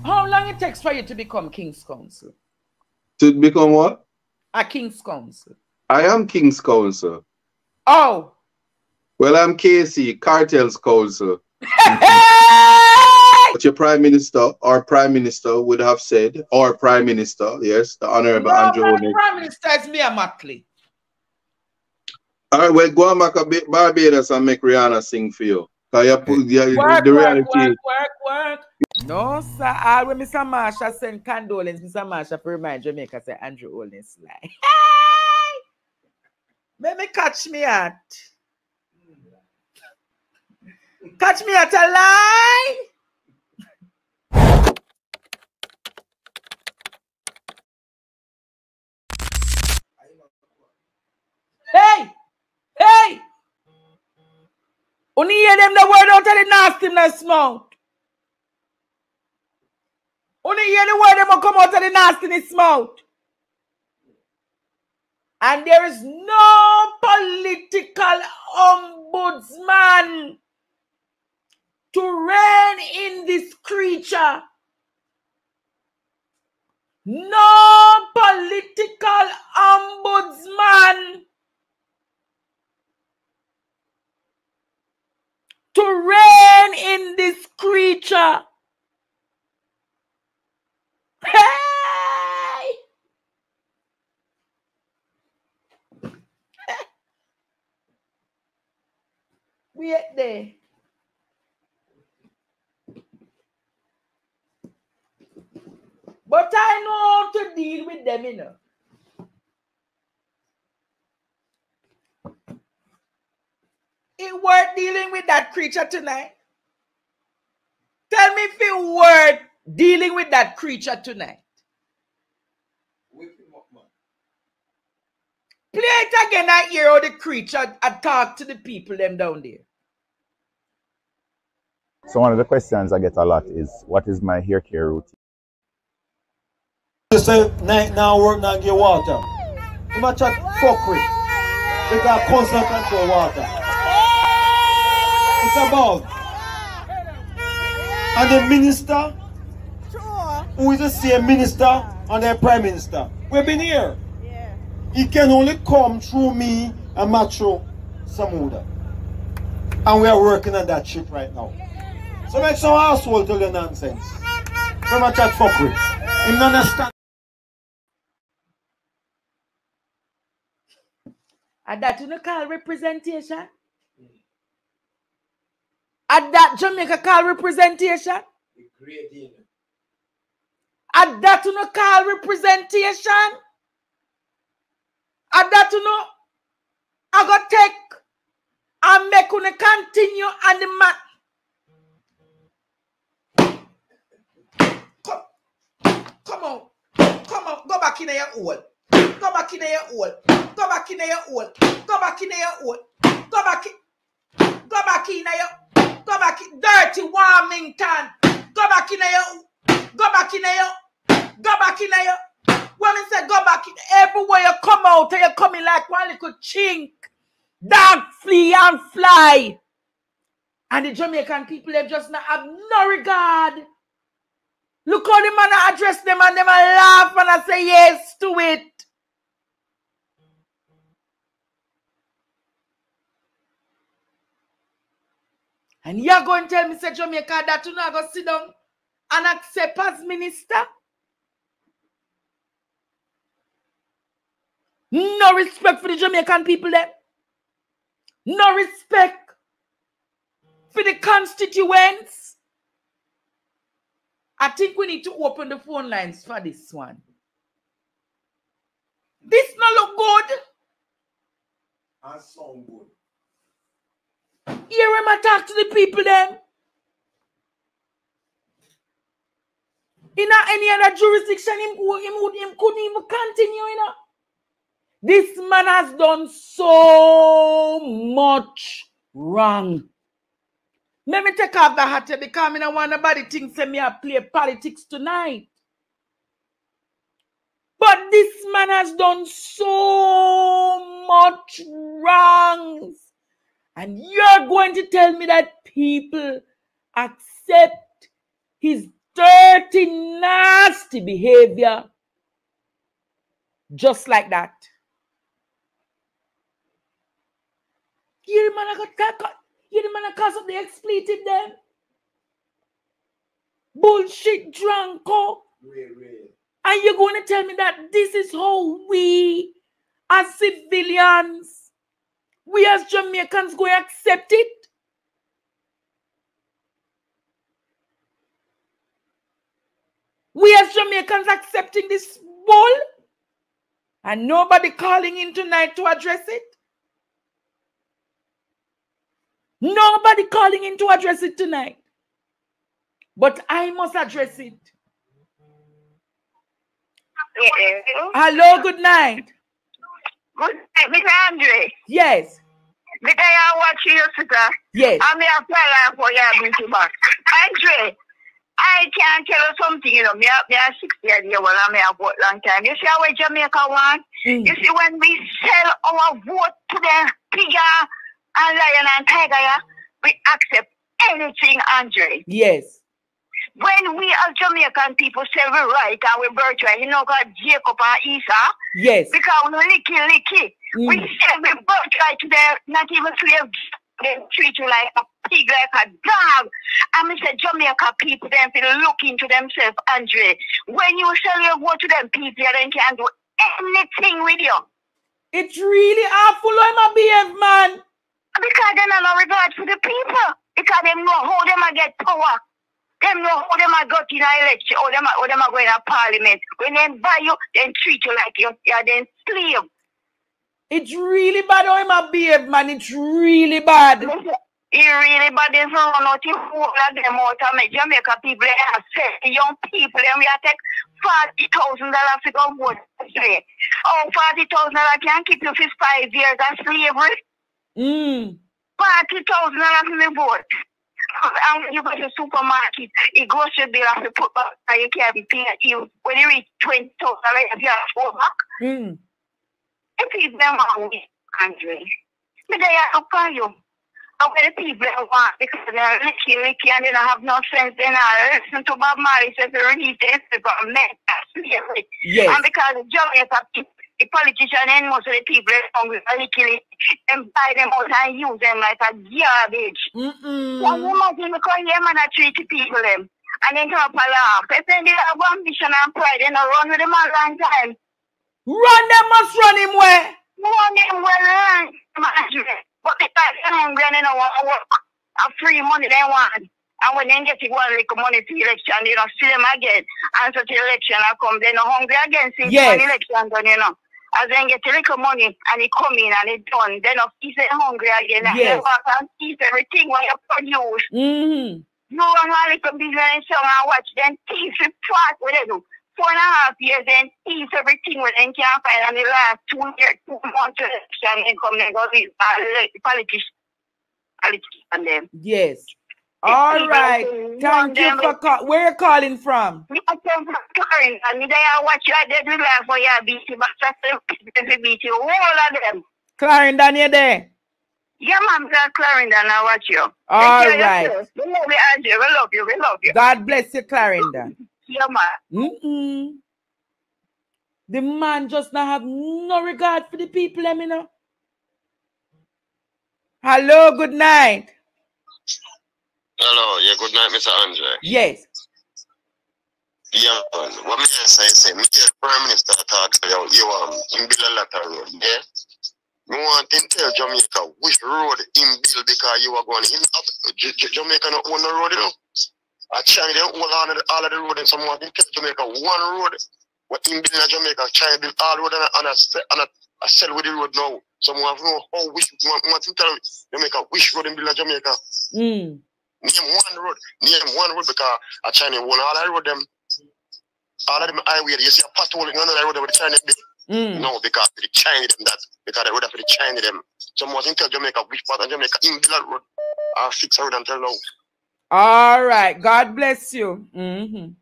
How long it takes for you to become King's Counsel? To become what? A King's Counsel. I am King's Counsel. Oh. Well, I'm KC, Cartel's Counsel. But your Prime Minister or Prime Minister would have said, or Prime Minister, yes, the Honorable Andrew Holness. Prime Minister is me and Mackley. All right, well, go on back a bit Barbados and make Rihanna sing for you. Work. No, sir. I when Mr. Marsha send condolence, Mr. Marsha for remind Jamaica say Andrew Holness lie. Let me catch me at. Catch me at a lie. Hey! Hey! Only hear them the word out of the nastiness mouth. Only hear the word them come out of the nastiness mouth. And there is no political ombudsman to reign in this creature. No political ombudsman to reign in this creature. Hey! We at there. But I know how to deal with them, you know. It worth dealing with that creature tonight. Tell me if it worth dealing with that creature tonight. Play it again. I hear how the creature talk to the people them down there. So one of the questions I get a lot is, what is my hair care routine? You say night now work now get water. You might chat fuckery. They got constant control water. It's about. And the minister, who is the same minister and the prime minister, we've been here. He can only come through me and Macho Samuda. And we are working on that shit right now. So make some asshole tell you nonsense. From a chat fuckery. He don't understand. And that you know call representation? And that Jamaica call representation? And that you know call representation? And that you know I got take and make you continue and the man. Come on. Come on. Go back in your hole. Go back in your hole. Go back in your hole. Go back in your hole. Go back in. Go back in your. Go back in. Dirty Warmington. Go back in your. Go back in your. Go back in your. When I say go back in, everywhere you come out, you coming like one little chink. Dog, flee and fly. And the Jamaican people, they just not have no regard. Look how the man address them and them laugh and I say yes to it. And you're going to tell me, say Jamaica, that you not go sit down and accept as minister? No respect for the Jamaican people then. No respect for the constituents. I think we need to open the phone lines for this one. This not look good. And sound good. Hear him and talk to the people then. In any other jurisdiction, him couldn't even continue, you know. This man has done so much wrong. Let me take off the hat because I don't want nobody think say me I play politics tonight. But this man has done so much wrongs. And you're going to tell me that people accept his dirty, nasty behavior just like that. You the man I cause up the expletive then. Bullshit drunko. And you're going to tell me that this is how we as civilians, we as Jamaicans go accept it? We as Jamaicans accepting this bull? And nobody calling in tonight to address it? Nobody calling in to address it tonight. But I must address it. Hello, good night. Good night, Mr. Andre. Yes. Because I watch you, sister. Yes. I'm here to for your beauty back. Andre, I can tell you something, you know, me 60 years when I'm here for a long time. You see how Jamaica want? You see when we sell our vote to the pigger and lion and tiger, we accept anything, Andre. Yes. When we as Jamaican people say we right and we birthright, you know, God Jacob and Esau. Yes. Because we licky. We say we birthright to them, not even slave. They treat you like a pig, like a dog. And we say Jamaica people, then feel look into themselves, Andre. When you sell your vote to them people, they can't do anything with you. It's really awful how I behave, man. Because they have no regard for the people. Because they know how they get power. They know how they go to the election, or they go in a parliament. When they buy you, they treat you like you're then slave. It's really bad how I behave, man. It's really bad. It's really bad. They run out the whole of them out of Jamaica people. They have set young people, and we have take $40,000 to go vote. Oh, $40,000 can keep you for 5 years of slavery. $40,000 to me vote. And when you go to the supermarket, a grocery bill have to put back, and you can't be paying you. When you reach $20,000, you have to go back. If it's them money, Andre, but they are upon you. And when the people want, because they are licky, and they don't have no sense, they don't listen to Bob Marley, says they release the Instagram, men, slavery. Yes. And because the Jamaica people, the politicians and most of the people are hungry, and buy them out and use them like a garbage. And you imagine because you man treat the people them. And then come up a laugh. If they have ambition and pride, they don't run with them a long time. Run them must run him where? Run them well, but because they're hungry and they don't want to work. And free money they want. And when they get one little money to election, they don't see them again. And so the election come, they're not hungry again since one election done, you know. As they get a little money and it come in and it done, then of course they're hungry again. And they walk and eat everything when you produce. You run a little business and watch them teeth it fast what they do. 4.5 years, then teeth everything when they can't find, and the last 2 years, 2 months election, and come and go with politicians and them. Yes. All right. Thank you for calling. Where are you calling from? I come from Clarendon. And I watch you. I did laugh for your BT, but I beat you. All of them. Clarendon, you there? Yeah, ma'am. Clarendon, I watch you. All right. We love you, Andrew. We love you. We love you. God bless you, Clarendon. Yeah, man. The man just not have no regard for the people, you know. Hello, good night. Hello, yeah, good night, Mr. Andre. Yes. Yeah, what me say, me the Prime Minister talk to you in build a lot of road, yeah? Me want to tell Jamaica which road in build because you are going in Jamaica not own the road, you know? I China they own all of the road and someone can tell Jamaica one road. What in building Jamaica, China build all road and I sell with the road now. Someone know how which want to tell Jamaica which road in build Jamaica. Name one road because I China own all the road them. All of them highway, you see a pothole in another road with the China build. No, because for the China them that because the road for the China them. Someone can tell Jamaica which part of Jamaica in build road. I'll fix road and tell now. All right. God bless you. Yeah, man.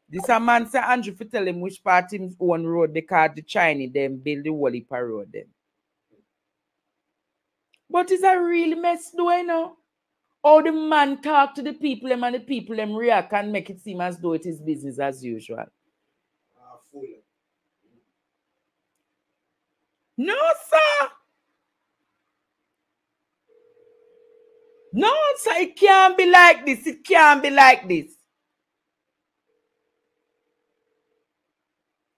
This a man say Andrew for tell him which part him own road because the Chinese them build the whole heap of road them. But it's a real mess though, you know. how the man talk to the people them and the people them react and make it seem as though it is business as usual. No, sir. No, sir, it can't be like this. It can't be like this.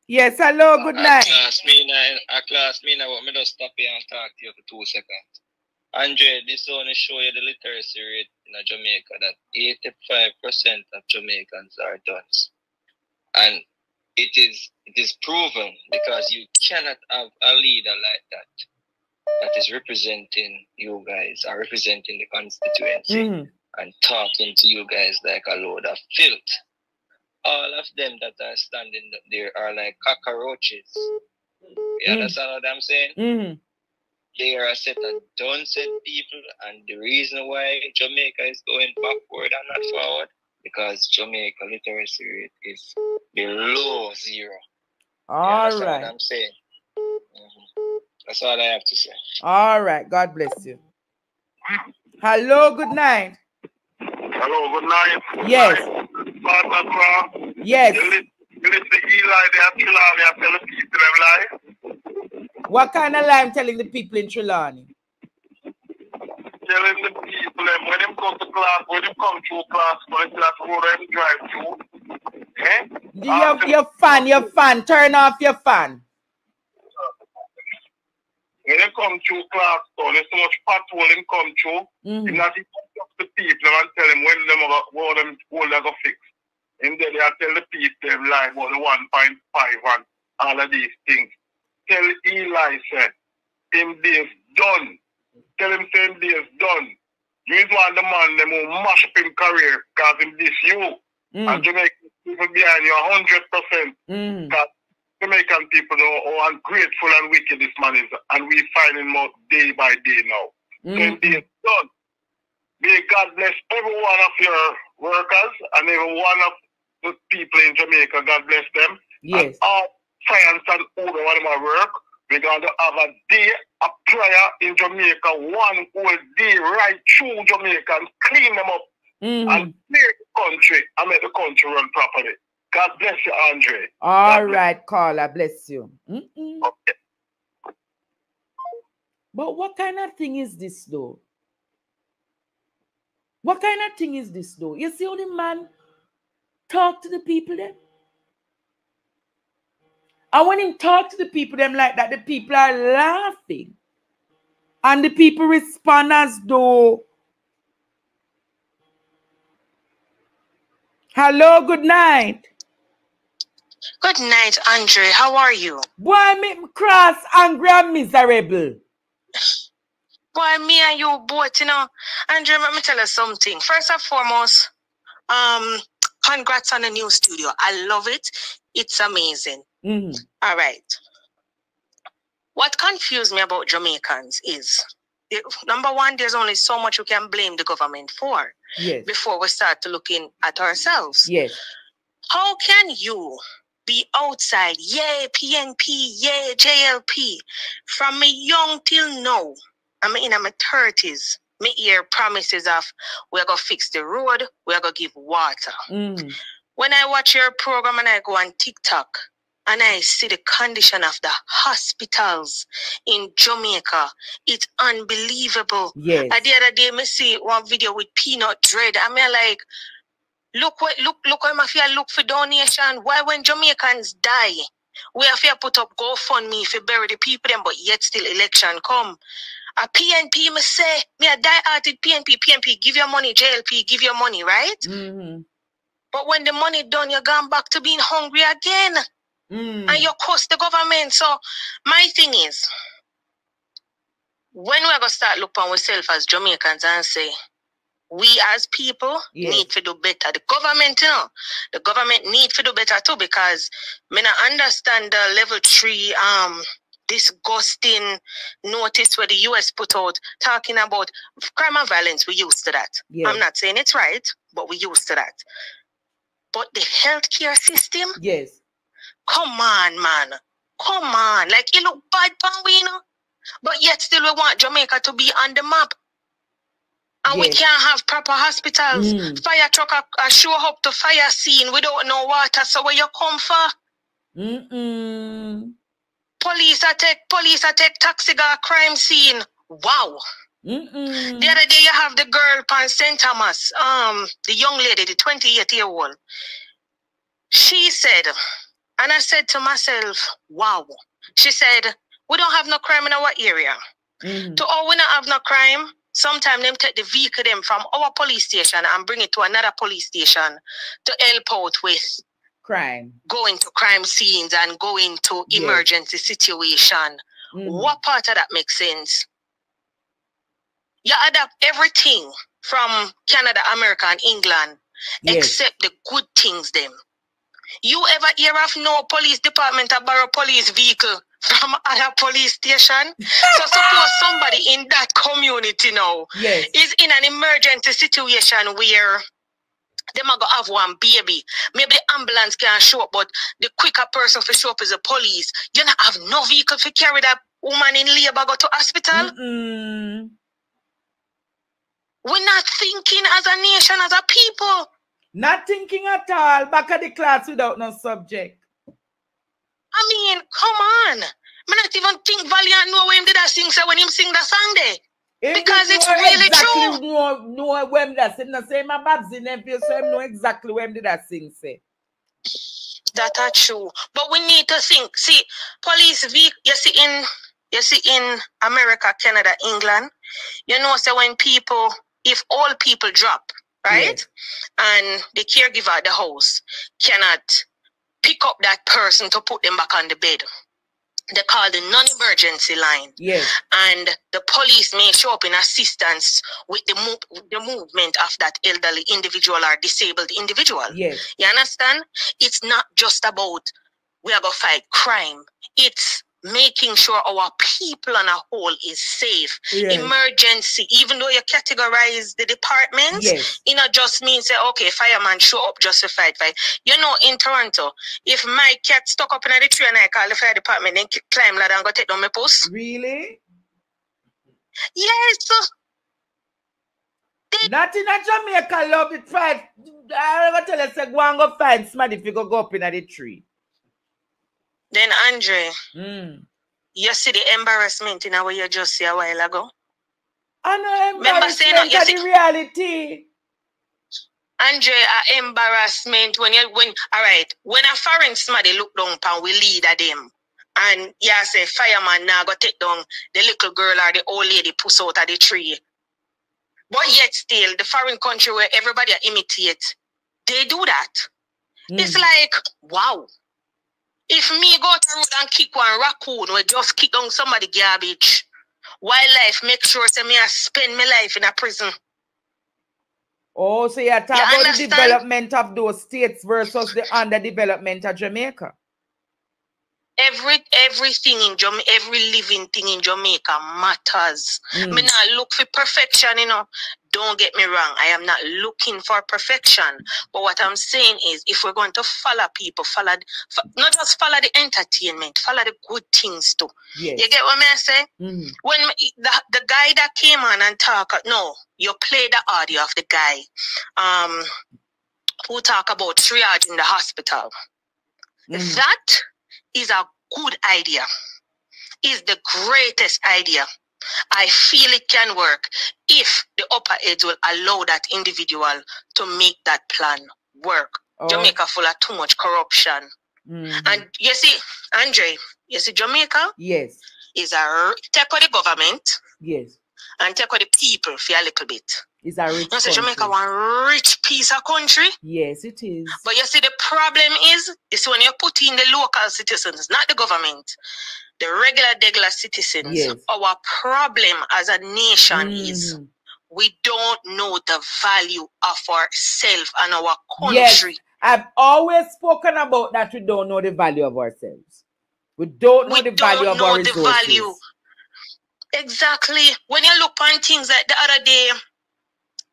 Yes, hello, good night. Class me now, me just stop here and talk to you for 2 seconds. Andre, this only show you the literacy rate in Jamaica, that 85% of Jamaicans are dunce. And it is proven, because you cannot have a leader like that is representing you guys, or representing the constituency, and talking to you guys like a load of filth. All of them that are standing there are like cockroaches. You understand what I'm saying? They are a set of dunce people, and the reason why Jamaica is going backward and not forward, because Jamaica literacy rate is below 0. All right. What I'm saying? That's all I have to say. All right. God bless you. Hello, good night. Hello, good night. Yes. Yes. You listen to Eli, they have Trelawney, I tell the people them lie. What kind of lie I'm telling the people in Trelawney? Telling the people them, when them come to class, when them come through class, when that road them drive through. Your fan. Turn off your fan. When they come through class, so there's so much patrol them come through. Not even talk to people and tell them when they're going to fix. And then they tell the people them lie about the 1.5 and all of these things. Tell Eli, say, him days done. Tell him say him days done. You is one of the man them who mash up him career because him this you. And Jamaican people behind you 100%. Because Jamaican people know how ungrateful and wicked this man is, and we find him out day by day now. So him days done. May God bless every one of your workers and every one of the people in Jamaica. God bless them. Yes. And all science and order what them work. We're going to have a day, a prayer in Jamaica, one whole day, right through Jamaica, and clean them up and clear the country and make the country run properly. God bless you, Andre. All right, Carla, bless you. Okay. But what kind of thing is this, though? What kind of thing is this, though? You see how the man talk to the people there? And when he talk to the people them like that, the people are laughing. And the people respond as though, hello, good night. Good night, Andre. How are you? Boy, me cross, angry and miserable. Boy, me and you both, you know. Andre, let me tell you something. First and foremost, congrats on the new studio. I love it. It's amazing. All right. What confused me about Jamaicans is, number one, there's only so much you can blame the government for before we start to looking at ourselves. Yes. How can you be outside, yay, PNP, yay, JLP, from me young till now? I'm in my 30s. Me hear promises of we're going to fix the road, we're going to give water. When I watch your program and I go on TikTok and I see the condition of the hospitals in Jamaica, it's unbelievable. Yes. The other day, I see one video with Peanut Dread. I mean, like, look what I feel look for donation. Why when Jamaicans die, we have to put up GoFundMe if you bury the people them, but yet still election come. A PNP me say, me a die-hearted PNP, give your money, JLP, give your money, right? But when the money done, you're going back to being hungry again. And you cost the government. So my thing is, when we're going to start looking at ourselves as Jamaicans and say, we as people need to do better. The government, you know, the government need to do better too, because me not understand the level 3 disgusting notice where the US put out talking about crime and violence. We used to that. I'm not saying it's right, but we used to that. But the healthcare system, come on, man. Come on. Like, it look bad, you know? But yet still we want Jamaica to be on the map. And we can't have proper hospitals. Fire truck show up to fire scene. We don't know water. So where you come for? Police take taxi go crime scene. Wow. The other day you have the girl on St. Thomas, the young lady, the 28-year-old. She said, and I said to myself, wow. She said, we don't have no crime in our area. To all we not have no crime, sometimes them take the vehicle them from our police station and bring it to another police station to help out with crime. Going to crime scenes and going to emergency situation. What part of that makes sense? You adapt everything from Canada, America, and England, except the good things them. You ever hear of no police department to borrow police vehicle from other police station? So suppose somebody in that community now is in an emergency situation where they might go have one baby. Maybe the ambulance can't show up, but the quicker person for show up is the police. You not have no vehicle to carry that woman in labor go to hospital? We're not thinking as a nation, as a people. Not thinking at all. Back at the class without no subject. I mean, come on. I not even think Valiant know when did I sing so when him sing the song there. Because it's really true. Know when that sing. No say my Babs in nephew, so him know exactly when did I sing say. That are true. But we need to think. See, police vehicle, you see in America, Canada, England, you know, so when people, if all people drop, right? And the caregiver at the house cannot pick up that person to put them back on the bed. They call the non-emergency line. And the police may show up in assistance with the movement of that elderly individual or disabled individual. You understand? It's not just about we are going to fight crime. It's making sure our people on a whole is safe. Emergency, even though you categorize the departments, it not just means say, okay, fireman show up just to fight. You know, in Toronto, if my cat stuck up in the tree and I call the fire department, then climb ladder and go take down my post. Really? Yes. Not in a Jamaica love it fight. I'm going to tell you, say, go and go find somebody if you go up in the tree. Then, Andre, you see the embarrassment in what you just said a while ago? I know embarrassment is the reality. Andre, embarrassment when all right, when a foreign somebody look down and we lead at them, and you say, fireman now go take down the little girl or the old lady push out of the tree. But yet still, the foreign country where everybody imitate, they do that. It's like, wow. If me go to the road and kick one raccoon, we just kick down somebody garbage. Wildlife make sure say me I spend my life in a prison. Oh, so you're talking about the development of those states versus the underdevelopment of Jamaica. Everything in Jamaica, every living thing in Jamaica matters. I mean, I look for perfection, you know. Don't get me wrong. I am not looking for perfection. But what I'm saying is, if we're going to follow people, not just follow the entertainment, follow the good things too. You get what I say? When the guy that came on and talk, no, you play the audio of the guy who talk about triage in the hospital. That is a good idea. Is the greatest idea. I feel it can work if the upper edge will allow that individual to make that plan work. Jamaica full of too much corruption. And you see, Andre, you see Jamaica? Is take out the government. And take out the people for a little bit. It's a rich country. Jamaica one rich piece of country. Yes, it is. But you see, the problem is when you put in the local citizens, not the government, the regular citizens. Our problem as a nation is we don't know the value of ourselves and our country. I've always spoken about that. We don't know the value of ourselves. We don't know the value of our resources. Exactly. When you look on things like the other day,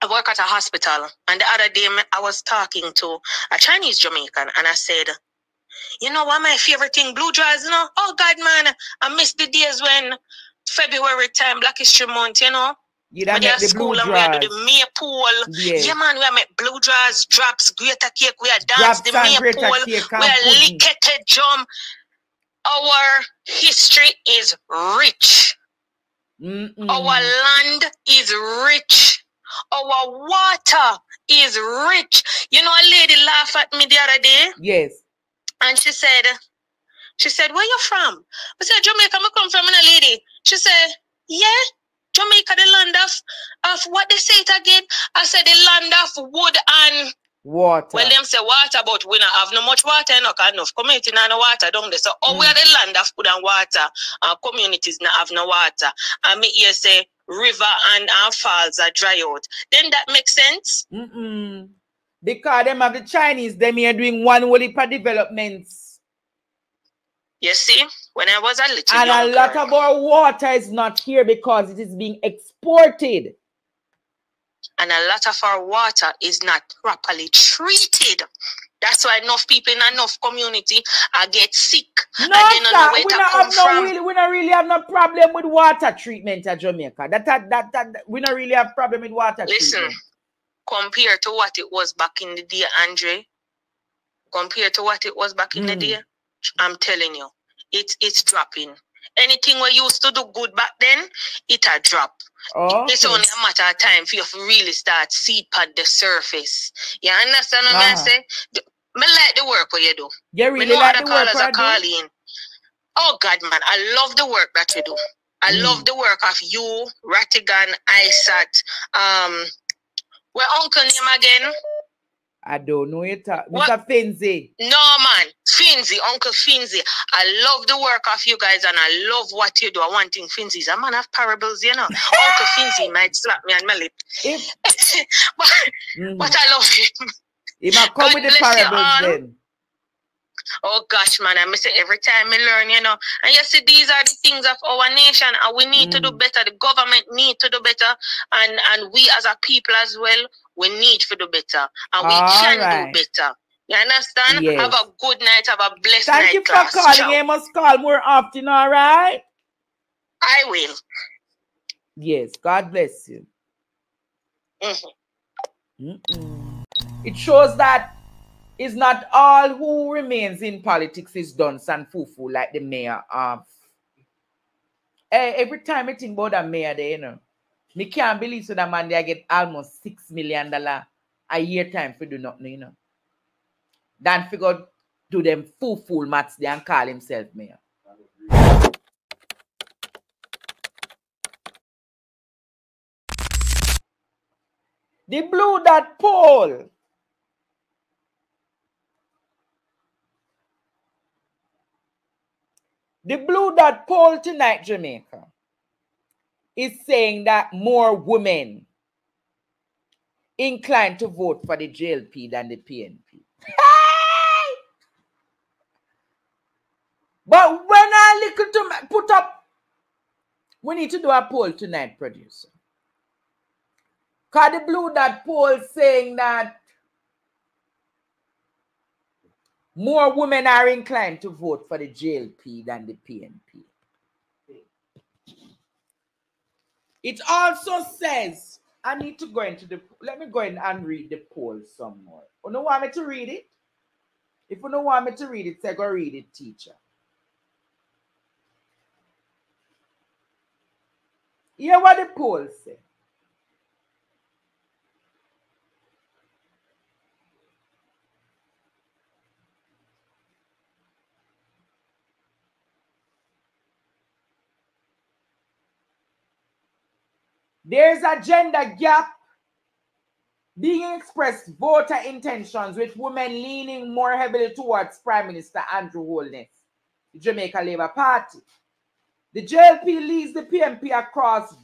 I work at a hospital, and the other day I was talking to a Chinese Jamaican, and I said, you know what my favorite thing, blue dries, you know? Oh God, man, I miss the days when February time, Black History Month, you know? You done make the blue school and we are do drawers. the maypole. Yes. Yeah, man, we are make blue drawers, drops, greater cake, we are Drops dance the and greater maypole, cake we and are pudding. lickety jump. Our history is rich. Our land is rich. Our water is rich. You know, a lady laughed at me the other day. Yes. And she said, where you from? I said, Jamaica, I come from, a lady. She said, yeah, Jamaica, the land of what they say it again? I said, the land of wood and water. Well, them say water, but we don't have no much water, enough community no water down there. So, we are the land of food and water, and communities not have no water. And me here say river and falls are dry out. Then that makes sense? Because them have the Chinese, them here doing one whole heap of developments. You see, when I was a little and young a lot girl, of our water is not here because it is being exported. And a lot of our water is not properly treated. That's why enough people in enough community get sick. No, and they don't know where we to don't come have from. we don't really have no problem with water treatment at Jamaica. That we don't really have problem with water treatment. Compared to what it was back in the day, Andre, compared to what it was back in the day, I'm telling you, it's dropping. Anything we used to do good back then, it a drop. Oh, it's only a matter of time for you to really start seed pad the surface. You understand what I say? I like the work what you do. You really like the work what I do? Oh God, man, I love the work that you do. I love the work of you, Rattigan, Isat, where uncle name again? I don't know it. Mr. Finzi. No, man. Finzi, Uncle Finzi. I love the work of you guys and I love what you do. I want thing Finzi is a man of parables, you know. Uncle Finzi might slap me on my lip. But I love him. He might come with the parables then. Oh gosh, man, I miss it every time I learn, you know. And you see, these are the things of our nation, and we need to do better. The government need to do better, and we as a people as well, we need to do better, and we can do better. You understand? Yes. Have a good night, have a blessed night. Thank you for calling. You must call more often, all right? I will. Yes, God bless you. It shows that it's not all who remains in politics is dunce and foo-foo like the mayor of. Every time I think about that mayor there, you know, me can't believe so that man they get almost $6 million a year time for do nothing, you know. Then figure do them foo-foo maths there and call himself mayor. The blue dot poll. The blue dot poll tonight, Jamaica, is saying that more women inclined to vote for the JLP than the PNP. But when I look to put up, we need to do a poll tonight, producer. Because the blue dot poll saying that more women are inclined to vote for the JLP than the PNP. It also says, I need to go into the, let me go in and read the poll some more. You don't want me to read it? If you don't want me to read it, say go read it, teacher. Hear what the poll says. There's a gender gap being expressed voter intentions with women leaning more heavily towards Prime Minister Andrew Holness, the Jamaica Labour Party. The JLP leads the PNP across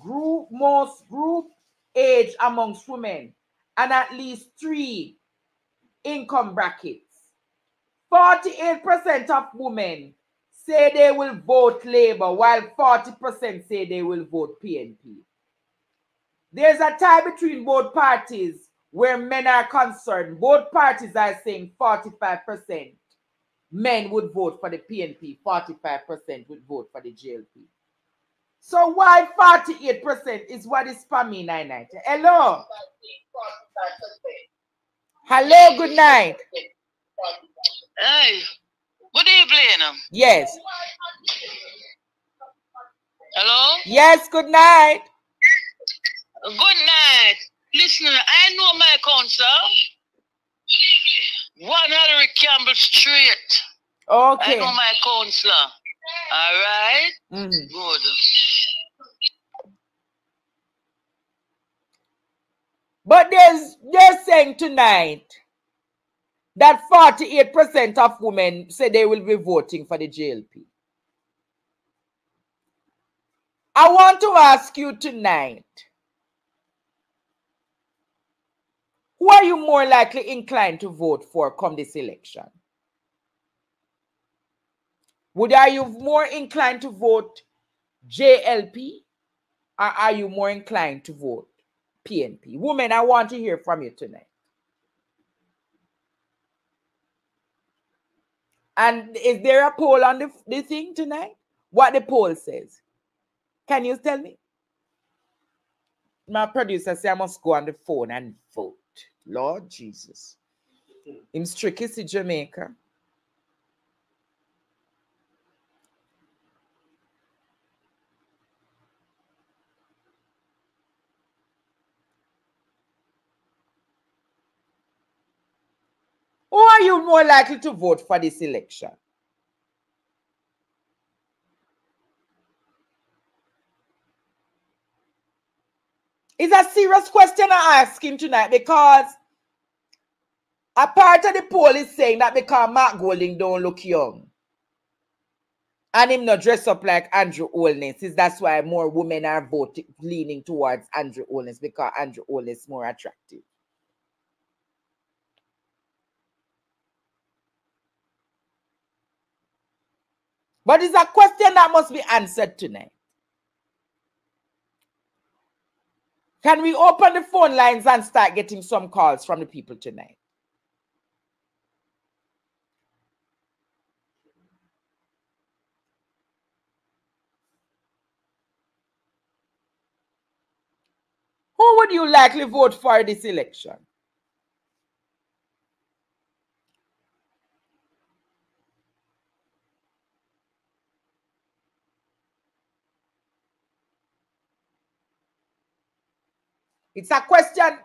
most group age amongst women and at least 3 income brackets. 48% of women say they will vote Labour, while 40% say they will vote PNP. There's a tie between both parties where men are concerned. Both parties are saying 45% men would vote for the PNP, 45% would vote for the JLP. So why 48% is what is for me 990? Hello. Hello, good night. Hey, good evening. Yes. Hello? Yes, good night. Good night. Listen, I know my counsel. 1 Hillary Campbell Street. Okay. I know my counselor. All right? Good. But they're saying tonight that 48% of women say they will be voting for the JLP. I want to ask you tonight, who are you more likely inclined to vote for come this election? Are you more inclined to vote JLP, or are you more inclined to vote PNP? Women, I want to hear from you tonight. And is there a poll on the thing tonight? What the poll says? Can you tell me? My producer says I must go on the phone and vote. Lord Jesus. In Strictly Jamaica. Who are you more likely to vote for this election? It's a serious question I'm asking tonight, because a part of the poll is saying that because Mark Golding don't look young and him not dress up like Andrew Holness, that's why more women are voting, leaning towards Andrew Holness, because Andrew Holness is more attractive. But it's a question that must be answered tonight. Can we open the phone lines and start getting some calls from the people tonight? Who would you likely vote for this election? It's a question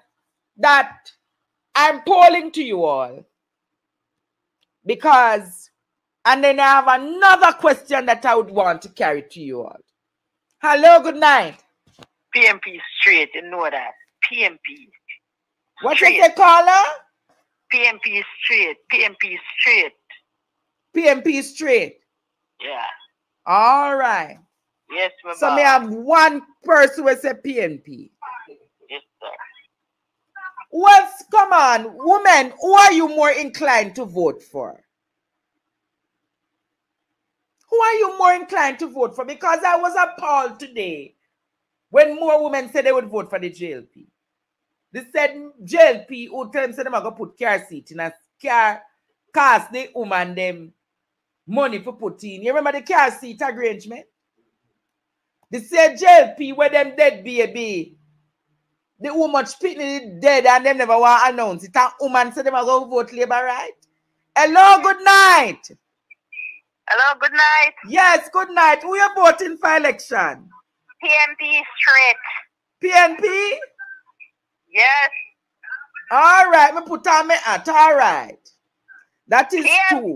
that I'm polling to you all, because, and then I have another question that I would want to carry to you all. Hello, good night. PMP straight, you know that. PMP. What's your caller? PMP straight. PMP straight. PMP straight. Yeah. All right. Yes, my So boss. me have one person who say PNP. Yes, sir. Come on, women, who are you more inclined to vote for? Who are you more inclined to vote for? Because I was appalled today when more women said they would vote for the JLP. They said JLP who tell them say they're going to put car seat in a car, cost the woman them money for putting. You remember the car seat arrangement? They said JLP where them dead baby. The woman spitting dead and them never want to announce it. And woman said them are going to vote Labour, right? Hello, good night. Hello, good night. Yes, good night. Who are you voting for election? PMP straight. PNP? Yes. All right, me put on my hat. All right. That is PMP. 2.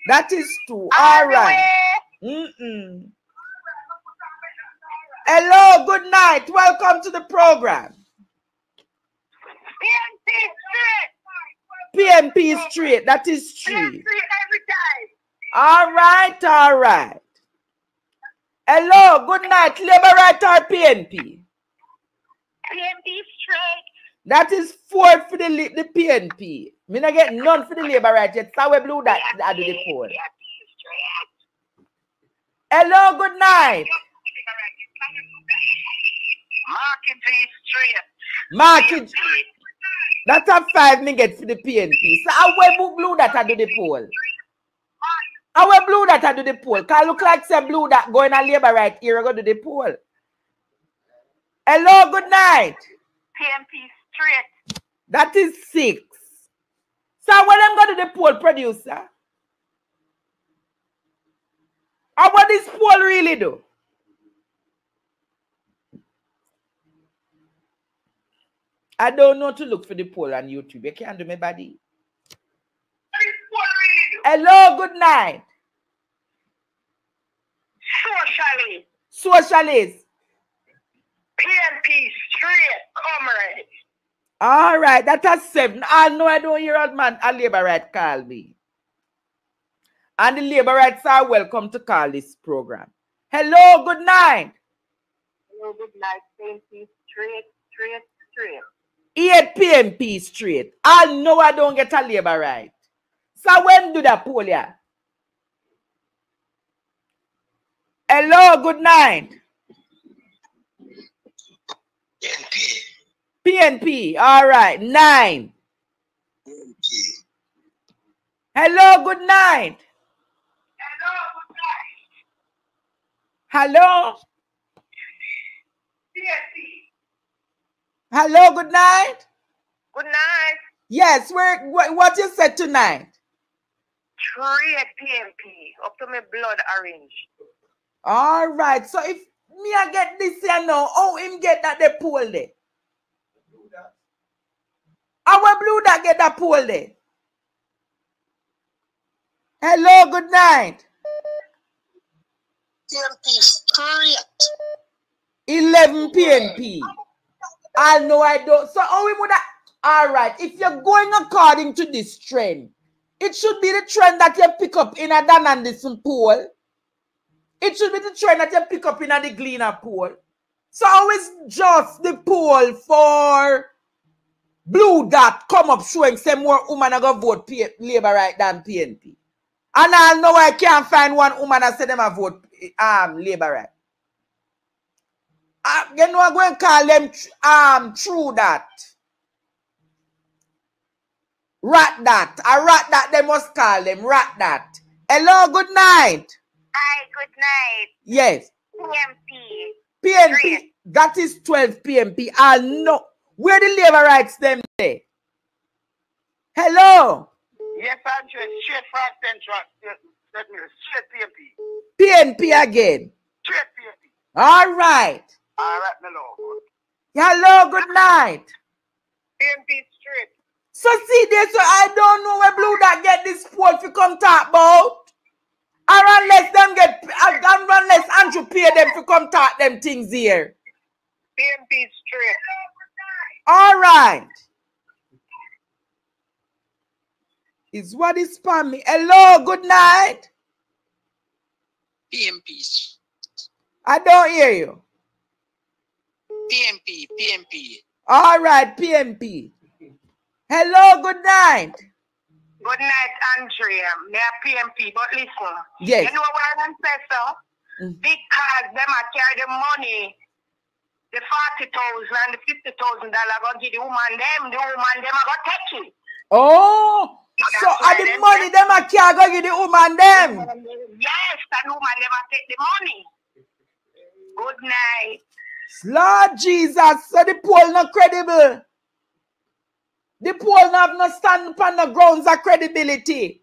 That is 2. All right. Hello, good night. Welcome to the program. PMP straight. That is 3. PMP every time. All right, all right. Hello, good night. Labour right or PNP? PMP straight. That is 4 for the PNP. Me not get none for the Labour right yet. So we blew that I do the poll. Hello, good night. Market. That's a 5 me get for the PNP. So I will blue that I do the poll. Our blue that I do the poll. Can look like say blue that going on labor right here. I go to the poll. Hello, good night. PMP straight. That is 6. So when I'm going to the poll, producer. How what this poll really do? I don't know to look for the poll on YouTube. You can't do me, buddy. Hello, good night. Socialist. PMP straight, comrade. All right, that has 7. I know I don't hear old man a labor right call me. And the labor rights are welcome to call this program. Hello, good night. Hello, good night. PMP straight. 8 PMP straight. I know I don't get a labor right. So when do that poll ya? Hello, good night. PNP. All right, 9. Hello, good night. Hello. Hello, good night. Good night. Yes, what you said tonight? Straight PMP. Up to my blood orange. All right. So if me I get this here now, oh him get that the poll there. Our blue that get that poll there. Hello, good night. PMP straight. 11 PNP. I know I don't. So how we would that? All right. If you're going according to this trend, it should be the trend that you pick up in a Dan Anderson poll. It should be the trend that you pick up in a the Gleaner poll. So how is just the poll for blue dot come up showing say more woman are gonna vote labor right than PNP? And I know I can't find one woman that say them a vote labor right. You know I'm going to call them true that. Rat that. A rat that they must call them. Rat that. Hello, good night. Hi, good night. Yes. PMP. PNP. That is 12 PMP. I know. Where the labor rights them there? Hello. Yes, I'm straight from Central. Straight PMP. PNP again. Straight PMP. All right. All right, my lord. Hello, good night. PMP straight. So see this, so I don't know where blue that get this poll if you come talk about. Or unless them get, unless Andrew pay them to come talk them things here. PMP straight. All right. Is what is spammy. Hello, good night. PMP. I don't hear you. PMP. All right, PMP. Hello, good night. Good night, Andrea. Me a PMP, but listen. Yes. You know why I'm saying so? Because them are carry the money, the 40,000 and the $50,000 go give the woman them are go take it. Oh, so are the money them a can't go give the woman them? Yes, the woman them a take the money. Good night. Lord Jesus, so the poll not credible. The poll not have no stand upon the grounds of credibility.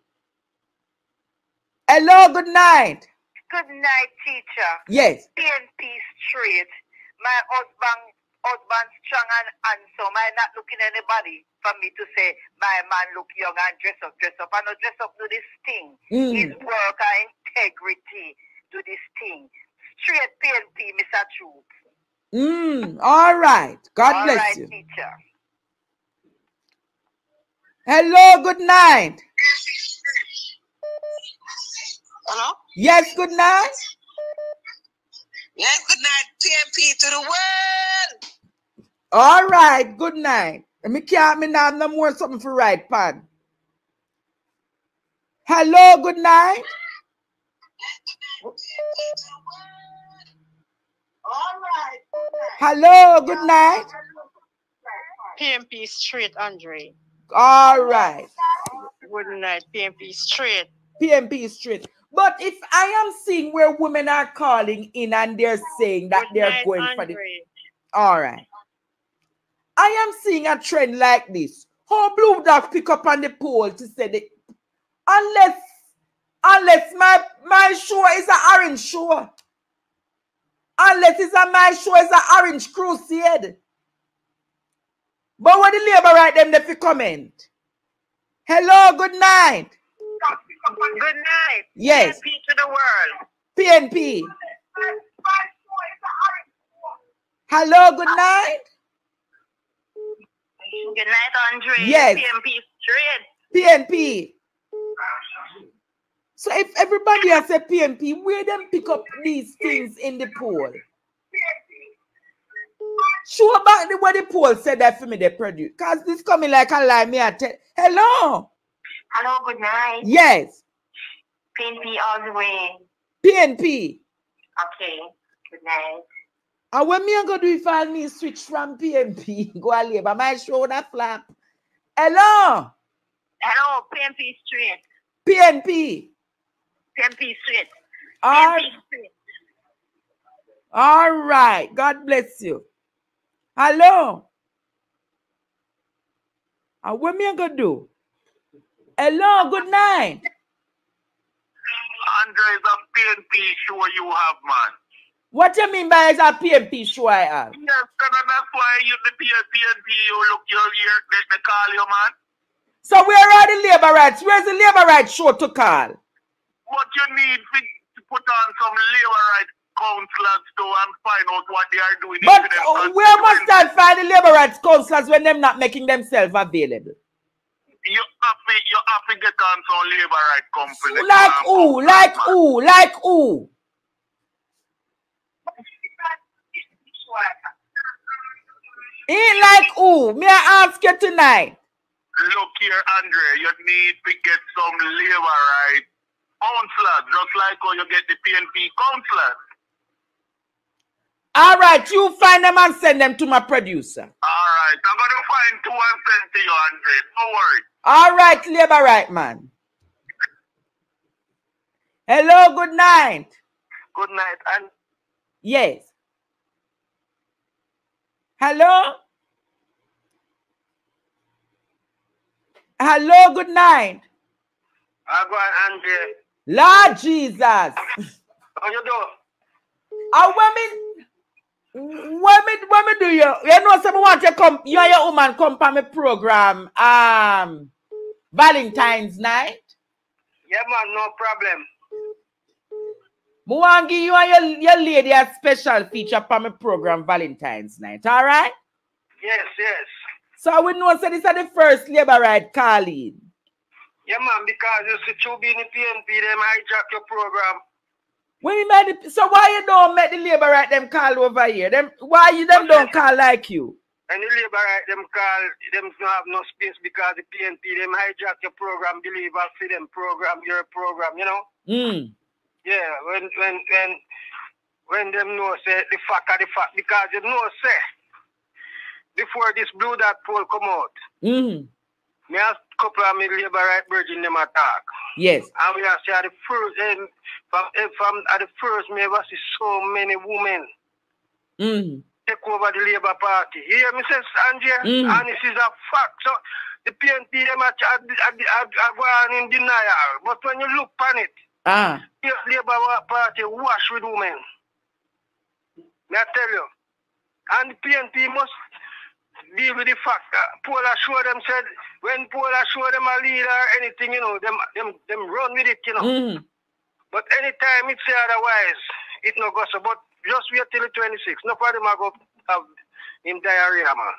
Hello, good night. Good night, teacher. Yes. PNP straight. My husband strong and handsome. I'm not looking at anybody for me to say my man look young and dress up. I don't dress up do this thing. His work and integrity do this thing. Straight PNP, Mr. Truth. All right. God bless right, you. Teacher. Hello, good night. Hello? Yes, good night. Yes, good night, PMP to the world. All right, good night. Me can't me now no more something for right pan. Hello, good night. All right. Hello, good night. PMP straight, Andre. All right. Good night, PMP straight. PMP straight. But if I am seeing where women are calling in and they're saying that they're going for the... All right. I am seeing a trend like this. How Blue Dog pick up on the poll to say that unless my show is an orange show. Unless it's my show is an orange crusade. But what the labor right them if you comment? Hello, good night. Good night. Yes. PNP to the world. PNP. Hello, good night. Good night, Andre. Yes. PNP straight. PNP. So if everybody has a PNP, where them pick up these things in the poll? Show back what the poll said that for me they produce. Because this coming like a lie. Me I tell. Hello. Hello, good night. Yes. PNP all the way. PNP. Okay, good night. And when me I go do if I need switch from PNP, go a labor, my shoulder flap. Hello. Hello, PNP straight. PNP. PNP straight. All, PNP straight. all right. God bless you. Hello. And what me I go do? Hello, good night. Andre, is a PNP show you have, man. What you mean by is a PNP show I have? Yes, and that's why you the PNP you look your ear they call you, man. So where are the labor rights? Where's the labor rights show to call? But you need to put on some labor rights counselors to and find out what they are doing. But where must I find the labor rights counselors when they're not making themselves available? You have to get on some labor rights company. Like who? Like who? Like who? Ain't like who? May I ask you tonight? Look here, Andre, you need to get some labor rights counselors, just like how you get the PNP counselors. All right, you find them and send them to my producer. All right, I'm going to find two and send to you, Andre. Don't worry. All right, labor right man. Hello, good night. Good night, and yes. Hello? Hello, good night. I go on, Andre. Lord Jesus. How you doing? When me do you know someone want to come, you and your woman come for my program Valentine's night? Yeah man, no problem. I want to give you and your lady a special feature for my program Valentine's night, all right? Yes, yes. So we know so this is the first labor right calling. Yeah man, because you see you being in PNP, them hijack your program. When you made it, so why you don't make the labor right them call over here? Why you them don't call like you? And the labor right them call, them don't have no space because the PNP, them hijack your program, believe I see them program, your program, you know? Yeah, when them know say the fact are the fact, because you know say before this Blue Dot poll come out, me a couple of me labor right virgin them attack. Yes. And we are see at the first from at the first me ever see so many women take over the Labour Party. You hear me say, Andre? And this is a fact. So the PNP them are going in denial. But when you look on it, the Labour Party wash with women. May I tell you? And the PNP must deal with the fact that Paula show them said when Paula show them a leader or anything, you know, them run with it, you know. But anytime it say otherwise, it no go so. But just wait till the 26th. No problem I go have him diarrhea, man.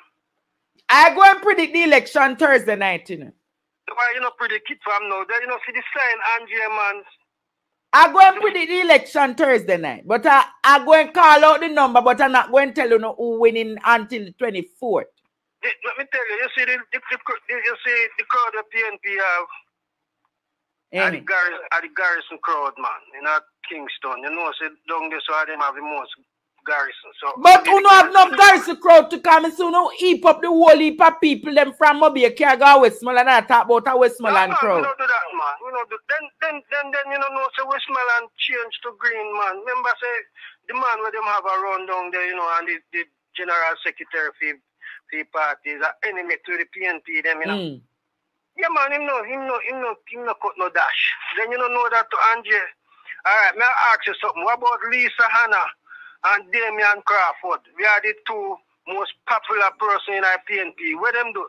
I go and predict the election Thursday night, you know. Why you not predict it from now? Then you know see the sign, Angie, man. I go and predict the election Thursday night, but I go and call out the number, but I'm not going to tell you who winning until the 24th. Let me tell you, you see the crowd of PNP have the garrison crowd, man, in Kingston. You know, say down there, so them have the most garrison. So, but you don't have enough garrison crowd to come, so you heap up the whole heap of people them from Mobile, Cargo, Westmoreland, and I talk about a Westmoreland crowd. No, man. You know, then you know, so we smell and change to green, man. Remember, say, the man where them have a run down there, you know, and the general secretary for the party is an enemy to the PNP, them, you know. Yeah, man, him no cut no dash. Then you don't know that to Andre. All right, may I ask you something? What about Lisa Hanna and Damian Crawford? We are the two most popular person in our PNP. What them do?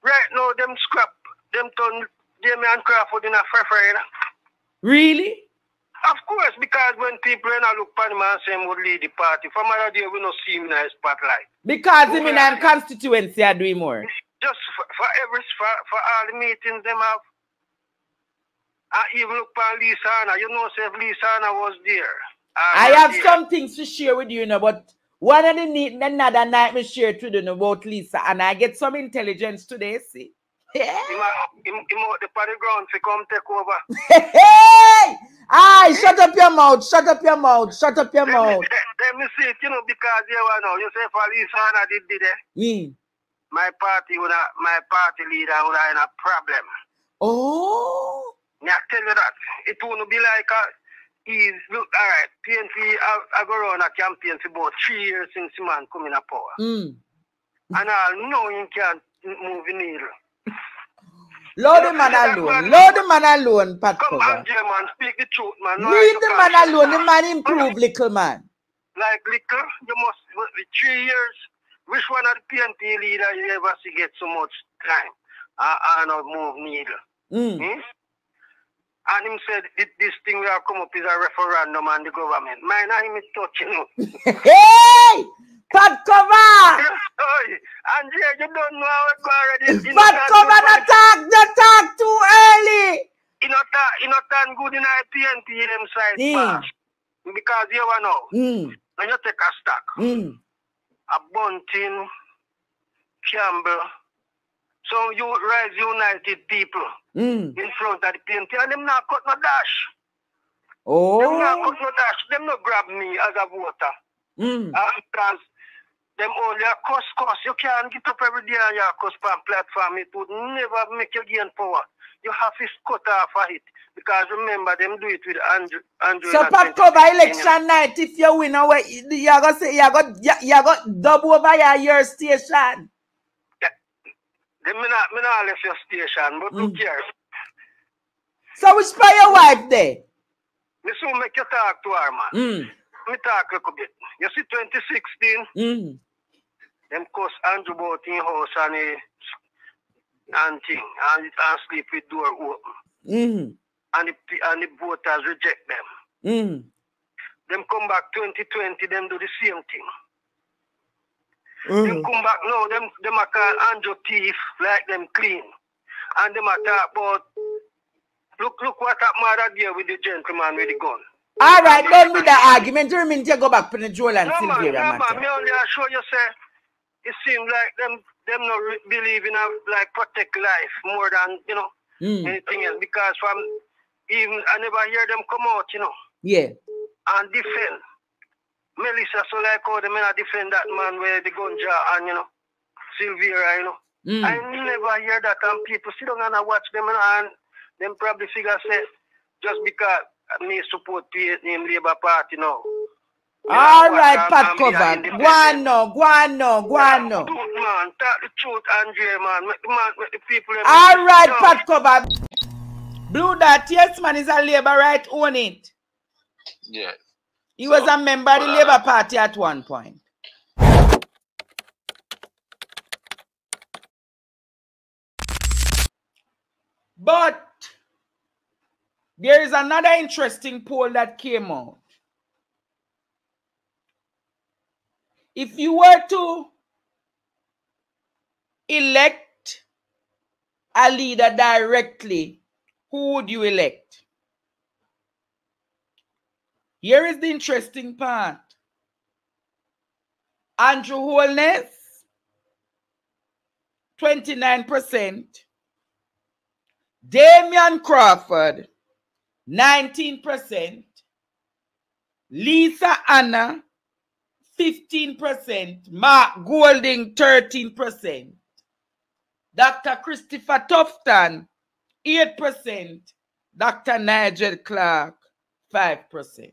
Right now, them scrap, them turn Damian Crawford in a fair. Really? Of course, because when people look at him and say him would lead the party, from other day we don't see him in a spotlight. Because him in a constituency are doing more. Just for all the meetings them have. I even look at Lisa Hanna. You know, say if Lisa Hanna was there. I have some things to share with you, but one of another night I shared with you about Lisa, and I get some intelligence today, see. Him out the party ground to come take over. Hey! Aye, shut up your mouth, shut up your mouth, shut up your mouth. Let me see it, you know, because you know, you say for Lisa Hanna did it. My party leader would have a problem. Oh. I tell you that. It wouldn't be like look, all right, PNP I go around a campaign for about 3 years since the man coming to power. And I know you can't move the needle. Load the man alone. Load the man alone, Pat Come Cover. on, man, speak the truth, man. No, leave the man alone. The man improve, little man. Like little, you must, with 3 years, which one of the PNP leader you ever see get so much time and not move needle? And him said this thing will come up is a referendum on the government. Mine and him is touching you. Hey! Pat Cover! Andre, you don't know how it go already. Pat Cover, not talk too early. You not turn good in our PNP them side fast. Because you know, when you take a stock, a Bunting, Campbell, so you rise united people in front of the PNP, and them not cut no dash. Oh. Them not cut no dash. Them not grab me as a voter. Because them only a cost. You can't get up every day on your cost platform. It would never make you gain power. You have to cut off of it. Because remember, them do it with Andrew. So Pat Cover, election night, if you win away, you got say you got double over your station. Them me not left your station, but look here. So which by your wife there? Me soon make you talk to her, man. Me talk a little bit. You see 2016, them cost Andrew bought in house and thing, and sleep with door open. And the voters reject them. Them come back 2020, them do the same thing. Them come back now, them a call Andrew thief, like them clean. And them a talk about, look what happened that day with the gentleman with the gun. All right, done with the argument. You mean to go back to the Joel and Sylvia matter? Me only show you say, it seems like them not believe in like protect life more than, you know, anything else. Because from even I never hear them come out, you know. Yeah. And defend. Melissa, so like how they may not defend that man where the gunja and, you know, Sylvia, you know. I never hear that, and people sit down and watch them and them probably figure say, just because me support name Labour Party now. All right, Pat Cover. Go on now. Man, talk the truth, Andre, man. Make the people. All right, Pat Cover. Blue Dot, yes, man, is a Labour, right? Own it. Yes. He was a member of the Labour Party at one point. But there is another interesting poll that came out. If you were to elect a leader directly, who would you elect? Here is the interesting part. Andrew Holness, 29%. Damian Crawford, 19%. Lisa Hanna, 15%. Mark Golding, 13%. Dr. Christopher Tufton, 8%. Dr. Nigel Clark, 5%.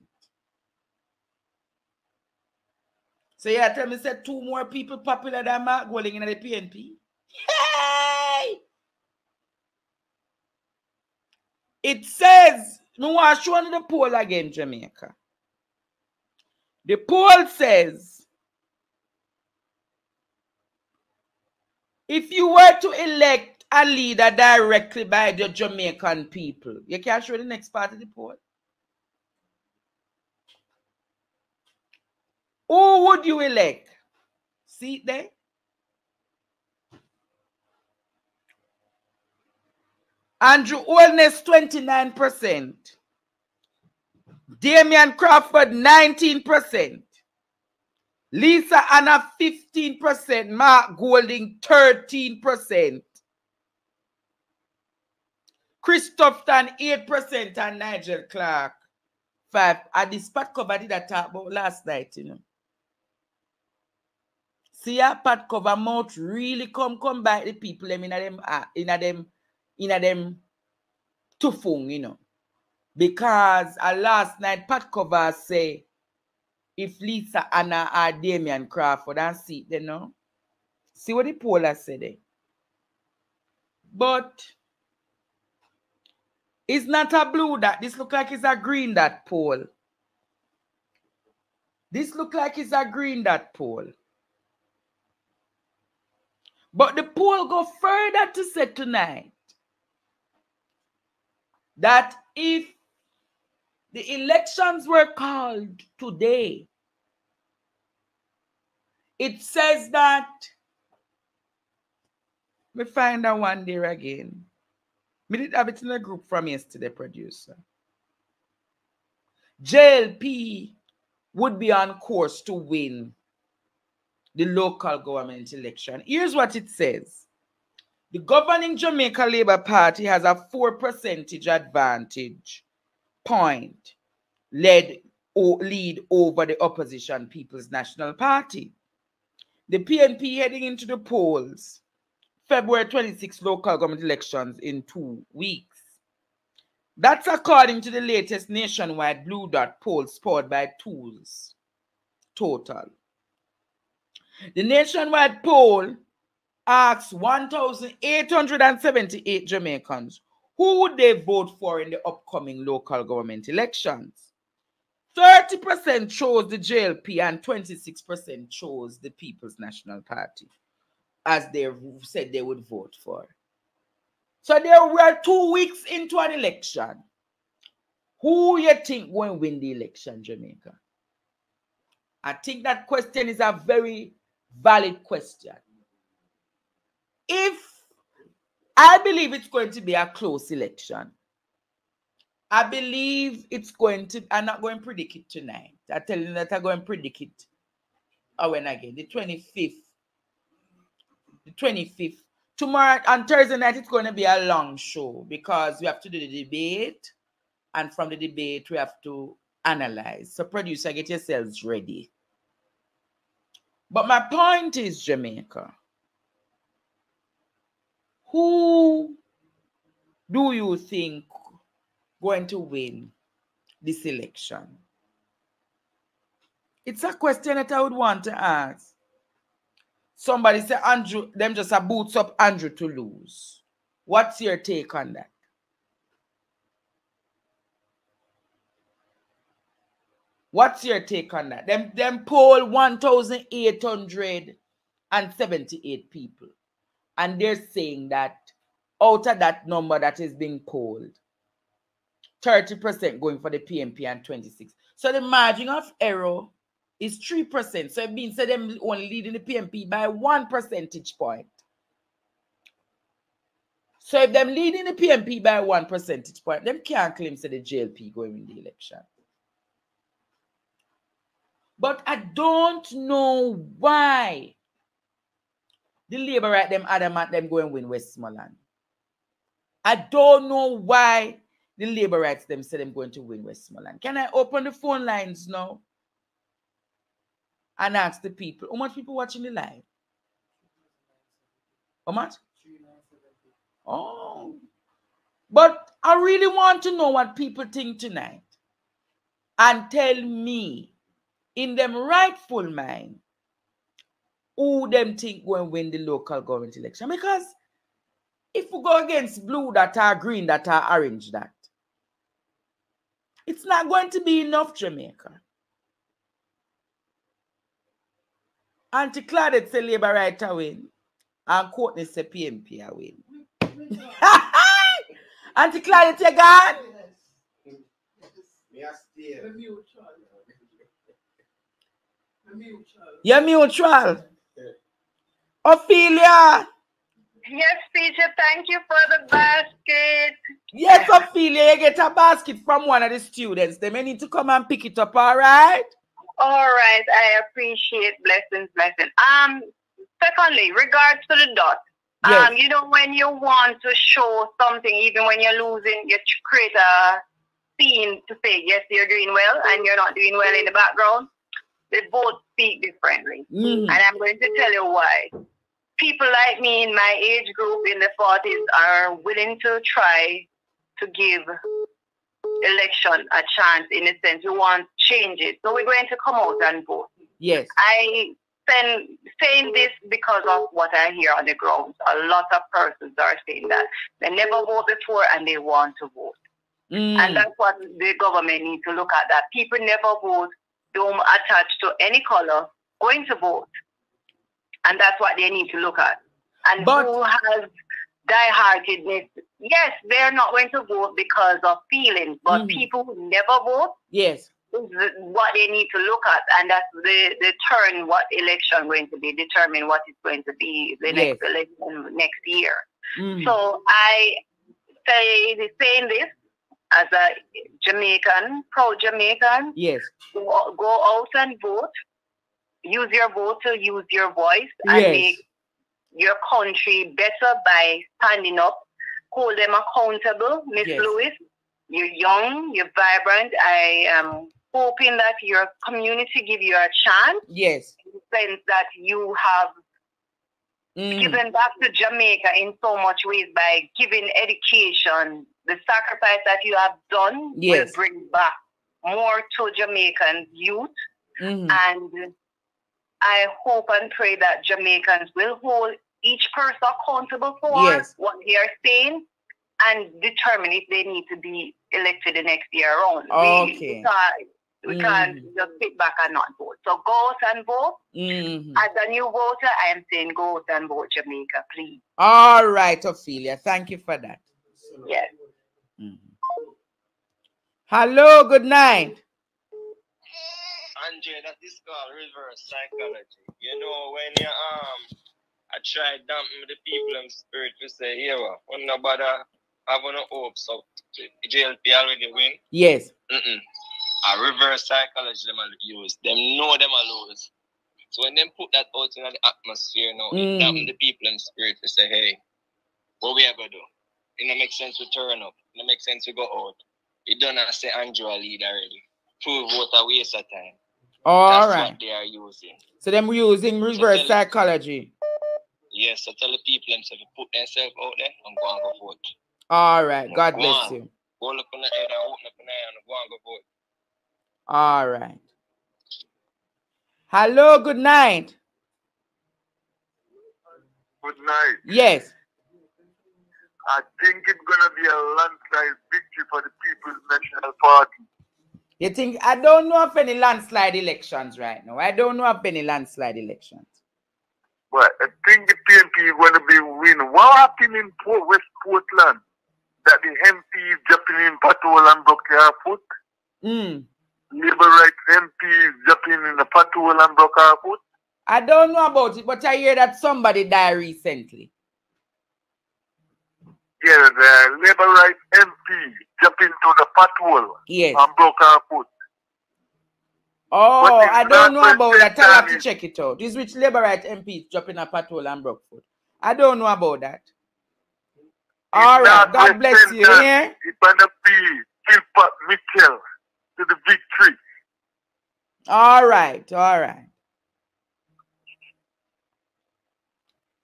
So you tell me, say 2 more people popular than Mark Golding in the PNP? Hey! It says, I want to show you the poll again, Jamaica. The poll says, if you were to elect a leader directly by the Jamaican people, you can show the next part of the poll. Who would you elect? See it there? Andrew Holness, 29%. Damian Crawford, 19%. Lisa Anna, 15%. Mark Golding, 13%. Christopherton, 8%. And Nigel Clark, 5%. And this part cover did I talk about last night, you know. See a part cover mouth really come by the people them in them tufung, you know. Because last night Pat cover say if Lisa Anna or Damian Crawford and see it, you know. See what the poll has said there. But it's not a blue dot. This look like it's a green dot poll. This look like it's a green dot poll. But the poll go further to say tonight that if the elections were called today, it says that, let me find that one there again. We did have it in a group from yesterday, producer. JLP would be on course to win the local government election. Here's what it says. The governing Jamaica Labour Party has a 4% advantage point lead over the opposition People's National Party. The PNP heading into the polls February 26 local government elections in 2 weeks. That's according to the latest nationwide Blue Dot poll scored by Tools Total. The nationwide poll asks 1,878 Jamaicans who would they vote for in the upcoming local government elections. 30% chose the JLP and 26% chose the People's National Party, as they said they would vote for. So there were 2 weeks into an election. Who you think will win the election, Jamaica? I think that question is a very valid question. I believe it's going to be a close election. I believe it's going to, I'm not going to predict it tonight. I tell you that I'm going to predict it. When again? The 25th. The 25th. Tomorrow, on Thursday night, it's going to be a long show because we have to do the debate. And from the debate, we have to analyze. So, producer, get yourselves ready. But my point is, Jamaica, who do you think going to win this election? It's a question that I would want to ask. Somebody say Andrew, them just a boots up Andrew to lose. What's your take on that? What's your take on that? Them poll 1,878 people. And they're saying that out of that number that is being polled, 30% going for the PNP and 26%. So the margin of error is 3%. So it means that them only leading the PNP by 1 percentage point. So if them leading the PNP by 1 percentage point, them can't claim that the JLP going in the election. But I don't know why the Labour right them adamant them go and win Westmoreland. I don't know why the Labour rights them say them going to win Westmoreland. Can I open the phone lines now and ask the people? How much people watching the live? How much? Oh. But I really want to know what people think tonight. And tell me, in them rightful mind, who them think going to win the local government election. Because if we go against blue that are green that are orange that, it's not going to be enough, Jamaica. Auntie Claudette say Labour right a win. And Courtney say PMP a win. Auntie Claudette, you gone? You're mutual. Ophelia. Yes, teacher, thank you for the basket. Yes, Ophelia, you get a basket from one of the students. They may need to come and pick it up, all right? All right, I appreciate blessings. Secondly, regards to the dot. Yes. You know, when you want to show something, even when you're losing, you create a scene to say, yes, you're doing well, and you're not doing well in the background. They both speak differently. And I'm going to tell you why. People like me in my age group in the 40s are willing to try to give election a chance, in a sense. We want changes. So we're going to come out and vote. Yes. I saying this because of what I hear on the ground. A lot of persons are saying that they never voted before and they want to vote. And that's what the government needs to look at, that people never vote, don't attach to any color, going to vote. And that's what they need to look at. And who has die-heartedness? Yes, they're not going to vote because of feelings, but people who never vote, yes, is what they need to look at, and that's the turn what election going to be, determine what is going to be the next election next year. So I saying this as a Jamaican, proud Jamaican. Yes. Go out and vote. Use your vote to use your voice and make your country better by standing up. Hold them accountable, Miss Lewis. You're young, you're vibrant. I am hoping that your community give you a chance. Yes. In the sense that you have given back to Jamaica in so much ways by giving education. The sacrifice that you have done will bring back more to Jamaican youth. And I hope and pray that Jamaicans will hold each person accountable for what they are saying and determine if they need to be elected the next year around. We can't just sit back and not vote. So go out and vote. As a new voter, I am saying go out and vote, Jamaica, please. All right, Ophelia. Thank you for that. Yes. Hello, good night. Andre, that is called reverse psychology. You know, when you I try dampen the people in spirit to say, yeah, when nobody have no hope, so JLP already win. Yes. A reverse psychology them use. Them know them a lose. So when them put that out in the atmosphere now, it dampen the people in spirit to say, hey, what we are gonna do? It don't make sense to turn up. It don't make sense to go out. It don't have to say Andrew a lead already. Prove what a waste of time. All That's right. what they are using. So them using reverse psychology. Yes, so tell the people themselves to put themselves out there and go and go vote. All right. God bless you. Go look on the head and open up an eye and go and go vote. All right. Hello, good night. Good night. Yes. I think it's going to be a landslide victory for the People's National Party. You think? I don't know of any landslide elections right now. I don't know of any landslide elections. But I think the PNP is going to be winning. What happened in West Portland? That the MP is jumping in patrol and broke her foot? Labour rights MP is jumping in the patrol and broke her foot? I don't know about it, but I hear that somebody died recently. Yeah, the Labour rights MP jumped into the patrol and broke her foot. Oh, I don't know about that. I'll have to check it out. This which Labour right MP dropping a patrol and broke foot. I don't know about that. All right, God bless you. Yeah? It's going to be Gilbert Mitchell to the victory. All right, all right.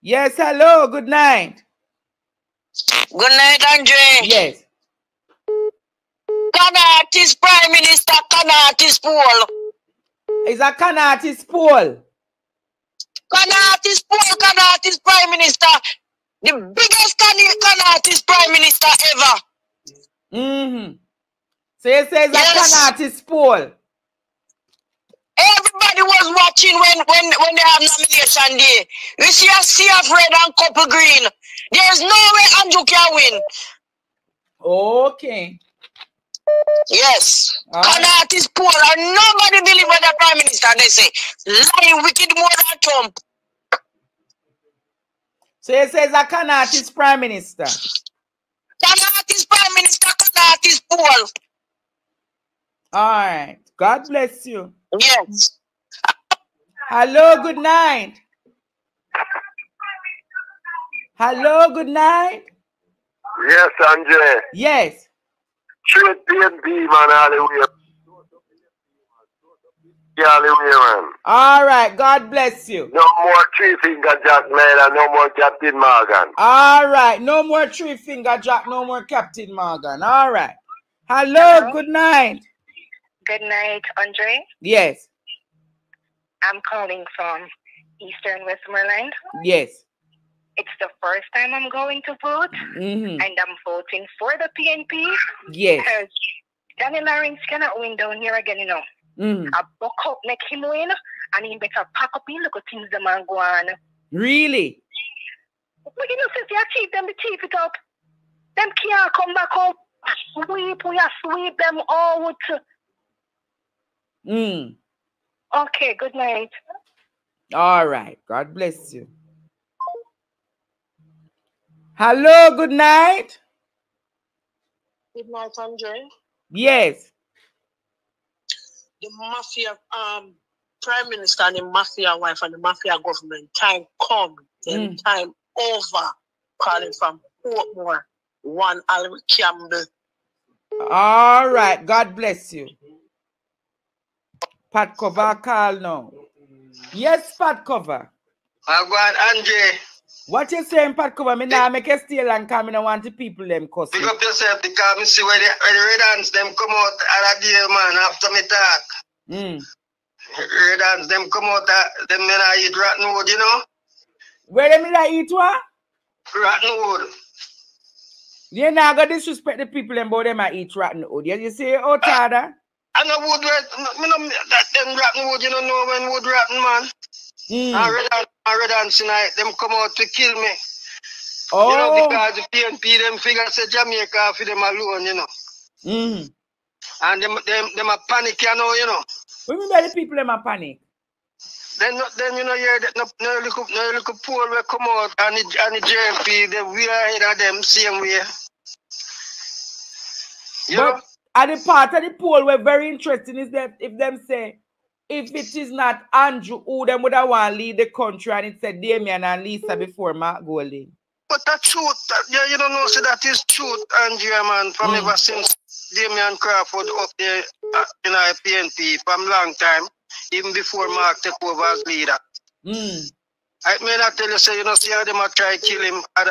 Yes, hello, good night. Good night, Andre. Yes. Kanatis Prime Minister, Kanatis Paul. Is a Kanatis Paul? Kanatis Paul, Kanatis Prime Minister. The biggest Kanatis Prime Minister ever. Mm-hmm. So you say it's a Kanatis Paul? Everybody was watching when they have nomination day. You see a sea of red and couple green. There's no way Andrew can win. Okay. Yes. Kanatis poor and nobody believe what the Prime Minister they say. Lying wicked more than Trump. So you say it's a Kanatis Prime Minister? Kanatis Prime Minister, Kanatis poor. Alright. God bless you. Yes. Hello, good night. Hello, good night. Yes, Andre. Yes. Straight PNP, man, all the way. All the way, man. All right, God bless you. No more three-finger Jack Miller, no more Captain Morgan. All right, no more three-finger Jack, no more Captain Morgan. All right. Hello, good night. Good night, Andre. Yes. I'm calling from Eastern Westmoreland. Yes. It's the first time I'm going to vote, and I'm voting for the PNP. Yes. Because Danny Lawrence cannot win down here again, you know. I buck up, make him win, and he better pack up in look at things the man go on. Really? But you know, since you keep them to keep it up, them can't come back home. We sweep them out. Okay, good night. All right. God bless you. Hello, good night. Good night, Andre. Yes. The mafia prime minister and the mafia wife and the mafia government time come, then time over. Calling from Portmore, one Alvin Campbell. All right. God bless you. Pat Cover call now. Yes, Pat Cover. I got Andre. What you saying, Pat Cover? Me now make a steal and come in and want the people them cuss. Pick up yourself because me see where the red hands them come out at a day, man, after me talk. Red hands them come out them men I eat rotten wood, you know? Where them I eat what? Rotten wood. You not gonna disrespect the people them about them I eat rotten wood. You say, oh Tada? I know wood that them rotten wood, you don't know when wood rotten, man. And red hands tonight, them come out to kill me. Oh. You know, because the PNP, them figure say Jamaica for them alone, you know. And them a panic, you know. What do you mean the people them a panic? Then you know, no little pool will come out and the JMP, we are ahead of them same way. You know? At the part of the poll were very interesting is that if them say, if it is not Andrew, who them would have want to lead the country, and it said Damian and Lisa before Mark Golding. But that's truth. You don't know, so that is truth, Andrew, man, from ever since Damian Crawford up there in our PNP from long time, even before Mark took over as leader. I may not tell you, say, you know, see how them a try to kill him and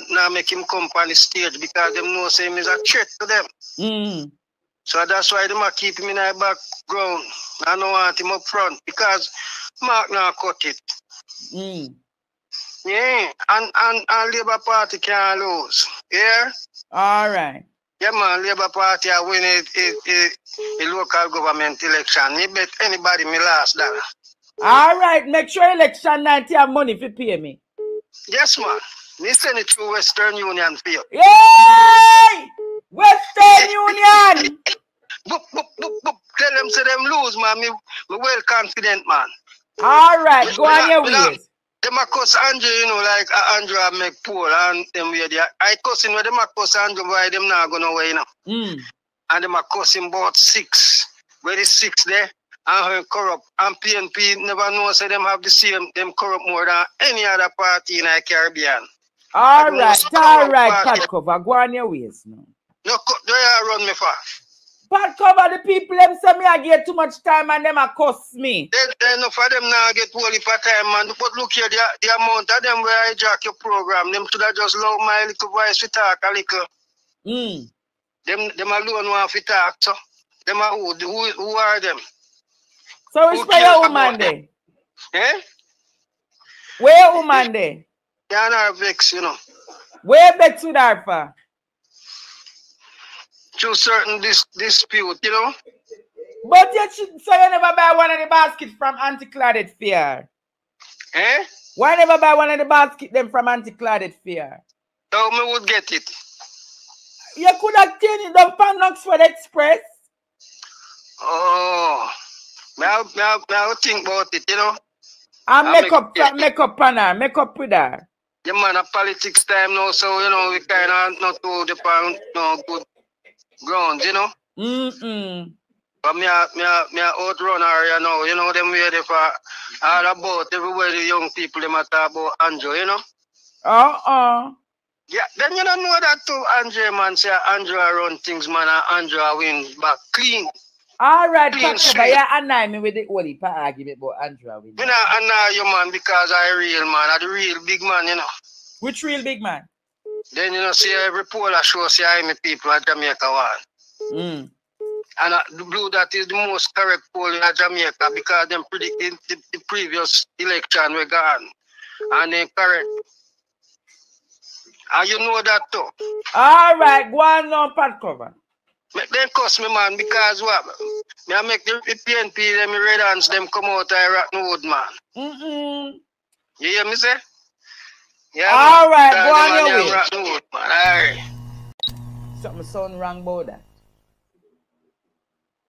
now make him come on the stage because them know say him is a threat to them. So that's why them a keep him in the background. I don't want him up front because Mark now cut it. Yeah, and Labour Party can't lose. Yeah? All right. Yeah, man, Labour Party I win a local government election. Me bet anybody me last dollar. All right, make sure election night you have money if you pay me. Yes, man. Me send it through Western Union for you. Yay! Western Union! Boop. Tell them say them lose, man. Me well confident, man. All right, go on your ways. Them a cuss Andrew, you know, like Andrew make poll and them way there. I cuss him where them a cuss Andrew, why them not gonna way, you know. And them a cuss him about 6. Where the 6 there? And corrupt. And PNP never know say them have the same, them corrupt more than any other party in the Caribbean. All right, Pat Cover, go on your ways now. No, do you run me for? But cover the people, them say me I get too much time and them a cuss me. Then enough of them now get whole heap of time, man. But look here, the amount of them where I hijack your program, them should have just allow my little voice to talk a little. Them alone want to talk, so. Them are who are them? So which way your woman there? Eh? Where your woman there? They are not vex, you know. Where vex with her for? To certain dispute, you know. But you should say you never buy one of the baskets from Auntie Claudette Fair. Eh? Why never buy one of the baskets them from Auntie Claudette Fair? How me would get it? You could have taken it up from Oxford Express. Oh, I think about it, you know. And make up on her, make up with her. Yeah, man, a politics time now, so, you know, we kind of not to depend no good grounds, you know. But me outrun her, you know, them way there for all about everywhere the young people, them talk about Andrew, you know. Yeah, then you don't know that too, Andrew, man, say Andrew run things, man, and Andrew win back clean. All right, but you annoy me with the only argument about Andrew win. Me not annoy you, man, because I real, man, I the real big man, you know. Which real big man? Then, you know, see every poll I show, see how many people at Jamaica want. And the blue that is the most correct poll in Jamaica because them predicted the previous election were gone. And they correct. And you know that too. All right, go on now, Pat Cover. Make them cuss me, man, because what? Me I make the PNP, them red hands, them come out of Rotten Wood, man. You hear me say? Yeah, all right, go on your way. Rotten Wood, man. All right. Something sound wrong about that.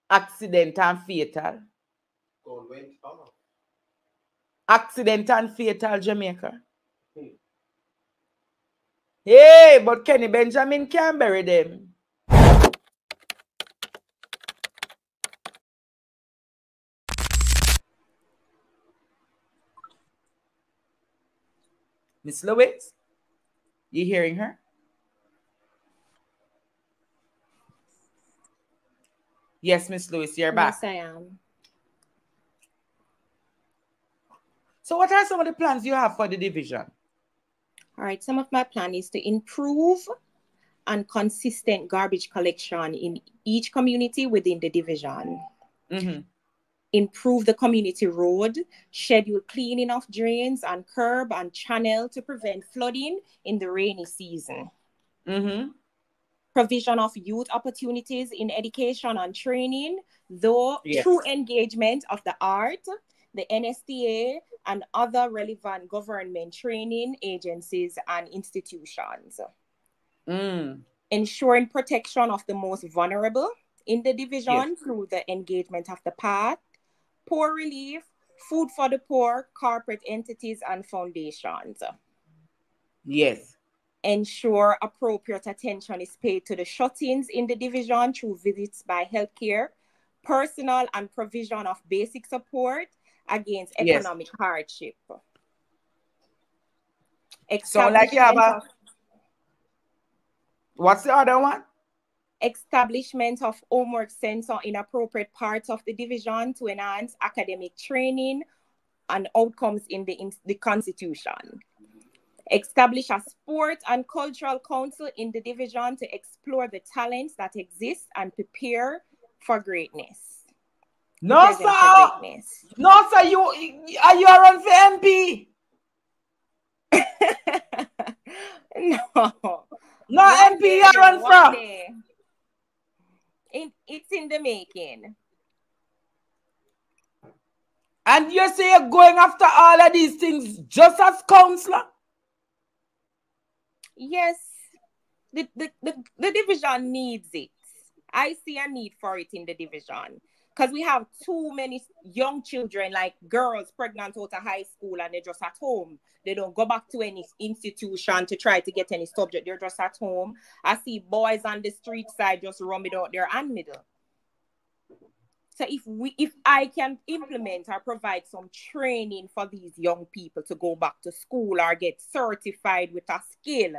Accident and fatal. Accident and fatal, Jamaica. Hey, but Kenny Benjamin can't bury them. Miss Lewis, you hearing her? Yes, Miss Lewis, you're back. Yes, I am. So what are some of the plans you have for the division? All right, some of my plan is to improve and consistent garbage collection in each community within the division. Improve the community road, schedule cleaning of drains and curb and channel to prevent flooding in the rainy season. Provision of youth opportunities in education and training, though through engagement of the art, the NSTA, and other relevant government training agencies and institutions. Ensuring protection of the most vulnerable in the division through the engagement of the path, poor relief, food for the poor, corporate entities and foundations. Ensure appropriate attention is paid to the shut-ins in the division through visits by healthcare, personnel and provision of basic support against economic hardship. So like you have a... What's the other one? Establishment of homework center in appropriate parts of the division to enhance academic training and outcomes in the constitution. Establish a sport and cultural council in the division to explore the talents that exist and prepare for greatness. No, sir. No, sir. You are on for MP. No. No, MP, you are on for. It's in the making. And you say you're going after all of these things just as counselor? Yes. The division needs it. I see a need for it in the division. Because we have too many young children, like girls pregnant out of high school, and they're just at home. They don't go back to any institution to try to get any subject. They're just at home. I see boys on the street side just roaming out there and middle. So if I can implement or provide some training for these young people to go back to school or get certified with a skill,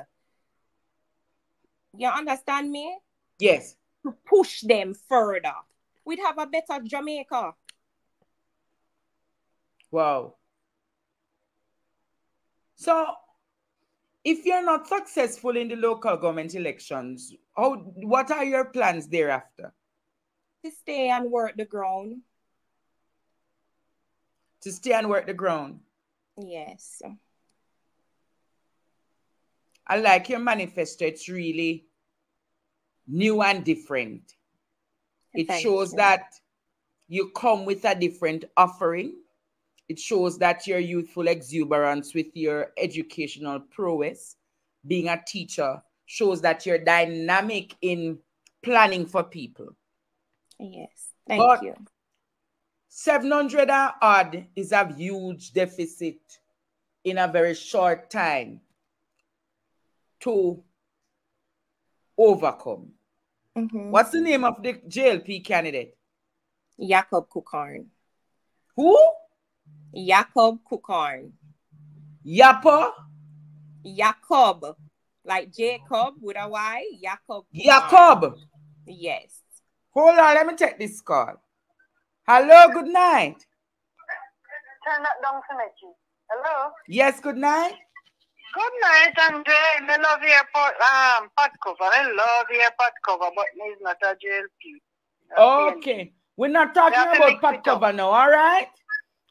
you understand me? Yes. to push them further, we'd have a better Jamaica. Wow. So, if you're not successful in the local government elections, what are your plans thereafter? To stay and work the ground. To stay and work the ground? Yes. I like your manifesto. It's really new and different. It shows that you come with a different offering. It shows that your youthful exuberance with your educational prowess, being a teacher, shows that you're dynamic in planning for people. Yes, thank you. 700 and odd is a huge deficit in a very short time to overcome. What's the name of the JLP candidate? Jacob Kukarn. Who? Jacob Kukarn. Yappa? Jacob. Like Jacob with a Y. Jacob Kukarn. Jacob. Yes. Hold on, let me take this call. Hello, good night. Turn that down for me. Hello? Yes, good night. Good night, Andre. I love your pot cover. I love your pot cover, but it's not a JLP. Okay. We're not talking about pot cover now, all right?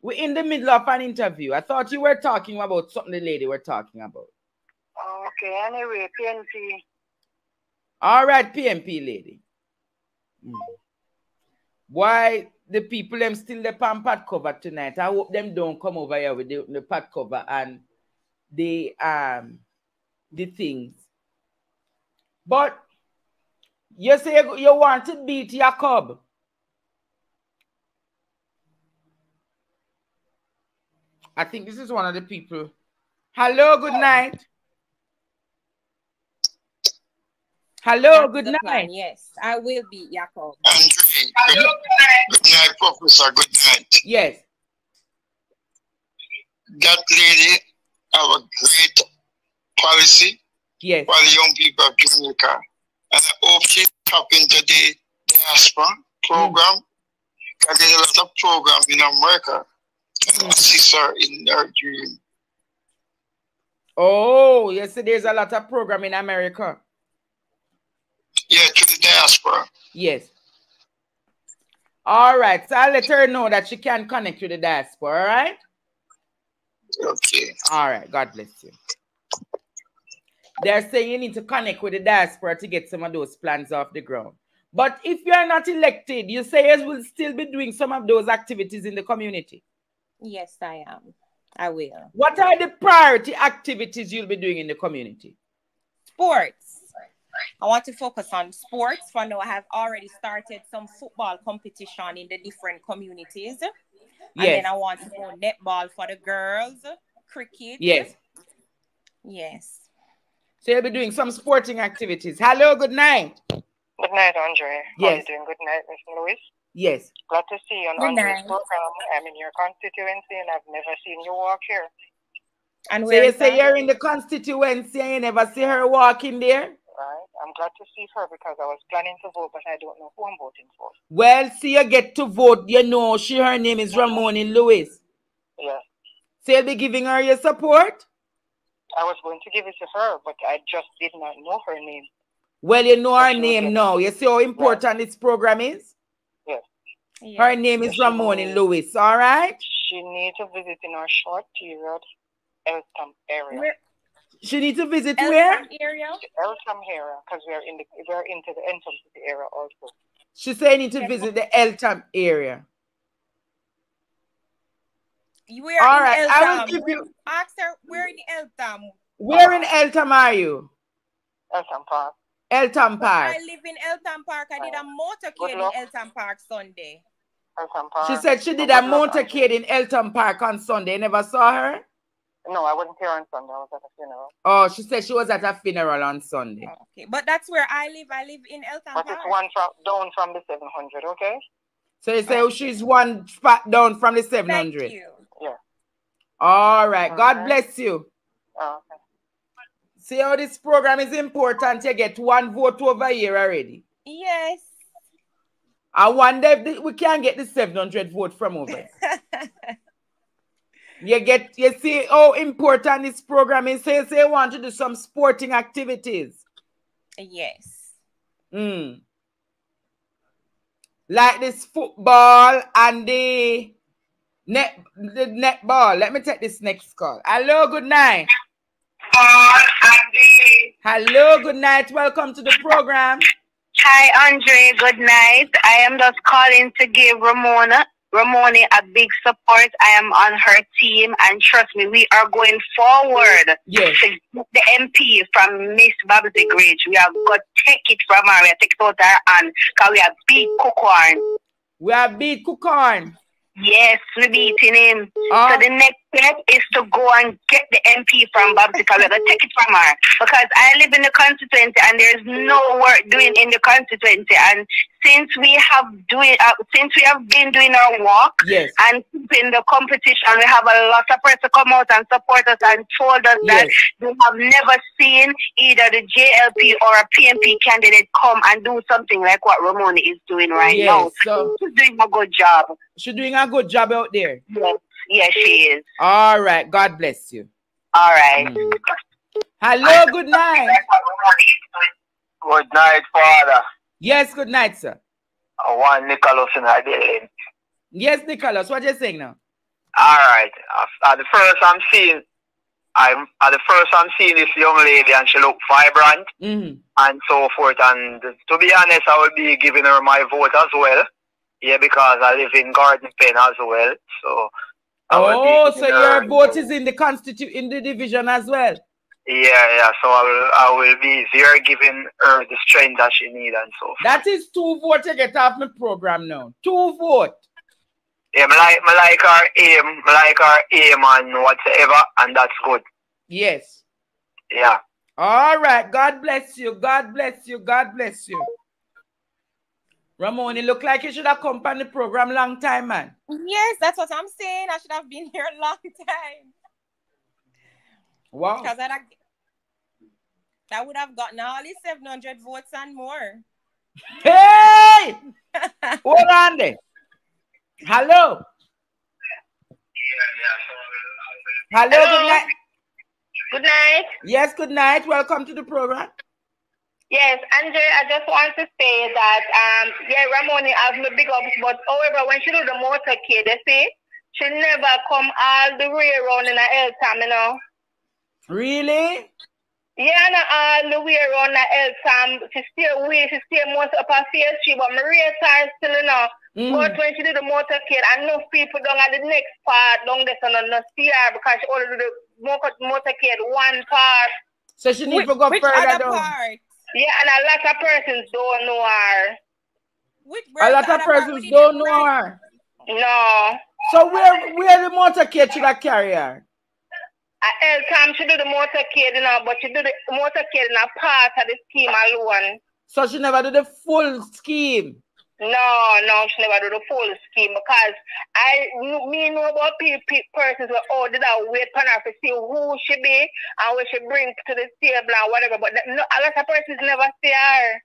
We're in the middle of an interview. I thought you were talking about something the lady were talking about. Okay, anyway, PNP. All right, PNP lady. Why the people them still the pot cover tonight? I hope them don't come over here with the pot cover and the things. But you say you want to beat Jacob. I think this is one of the people. Hello, good night. Hello, good night. Plan. Yes, I will be Jacob. Hello, good night, Professor. Good night. Yes. That lady have a great policy for the young people of Jamaica. And I hope she tap into the diaspora program. Because there's a lot of programs in America. And assist her in her dream. Oh, yes, there's a lot of program in America. Yeah, to the diaspora. Yes. All right. So I'll let her know that she can connect with the diaspora, all right? Okay. All right. God bless you. They're saying you need to connect with the diaspora to get some of those plans off the ground. But if you're not elected, you say you will still be doing some of those activities in the community. Yes, I am. I will. What are the priority activities you'll be doing in the community? Sports. I want to focus on sports. For now, I have already started some football competition in the different communities. Yes. And then I want to go netball for the girls, cricket. Yes. Yes. So you'll be doing some sporting activities. Hello, good night. Good night, Andre. How are you doing? Good night, Mr. Lewis. Yes. Glad to see you on Andre's program. I'm in your constituency and I've never seen you walk here. And so you say you're in the constituency and you never see her walking there? Right. I'm glad to see her because I was planning to vote, but I don't know who I'm voting for. Well, see you get to vote. You know, her name is Ramona Lewis. Yes. So you'll be giving her your support? I was going to give it to her, but I just did not know her name. Well, you know her name now. You see how important this program is? Yes. Her name is Ramona Lewis, all right? She needs to visit in our short period, Eltham area. She needs to visit Eltham where? area? Eltham area, because we're into the Eltham City area also. She said you need to visit the Eltham area. We're all in right, Eltham. I will give you. Ask her, where in Eltham? Where in Eltham are you? Eltham Park. Eltham Park. I live in Eltham Park. I did a motorcade in Eltham Park Sunday. Eltham Park. She said she did a motorcade in Eltham Park on Sunday. You never saw her? No, I wasn't here on Sunday. I was at a funeral. Oh, she said she was at a funeral on Sunday. Okay, but that's where I live. I live in Eltham Park. But it's one down from the 700, okay? So you say she's one spot down from the 700? Thank you. Yeah. All right. God bless you. Oh, okay. See how this program is important. You get one vote over here already. Yes. I wonder if we can get the 700 vote from over. You see how important this program is. Say you want to do some sporting activities. Yes. Like this football and the netball. Let me take this next call. Hello, good night. Hello, good night. Welcome to the program. Hi, Andre. Good night. I am just calling to give Ramoni a big support. I am on her team, and trust me, we are going forward. Yes. To get the MP from Miss Babsy Gridge. We are going to take it from her. We are take it out her hand because we have beat Kukorn. We have beat Kukorn. Yes, we're beating him. So the next step is to go and get the MP from Babsy because we're going to take it from her. Because I live in the constituency and there's no work doing in the constituency. And since we have been doing our work and in the competition, we have a lot of press to come out and support us and told us that they have never seen either the JLP or a PMP candidate come and do something like what Ramoni is doing right now. So she's doing a good job. She's doing a good job out there. Yes, she is. All right. God bless you. All right. Hello, good night. Good night, Father. Yes, good night, sir. I want Nicholas in our building. Yes, Nicholas, what you saying now? All right. At the first I'm seeing this young lady and she look vibrant and so forth. And to be honest, I will be giving her my vote as well. Yeah, because I live in Garden Pen as well. So so your vote is in the division as well. Yeah. So I will be there giving her the strength that she needs and so forth. That is 2 votes to get off my program now. 2 votes. Yeah, I like her aim and whatever, and that's good. Yes. Yeah. All right. God bless you. God bless you. God bless you. Ramoni, look like you should have come on the program long time, man. Yes, that's what I'm saying. I should have been here a long time. Wow. Because I would have gotten all these 700 votes and more. Hey! Hold on there. Hello. Hello, good night. Good night. Yes, good night. Welcome to the program. Yes, Andre, I just want to say that, Ramoni has me big ups, but however, when she do the motorcade, you see, she never come all the way around in a L-Tam, you know. Really? Yeah, not all the way around the L-Tam. She stay most up her face, but my real time still, you know. But when she do the motorcade, enough people down at the next part, down there, so no see her because she only do the motorcade one part. So she need to go further down. Part? Yeah, and a lot of persons don't know her. A lot of persons don't know her. No. So where the motorcade should I carry her? At L-Tam she do the motorcade, you know, but she do the motorcade in a part of the scheme alone. So she never do the full scheme? No, she never do the full scheme because me know about persons who did I wait for her to see who she be and what she bring to the table and whatever. But a lot of persons never see her.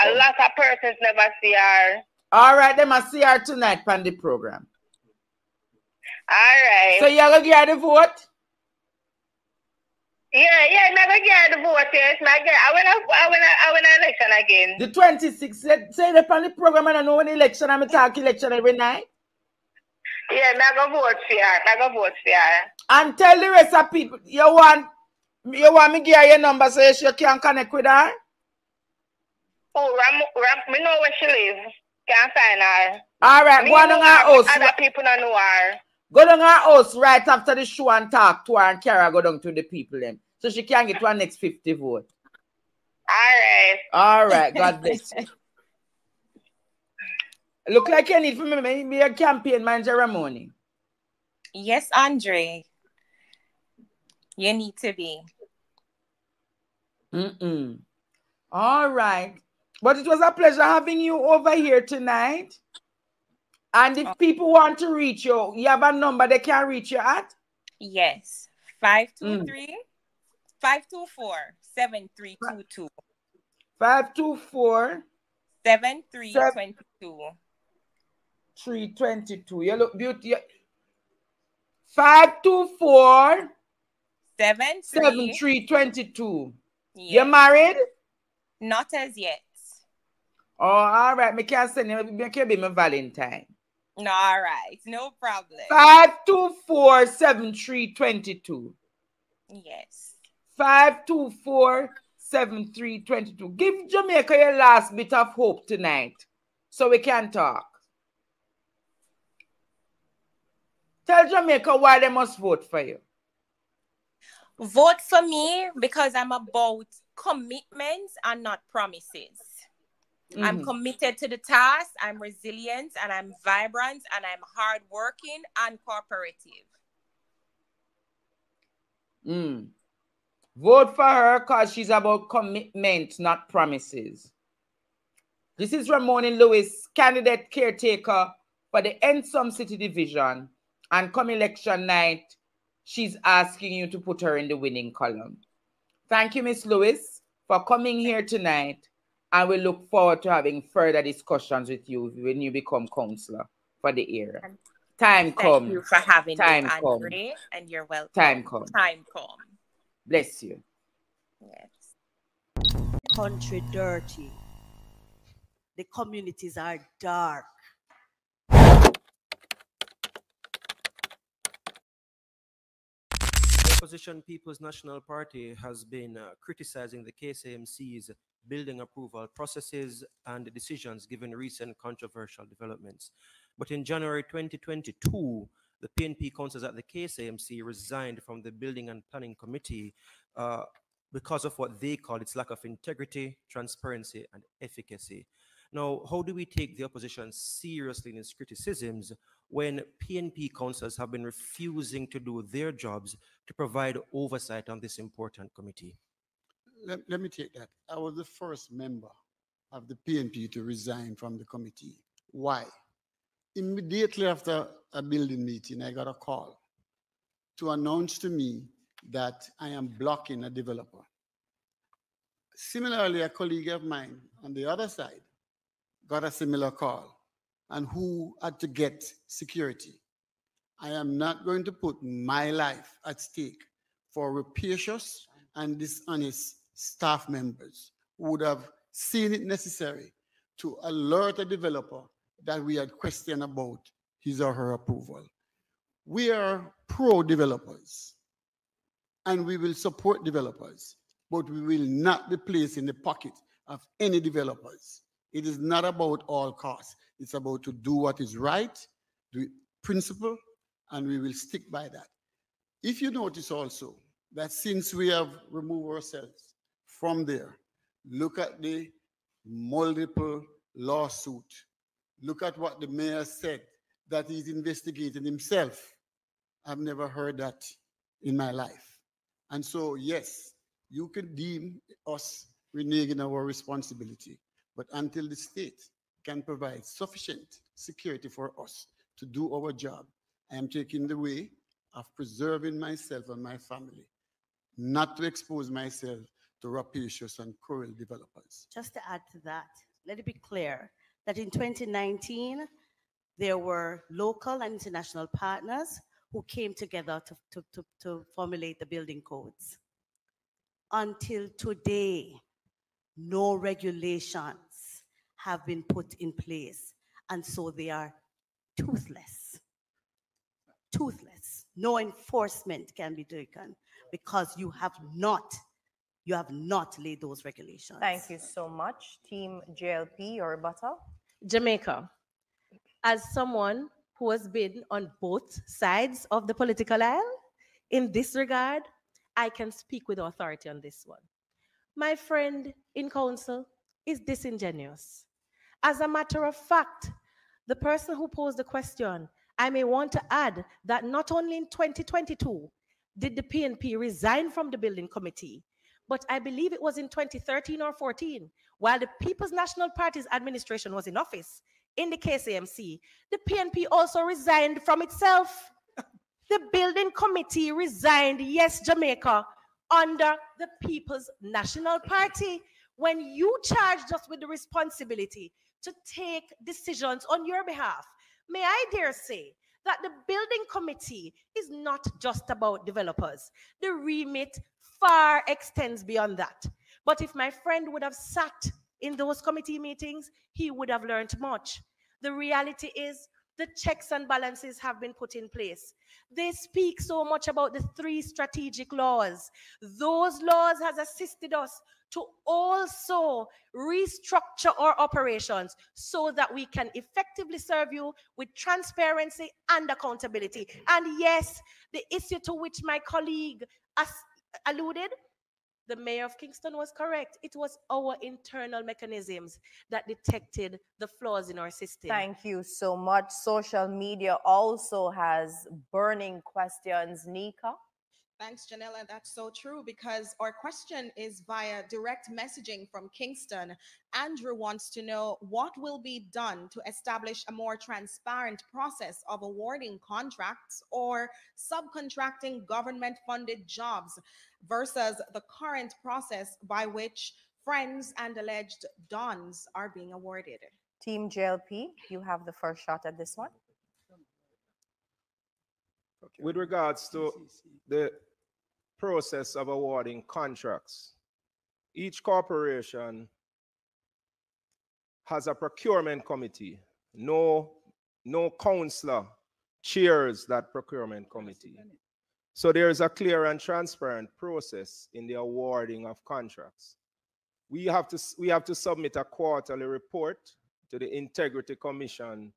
A lot of persons never see her. All right, they must see her tonight on the program. All right. So you're going to get the vote? Yeah, I'm going to get the vote, yes. I win an election again. The 26th, say that on the program and I know when election, I'm talk election every night. Yeah, I'm going to vote for her. And tell the rest of people, you want me to give her your number so you can connect with her? Oh, me know where she lives. Can't find her. All right, go on her house. Other people don't know her. Go down her house right after the show and talk to her and carry her go down to the people then. So she can get to her next 50 vote. All right, God bless you. Look like you need for me be a campaign manager, Ramoni. Yes, Andre. You need to be. All right. But it was a pleasure having you over here tonight. And if people want to reach you, you have a number they can reach you at? Yes. 523-524-7322. 524 7322. 322. You look beauty. 524 7322. Yes. You married? Not as yet. Oh, all right. Me can send you. Me can be my Valentine. No, all right. No problem. 524 7322. Yes. 524 7322. Give Jamaica your last bit of hope tonight so we can talk. Tell Jamaica why they must vote for you. Vote for me because I'm about commitments and not promises. I'm committed to the task, I'm resilient, and I'm vibrant, and I'm hardworking and cooperative. Vote for her because she's about commitment, not promises. This is Ramona Lewis, candidate caretaker for the Ensom City Division. And come election night, she's asking you to put her in the winning column. Thank you, Miss Lewis, for coming here tonight. And we look forward to having further discussions with you when you become councillor for the area. Time come. Thank you for having me, Andre, and you're welcome. Time come. Time come. Bless you. Yes. Country dirty. The communities are dark. The Opposition People's National Party has been criticizing the KCMC's building approval processes and decisions given recent controversial developments. But in January 2022, the PNP councillors at the KCMC resigned from the Building and Planning Committee because of what they call its lack of integrity, transparency, and efficacy. Now, how do we take the opposition seriously in its criticisms when PNP councillors have been refusing to do their jobs to provide oversight on this important committee? Let me take that. I was the first member of the PNP to resign from the committee. Why? Immediately after a building meeting, I got a call to announce to me that I am blocking a developer. Similarly, a colleague of mine on the other side got a similar call and who had to get security. I am not going to put my life at stake for rapacious and dishonest staff members who would have seen it necessary to alert a developer that we had questioned about his or her approval. We are pro-developers and we will support developers, but we will not be placed in the pocket of any developers. It is not about all costs. It's about to do what is right, the principle, and we will stick by that. If you notice also that since we have removed ourselves from there, look at the multiple lawsuit. Look at what the mayor said, that he's investigating himself. I've never heard that in my life. And so, yes, you can deem us reneging our responsibility, but until the state can provide sufficient security for us to do our job, I am taking the way of preserving myself and my family, not to expose myself to rapacious and cruel developers. Just to add to that, let it be clear that in 2019, there were local and international partners who came together to formulate the building codes. Until today, no regulations have been put in place, and so they are toothless. Toothless. No enforcement can be taken because you have not laid those regulations. Thank you so much. Team JLP, your rebuttal. Jamaica, as someone who has been on both sides of the political aisle, in this regard, I can speak with authority on this one. My friend in council is disingenuous. As a matter of fact, the person who posed the question, I may want to add that not only in 2022 did the PNP resign from the building committee, but I believe it was in 2013 or 14, while the People's National Party's administration was in office in the KCMC, the PNP also resigned from itself. The building committee resigned, yes, Jamaica, under the People's National Party, when you charged us with the responsibility to take decisions on your behalf. May I dare say that the building committee is not just about developers. The remit far extends beyond that. But if my friend would have sat in those committee meetings, he would have learned much. The reality is the checks and balances have been put in place. They speak so much about the 3 strategic laws. Those laws has assisted us to also restructure our operations so that we can effectively serve you with transparency and accountability. And yes, the issue to which my colleague alluded, the mayor of Kingston was correct. It was our internal mechanisms that detected the flaws in our system. Thank you so much. Social media also has burning questions. Nika? Thanks, Janella. That's so true, because our question is via direct messaging from Kingston. Andrew wants to know what will be done to establish a more transparent process of awarding contracts or subcontracting government-funded jobs versus the current process by which friends and alleged dons are being awarded. Team JLP, you have the first shot at this one. With regards to the process of awarding contracts, each corporation has a procurement committee. No counselor chairs that procurement committee. So there is a clear and transparent process in the awarding of contracts. We have to submit a quarterly report to the Integrity Commission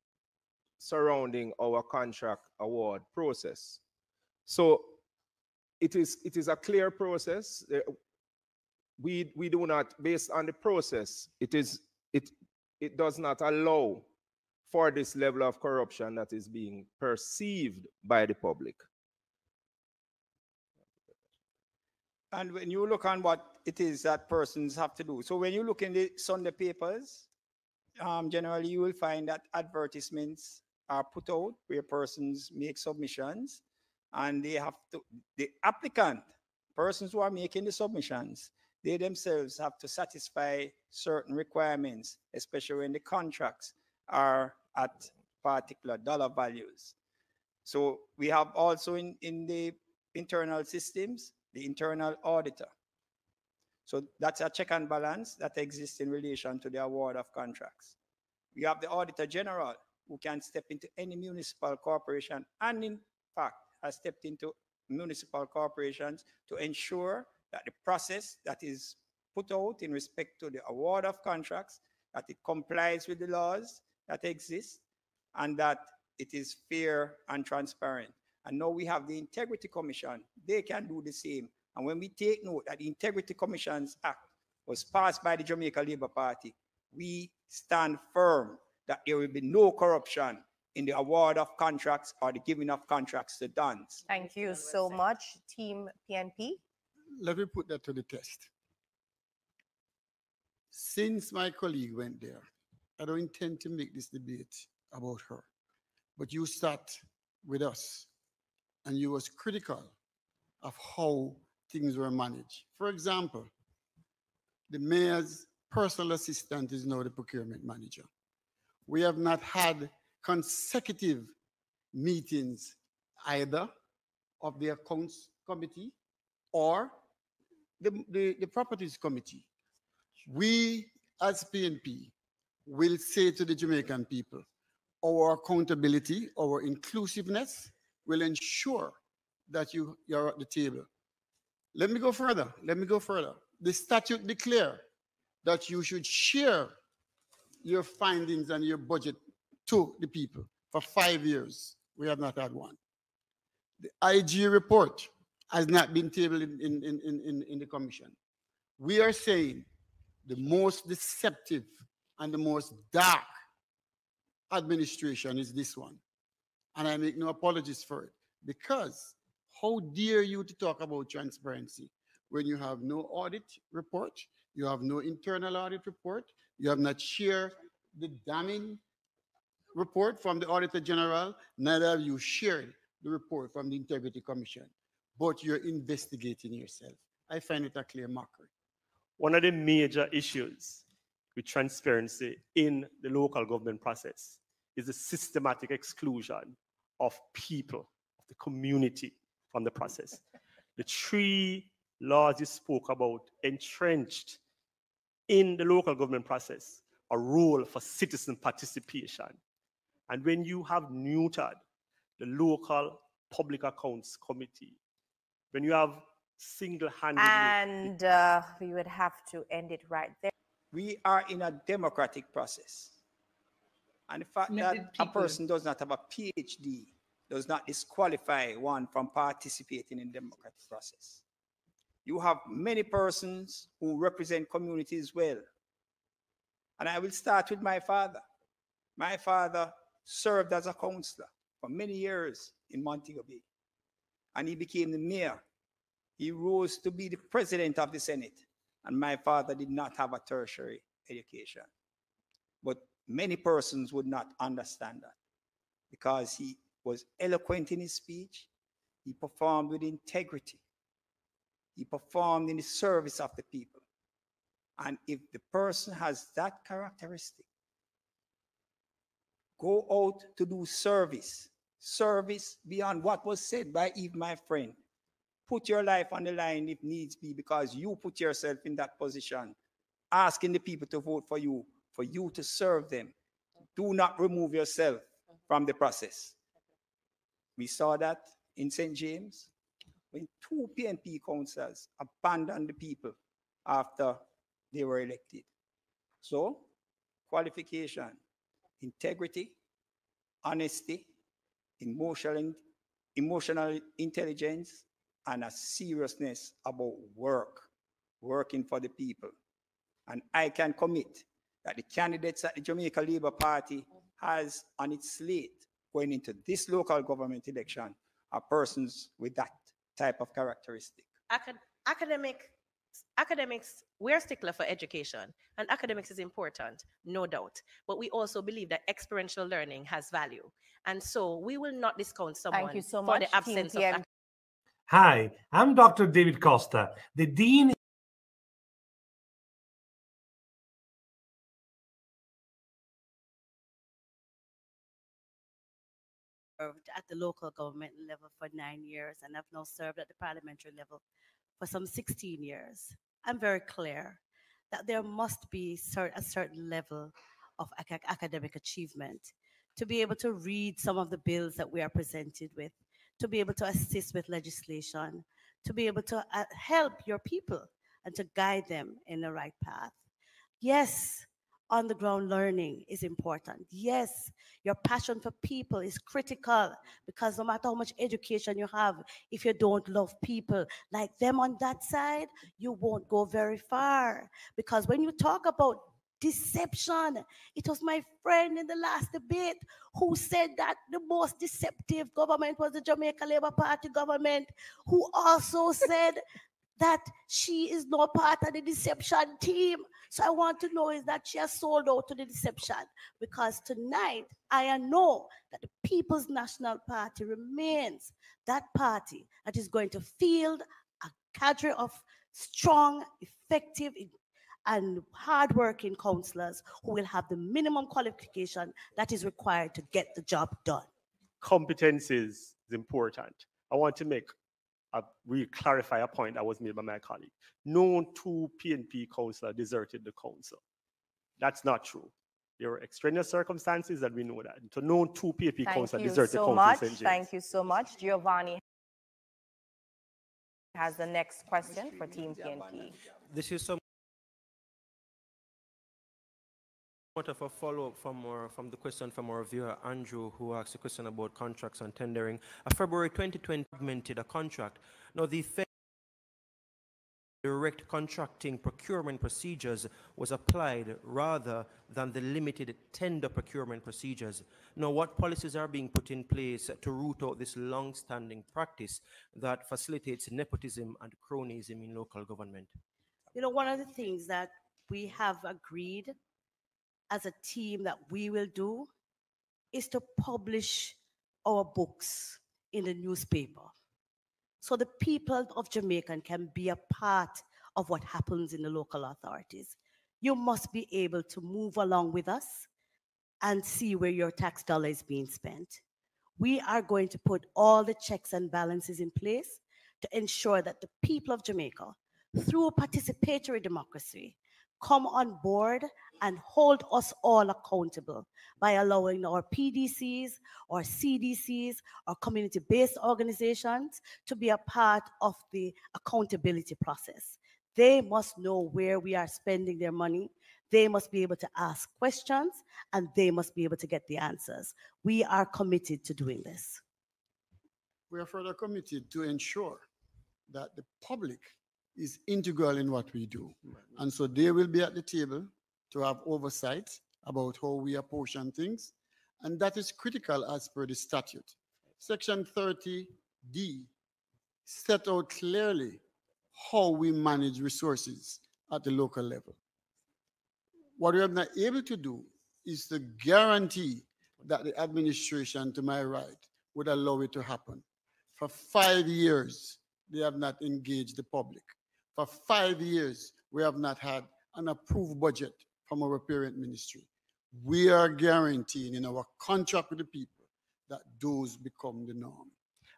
surrounding our contract award process. So it is a clear process. We do not, based on the process, it does not allow for this level of corruption that is being perceived by the public. And when you look on what it is that persons have to do, so when you look in the Sunday papers, generally you will find that advertisements are put out where persons make submissions, and they have to, the applicant, persons who are making the submissions, they themselves have to satisfy certain requirements, especially when the contracts are at particular dollar values. So we have also in the internal systems, the internal auditor. So that's a check and balance that exists in relation to the award of contracts. We have the Auditor General, who can step into any municipal corporation, and in fact has stepped into municipal corporations to ensure that the process that is put out in respect to the award of contracts, that it complies with the laws that exist and that it is fair and transparent. And now we have the Integrity Commission. They can do the same. And when we take note that the Integrity Commissions Act was passed by the Jamaica Labour Party, we stand firm that there will be no corruption in the award of contracts or the giving of contracts to dons. Thank you so much, Team PNP. Let me put that to the test. Since my colleague went there, I don't intend to make this debate about her, but you sat with us and you was critical of how things were managed. For example, the mayor's personal assistant is now the procurement manager. We have not had consecutive meetings either of the accounts committee or the properties committee. We as PNP will say to the Jamaican people, our accountability, our inclusiveness will ensure that you're at the table. Let me go further. The statute declares that you should share your findings and your budget to the people for 5 years. We have not had one. The IG report has not been tabled in the commission. We are saying the most deceptive and the most dark administration is this one. And I make no apologies for it, because how dare you to talk about transparency when you have no audit report, you have no internal audit report, you have not shared the damning report from the Auditor General, neither have you shared the report from the Integrity Commission, but you're investigating yourself. I find it a clear mockery. one of the major issues with transparency in the local government process is the systematic exclusion of people, of the community from the process. The three laws you spoke about entrenched in the local government process a role for citizen participation. And when you have neutered the local public accounts committee, when you have single-handedly... And we would have to end it right there. We are in a democratic process. And the fact that a person does not have a PhD does not disqualify one from participating in the democratic process. You have many persons who represent communities well. And I will start with my father. My father served as a councillor for many years in Montego Bay. And he became the mayor. He rose to be the president of the Senate. And my father did not have a tertiary education. But many persons would not understand that because he was eloquent in his speech. He performed with integrity. He performed in the service of the people. And if the person has that characteristic, go out to do service, service beyond what was said by Eve, my friend. Put your life on the line if needs be, because you put yourself in that position, asking the people to vote for you to serve them. Do not remove yourself from the process. We saw that in St. James, when 2 PNP councillors abandoned the people after they were elected. So, qualification, integrity, honesty, emotional intelligence, and a seriousness about working for the people. And I can commit that the candidates that the Jamaica Labour Party has on its slate going into this local government election are persons with that type of characteristic. Academics, we're a stickler for education, and academics is important, no doubt. But we also believe that experiential learning has value. And so we will not discount someone Thank you so for much, the absence Team of... Hi, I'm Dr. David Costa, the Dean at the local government level for 9 years, and I've now served at the parliamentary level for some 16 years. I'm very clear that there must be a certain level of academic achievement to be able to read some of the bills that we are presented with, to be able to assist with legislation, to be able to help your people and to guide them in the right path. Yes, on-the-ground learning is important. Yes, your passion for people is critical, because no matter how much education you have, if you don't love people like them on that side, you won't go very far. Because when you talk about deception, it was my friend in the last debate who said that the most deceptive government was the Jamaica Labour Party government, who also said that she is no part of the deception team. So I want to know is that she has sold out to the deception, because tonight I know that the People's National Party remains that party that is going to field a cadre of strong, effective, and hardworking councillors who will have the minimum qualification that is required to get the job done. Competencies is important. I want to clarify a point that was made by my colleague. No 2 PNP councillors deserted the council. That's not true. There were extraneous circumstances that we know that. So no 2 PNP councillors deserted the council in St. James. Thank you so much. Giovanni has the next question for Team PNP. This is somewhat of a follow-up from the question from our viewer Andrew, who asked a question about contracts and tendering. A February 2020 implemented a contract. Now the direct contracting procurement procedures was applied rather than the limited tender procurement procedures. Now, what policies are being put in place to root out this long-standing practice that facilitates nepotism and cronyism in local government? You know, one of the things that we have agreed as a team that we will do is to publish our books in the newspaper, so the people of Jamaica can be a part of what happens in the local authorities. You must be able to move along with us and see where your tax dollar is being spent. We are going to put all the checks and balances in place to ensure that the people of Jamaica, through a participatory democracy, come on board and hold us all accountable by allowing our PDCs or CDCs or community-based organizations to be a part of the accountability process. They must know where we are spending their money. They must be able to ask questions, and they must be able to get the answers. We are committed to doing this. We are further committed to ensure that the public is integral in what we do. And so they will be at the table to have oversight about how we apportion things. And that is critical as per the statute. Section 30D set out clearly how we manage resources at the local level. What we are not able to do is to guarantee that the administration, to my right, would allow it to happen. For 5 years, they have not engaged the public. For 5 years, we have not had an approved budget from our parent ministry. We are guaranteeing in our contract with the people that those become the norm.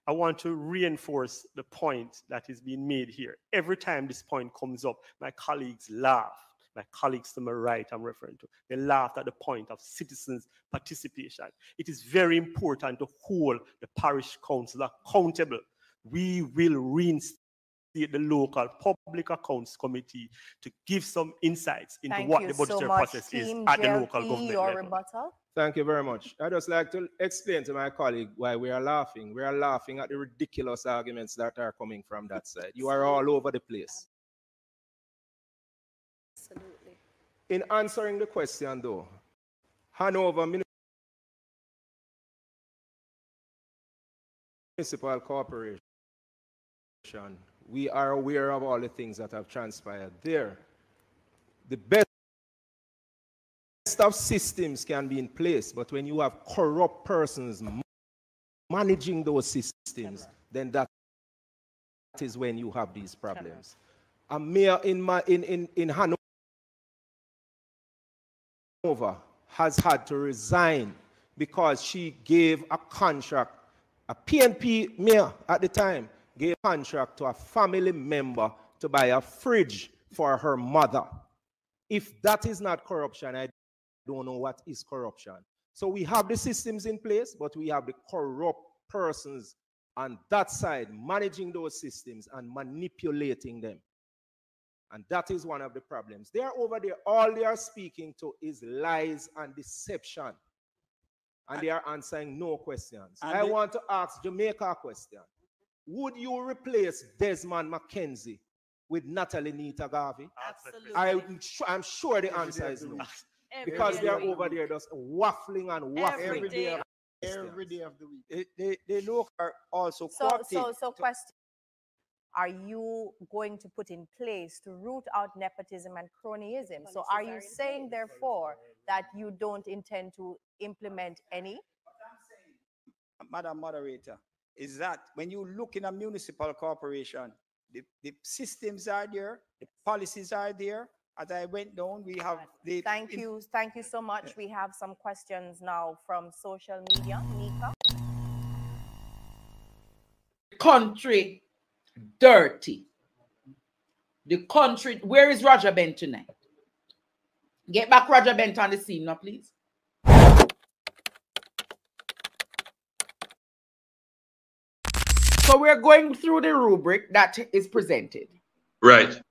I want to reinforce the point that is being made here. Every time this point comes up, my colleagues laugh. My colleagues to my right, I'm referring to, they laughed at the point of citizens' participation. It is very important to hold the parish council accountable. We will reinstate the local public accounts committee to give some insights into what the budgetary process is at the local government level. Thank you very much. I'd just like to explain to my colleague why we are laughing. We are laughing at the ridiculous arguments that are coming from that side. You are all over the place. Absolutely. In answering the question, though, Hanover Municipal Corporation, we are aware of all the things that have transpired there. The best of systems can be in place, but when you have corrupt persons managing those systems, then that is when you have these problems. A mayor in Hanover has had to resign because she gave a contract, a PNP mayor at the time, gave a contract to a family member to buy a fridge for her mother. If that is not corruption, I don't know what is corruption. So we have the systems in place, but we have the corrupt persons on that side managing those systems and manipulating them. And that is one of the problems. They are over there, all they are speaking to is lies and deception. And they are answering no questions. I want to ask Jamaica a question. Would you replace Desmond McKenzie with Natalie Nita Garvey? Absolutely. I'm sure the answer is no. Because they are over there just waffling and waffling. Every day of the week. They look are also So question. Are you going to put in place to root out nepotism and cronyism? So are you saying, therefore, that you don't intend to implement any? Madam Moderator, is that when you look in a municipal corporation, the systems are there, the policies are there. As I went down, we have the... Thank you so much. We have some questions now from social media. Nika? Country dirty. The country, where is Roger Bent tonight? Get back Roger Bent on the scene now, please. So we're going through the rubric that is presented. Right.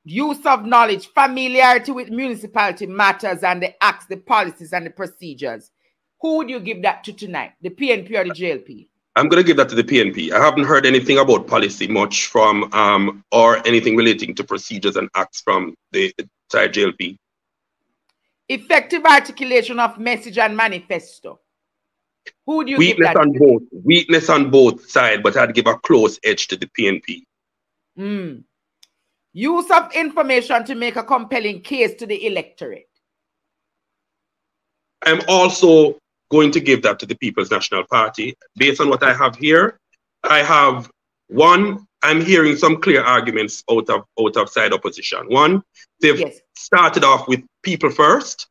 Use of knowledge, familiarity with municipality matters and the acts, the policies and the procedures. Who would you give that to tonight? The PNP or the JLP? I'm going to give that to the PNP. I haven't heard anything about policy much from, or anything relating to procedures and acts from the side JLP. Effective articulation of message and manifesto. Who would you give that on both? Weakness on both sides, but I'd give a close edge to the PNP. Use of information to make a compelling case to the electorate. I'm also going to give that to the People's National Party. Based on what I have here, I have one, I'm hearing some clear arguments out of side opposition. One, they've started off with people first.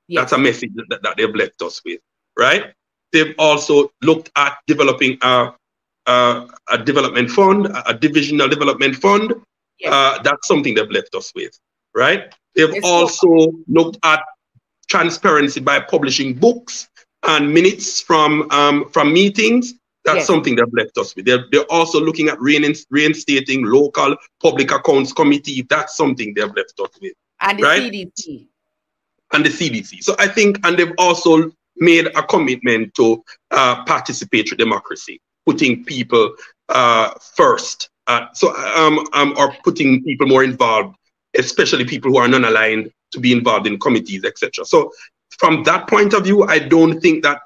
That's a message that they've left us with, right? They've also looked at developing a development fund, a divisional development fund. That's something they've left us with, right? They've also looked at transparency by publishing books and minutes from meetings. That's something they've left us with. They're also looking at reinstating local public accounts committee. That's something they've left us with. And the CDC. And the CDC. So I think, and they've also made a commitment to participatory democracy, putting people first. Or putting people more involved, especially people who are non-aligned, to be involved in committees, etc. So from that point of view, I don't think that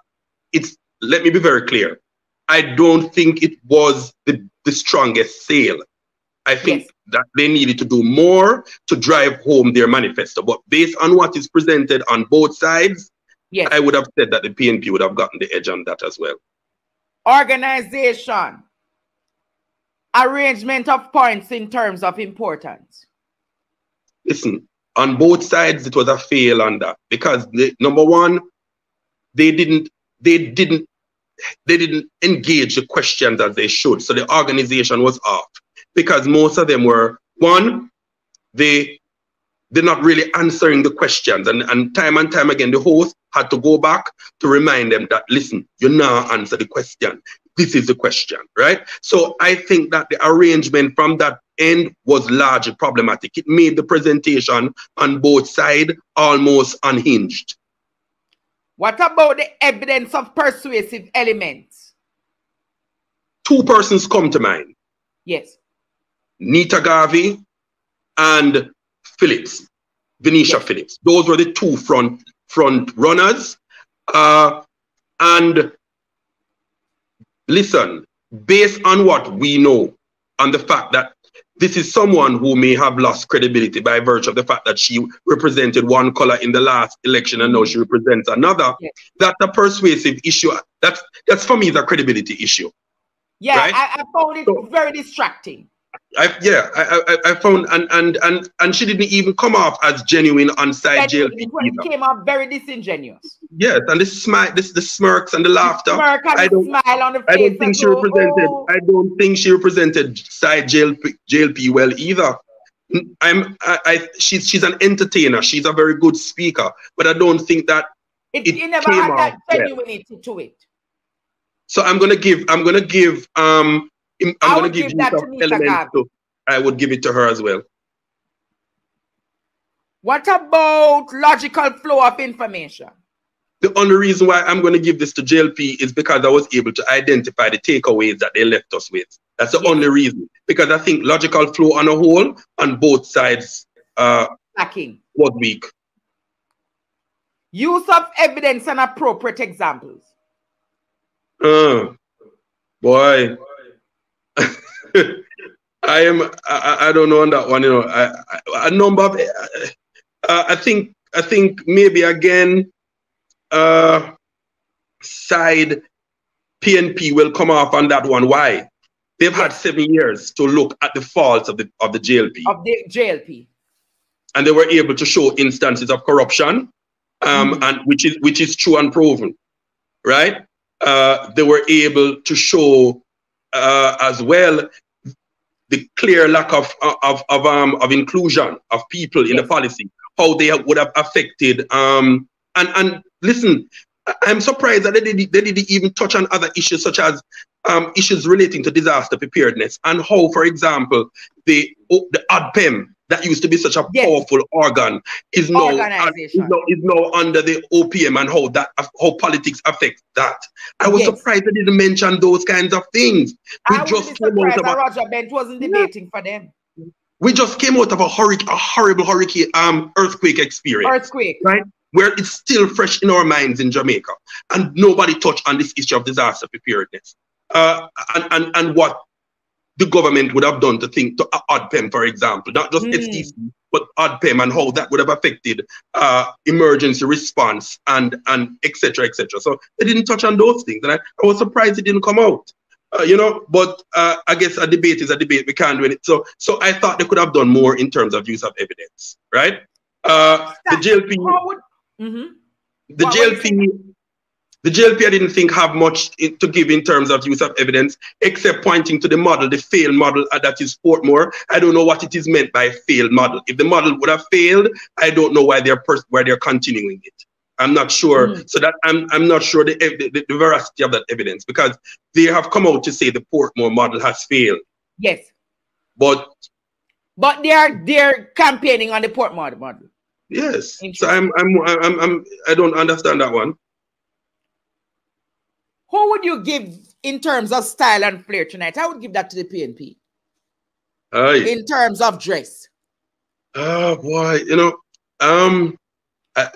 it's, let me be very clear, I don't think it was the strongest sale. I think that they needed to do more to drive home their manifesto. But based on what is presented on both sides, I would have said that the PNP would have gotten the edge on that as well. Organization. Arrangement of points in terms of importance. Listen, on both sides, it was a fail on that because number one, they didn't engage the questions as they should. So the organization was off because most of them were, one, they're not really answering the questions. And time again, the host had to go back to remind them that, listen, you now answer the question. This is the question, right? So I think that the arrangement from that end was largely problematic. It made the presentation on both sides almost unhinged. What about the evidence of persuasive elements? Two persons come to mind. Yes. Nita Garvey and Phillips, Venetia Phillips. Those were the two front runners. And listen, based on what we know, on the fact that this is someone who may have lost credibility by virtue of the fact that she represented one color in the last election and now she represents another, that's a persuasive issue. That's for me, the credibility issue. Yeah, right? I found it very distracting. I found, and she didn't even come off as genuine on side jail. It came off very disingenuous. Yes, and the smirks and the laughter. Smirk and the smile on the face. I don't think she represented. I don't think she represented side JLP well either. She's an entertainer. She's a very good speaker, but I don't think that it never had that genuinity to it. So I would give that to Nita Garvey. I would give it to her as well. What about logical flow of information? The only reason why I'm going to give this to JLP is because I was able to identify the takeaways that they left us with. That's the only reason. Because I think logical flow on a whole, on both sides, lacking, was weak. Use of evidence and appropriate examples. Boy. I don't know on that one, you know. A number of I think maybe again side PNP will come off on that one. Why? They've had 7 years to look at the faults of the JLP. Of the JLP. And they were able to show instances of corruption, and which is true and proven. Right? They were able to show as well the clear lack of inclusion of people in the policy, how they would have affected. And listen, I'm surprised that they didn't even touch on other issues such as issues relating to disaster preparedness and how, for example, the ADPEM that used to be such a powerful organ is now under the OPM, and how politics affects that. I was surprised they didn't mention those kinds of things. I was surprised that Roger Bent wasn't debating for them. We just came out of a horrible hurricane, earthquake experience. Right? Where it's still fresh in our minds in Jamaica. And nobody touched on this issue of disaster preparedness. And what the government would have done to think to ADPEM, for example, not just FTC, but ADPEM, and how that would have affected emergency response and et cetera, et cetera. So they didn't touch on those things. And I was surprised it didn't come out. You know, but I guess a debate is a debate. We can't win it. So I thought they could have done more in terms of use of evidence, right? The JLP, the JLP, I didn't think have much to give in terms of use of evidence, except pointing to the model, the failed model that is Portmore. I don't know what it is meant by failed model. If the model would have failed, I don't know why they're continuing it. I'm not sure. So that I'm not sure the veracity of that evidence, because they have come out to say the Portmore model has failed. Yes. But they're campaigning on the Portmore model. Yes. So I don't understand that one. Who would you give in terms of style and flair tonight? I would give that to the PNP. In terms of dress. Oh boy, you know,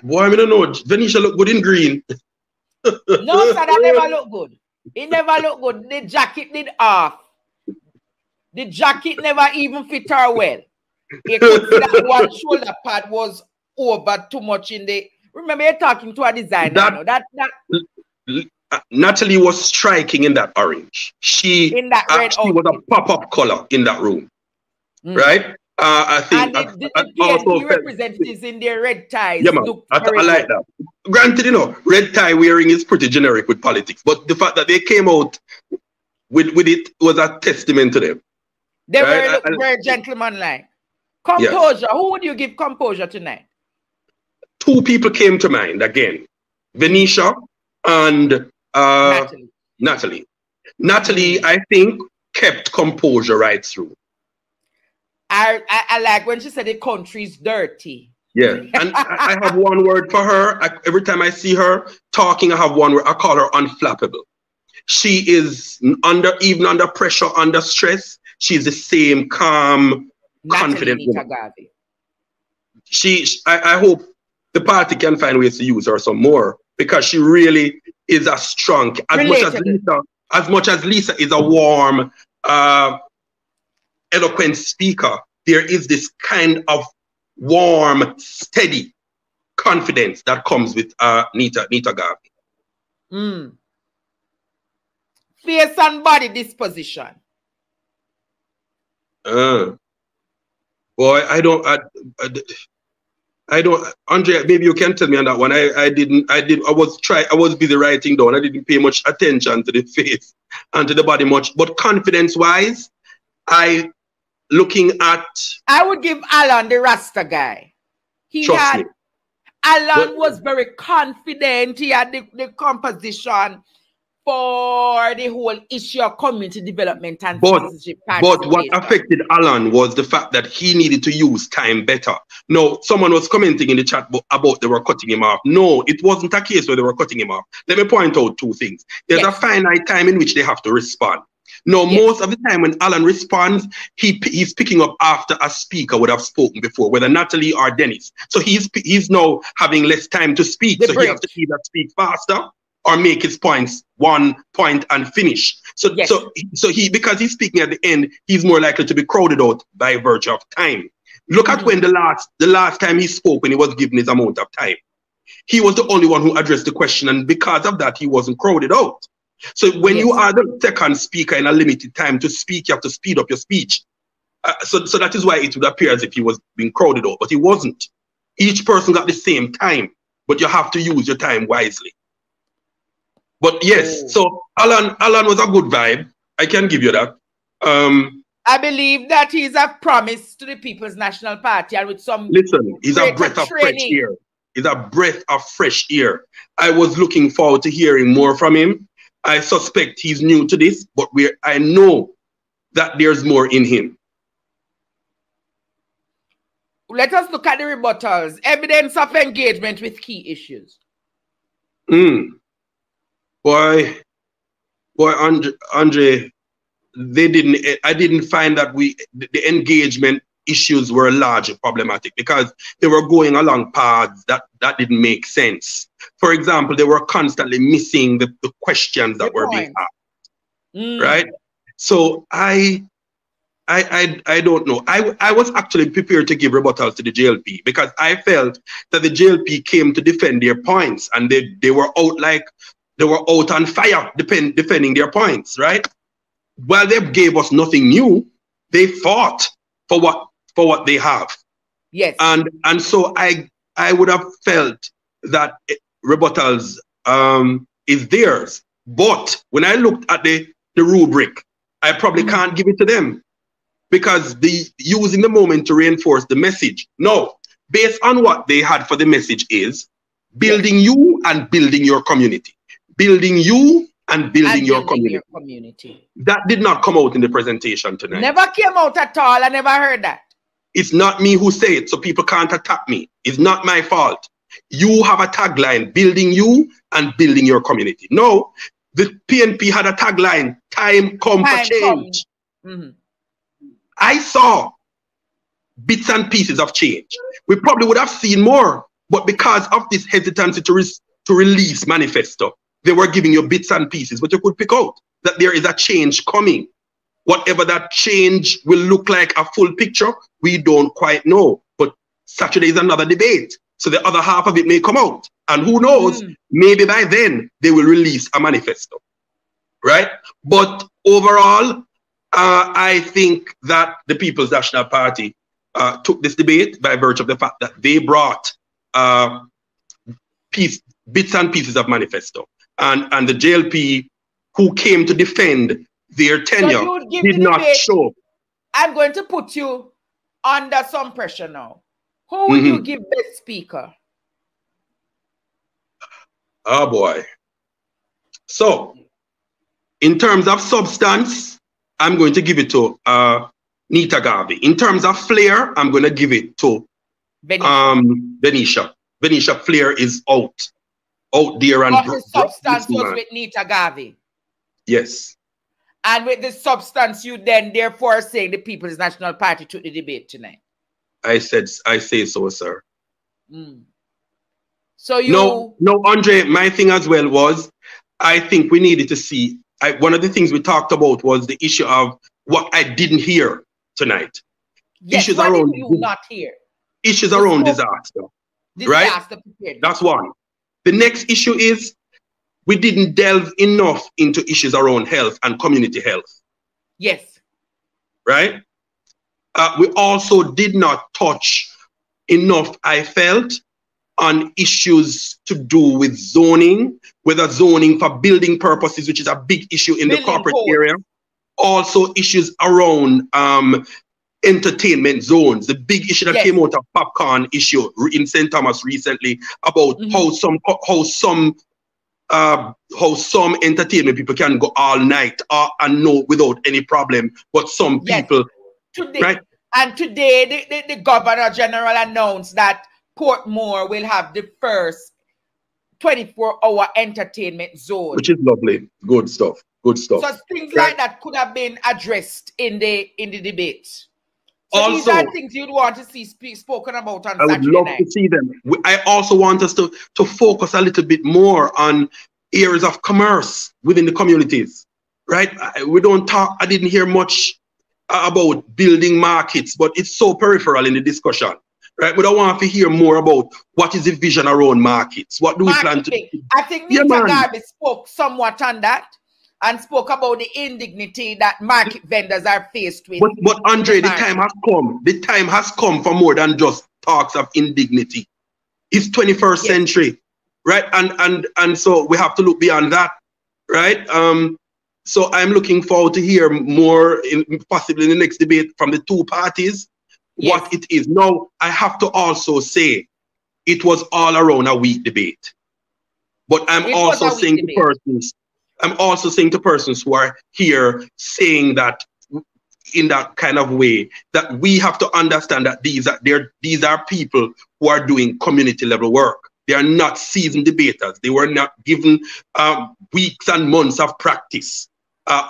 boy, I don't know. Venetia look good in green. No, sir, that never look good. It never look good. The jacket did off. The jacket never even fit her well. You could see that one shoulder pad was over too much in the. Remember, you're talking to a designer. Natalie was striking in that orange. She in that red actually was a pop-up color in that room, right? I think and the PNP representatives in their red ties. Yeah, man. I like that. Granted, you know, red tie wearing is pretty generic with politics, but the fact that they came out with it was a testament to them. They were very gentlemanlike. Composure. Who would you give composure tonight? Two people came to mind again: Venetia and Natalie. Natalie, I think, kept composure right through. I like when she said the country's dirty. Yeah, and I have one word for her. Every time I see her talking, I have one word. I call her unflappable. She is even under pressure, under stress. She's the same calm, confident woman. I hope the party can find ways to use her some more, because she really is a strong, as much as Lisa is a warm, eloquent speaker, there is this kind of warm, steady confidence that comes with Nita Garvey. Face and body disposition. Boy, I don't, Andre, maybe you can tell me on that one. I was busy writing down. I didn't pay much attention to the face and to the body much, but confidence-wise, I would give Alan, the Rasta guy. Alan was very confident. He had the composition for the whole issue of community development and citizenship. But what affected Alan was the fact that he needed to use time better. No, someone was commenting in the chat about they were cutting him off. No, it wasn't a case where they were cutting him off. Let me point out two things. There's a finite time in which they have to respond. No, most of the time when Alan responds, he's picking up after a speaker would have spoken before, whether Natalie or Dennis. So he's now having less time to speak. So he has to either speak faster or make his points one point and finish. So because he's speaking at the end, he's more likely to be crowded out by virtue of time. Look at when the last time he spoke, when he was given his amount of time. He was the only one who addressed the question, and because of that, he wasn't crowded out. So when you are the second speaker in a limited time to speak, you have to speed up your speech. So that is why it would appear as if he was being crowded out, but he wasn't. Each person got the same time, but you have to use your time wisely. But yes, so Alan was a good vibe. I can give you that. I believe that he's a promise to the People's National Party, and with some he's a breath of fresh air. He's a breath of fresh air. I was looking forward to hearing more from him. I suspect he's new to this, but I know that there's more in him. Let us look at the rebuttals. Evidence of engagement with key issues. Boy, Andre, I didn't find that the engagement issues were largely problematic, because they were going along paths that didn't make sense. For example, they were constantly missing the questions that were being asked. Right? So I don't know. I was actually prepared to give rebuttals to the JLP, because I felt that the JLP came to defend their points, and they were out on fire defending their points, right? while they gave us nothing new, they fought for what they have. Yes. And so I would have felt that rebuttals is theirs. But when I looked at the rubric, I probably can't give it to them because using the moment to reinforce the message. No, based on what they had for the message is building you and building your community. Building you and building your community. That did not come out in the presentation tonight. Never came out at all. I never heard that. It's not me who say it, so people can't attack me. It's not my fault. You have a tagline, building you and building your community. No, the PNP had a tagline, time come for change. I saw bits and pieces of change. We probably would have seen more, but because of this hesitancy to release manifesto, they were giving you bits and pieces, but you could pick out that there is a change coming. Whatever that change will look like, a full picture, we don't quite know. But Saturday is another debate. So the other half of it may come out. And who knows, maybe by then they will release a manifesto. Right? But overall, I think that the People's National Party took this debate by virtue of the fact that they brought bits and pieces of manifesto. And the JLP who came to defend their tenure did not show. I'm going to put you under some pressure now. Who would you give best speaker? Oh boy. So, in terms of substance, I'm going to give it to Nita Garvey. In terms of flair, I'm going to give it to Venetia. Venetia flair is out there. And the substance was with Nita Garvey. Yes. And with the substance, you then therefore saying the People's National Party took the debate tonight. I say so, sir. So you no, Andre, my thing as well was I think we needed to see one of the things we talked about was the issue of what I didn't hear tonight. Yes, issues what around did you not hear? Issues around disaster. Right? That's one. The next issue is we didn't delve enough into issues around health and community health. Yes. Right? We also did not touch enough, I felt, on issues to do with zoning, whether zoning for building purposes, which is a big issue in the corporate area. Also issues around entertainment zones. The big issue that came out of popcorn issue in St. Thomas recently about how some entertainment people can go all night and no without any problem, but some people today, and today the Governor General announced that Portmore will have the first 24-hour entertainment zone, which is lovely. Good stuff. Good stuff. So things like that could have been addressed in the debate. So also, these are things you'd want to see spoken about on Saturday night. I would love to see them. I also want us to focus a little bit more on areas of commerce within the communities, right? We don't talk, I didn't hear much about building markets, but it's so peripheral in the discussion, right? But I want to hear more about what is the vision around markets. What do we plan to do? I think Nita Garvey spoke somewhat on that and spoke about the indignity that market vendors are faced with. But Andre, the time has come. The time has come for more than just talks of indignity. It's 21st century, right? And so we have to look beyond that, right? So I'm looking forward to hear more, possibly in the next debate from the two parties, what it is. Now, I have to also say, it was all around a weak debate. But I'm also saying to persons who are here saying that in that kind of way, that we have to understand that these are people who are doing community level work. They are not seasoned debaters. They were not given weeks and months of practice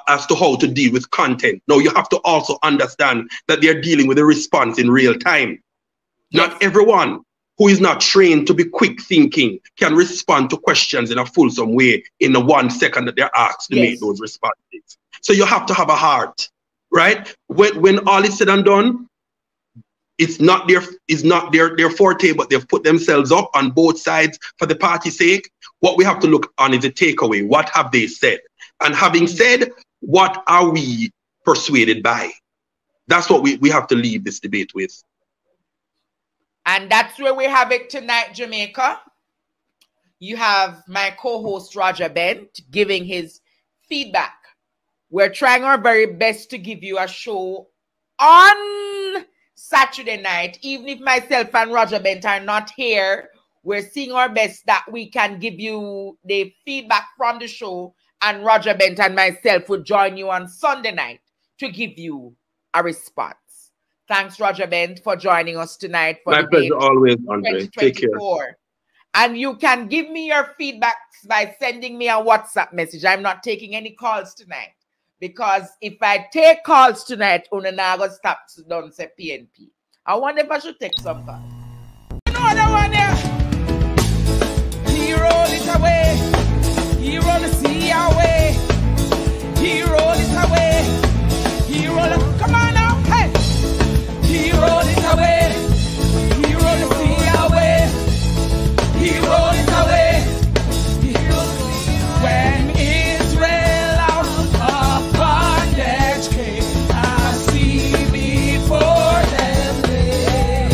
as to how to deal with content. Now, you have to also understand that they're dealing with a response in real time. Not everyone who is not trained to be quick thinking can respond to questions in a fulsome way in the 1 second that they're asked to make those responses. So you have to have a heart, right? When all is said and done, it's not their forte, but they've put themselves up on both sides for the party's sake. What we have to look on is the takeaway. What have they said? And having said what are we persuaded by? That's what we have to leave this debate with. And that's where we have it tonight, Jamaica. You have my co-host Roger Bent giving his feedback. We're trying our very best to give you a show on Saturday night. Even if myself and Roger Bent are not here, we're seeing our best that we can give you the feedback from the show, and Roger Bent and myself will join you on Sunday night to give you a response. Thanks, Roger Bent, for joining us tonight. For My pleasure always, Andre. Take care. And you can give me your feedbacks by sending me a WhatsApp message. I'm not taking any calls tonight, because if I take calls tonight, Una go stop don't say PNP. I wonder if I should take some calls. You know the one there? He roll it away. He roll the sea away. He roll it away. He roll it. Come on now. Hey. He roll it away. He roll the sea away. He roll it away. When Israel out of bondage came, I see before them lay.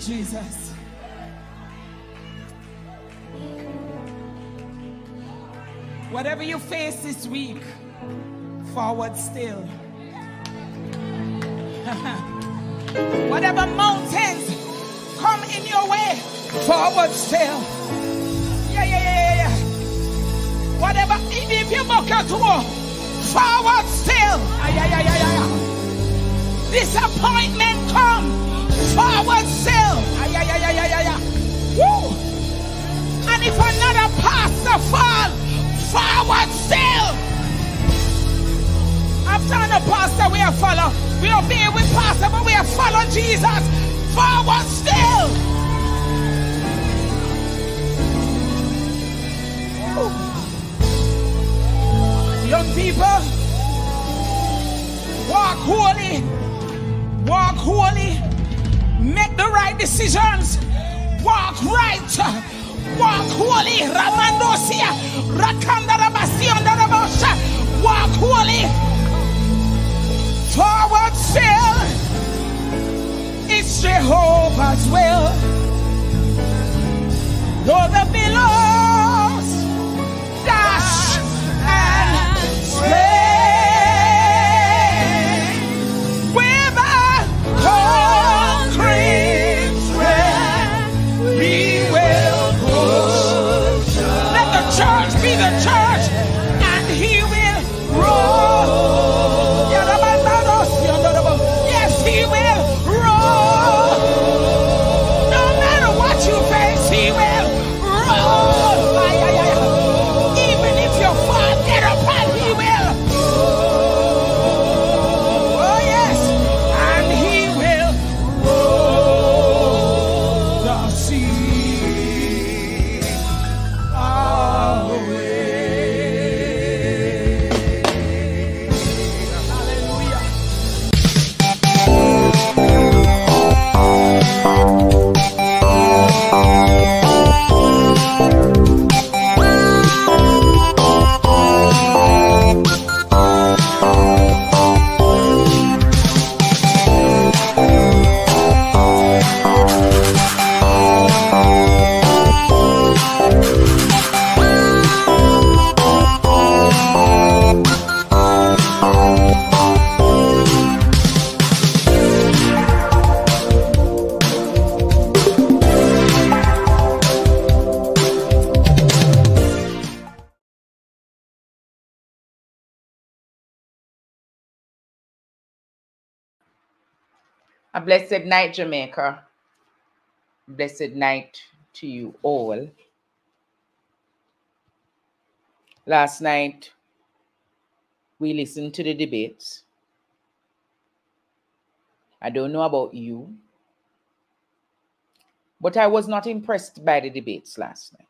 Jesus. Whatever you face this week, forward still. Whatever mountains come in your way, forward still. Yeah. Whatever, even if you buck your toe, forward still. Disappointment come, forward still. Woo. And if another pastor fall, forward still. After the pastor we are follow. We obey with pastor, but we are follow Jesus. Forward still. Woo. Young people, walk holy. Walk holy. Make the right decisions. Walk right. Walk holy. Ramandosia. Rakandarabasiandarabosha. Walk holy. Forward still. It's Jehovah's will. Though the billows dash and sway with a concrete strength, we will push. Let the church be the church, and he will roll. Yes, he will roll. No matter what you face, he will roll. Even if you fall, get up and he will. Oh yes, and he will roll the sea away. Hallelujah. A blessed night, Jamaica. Blessed night to you all. Last night, we listened to the debates. I don't know about you, but I was not impressed by the debates last night.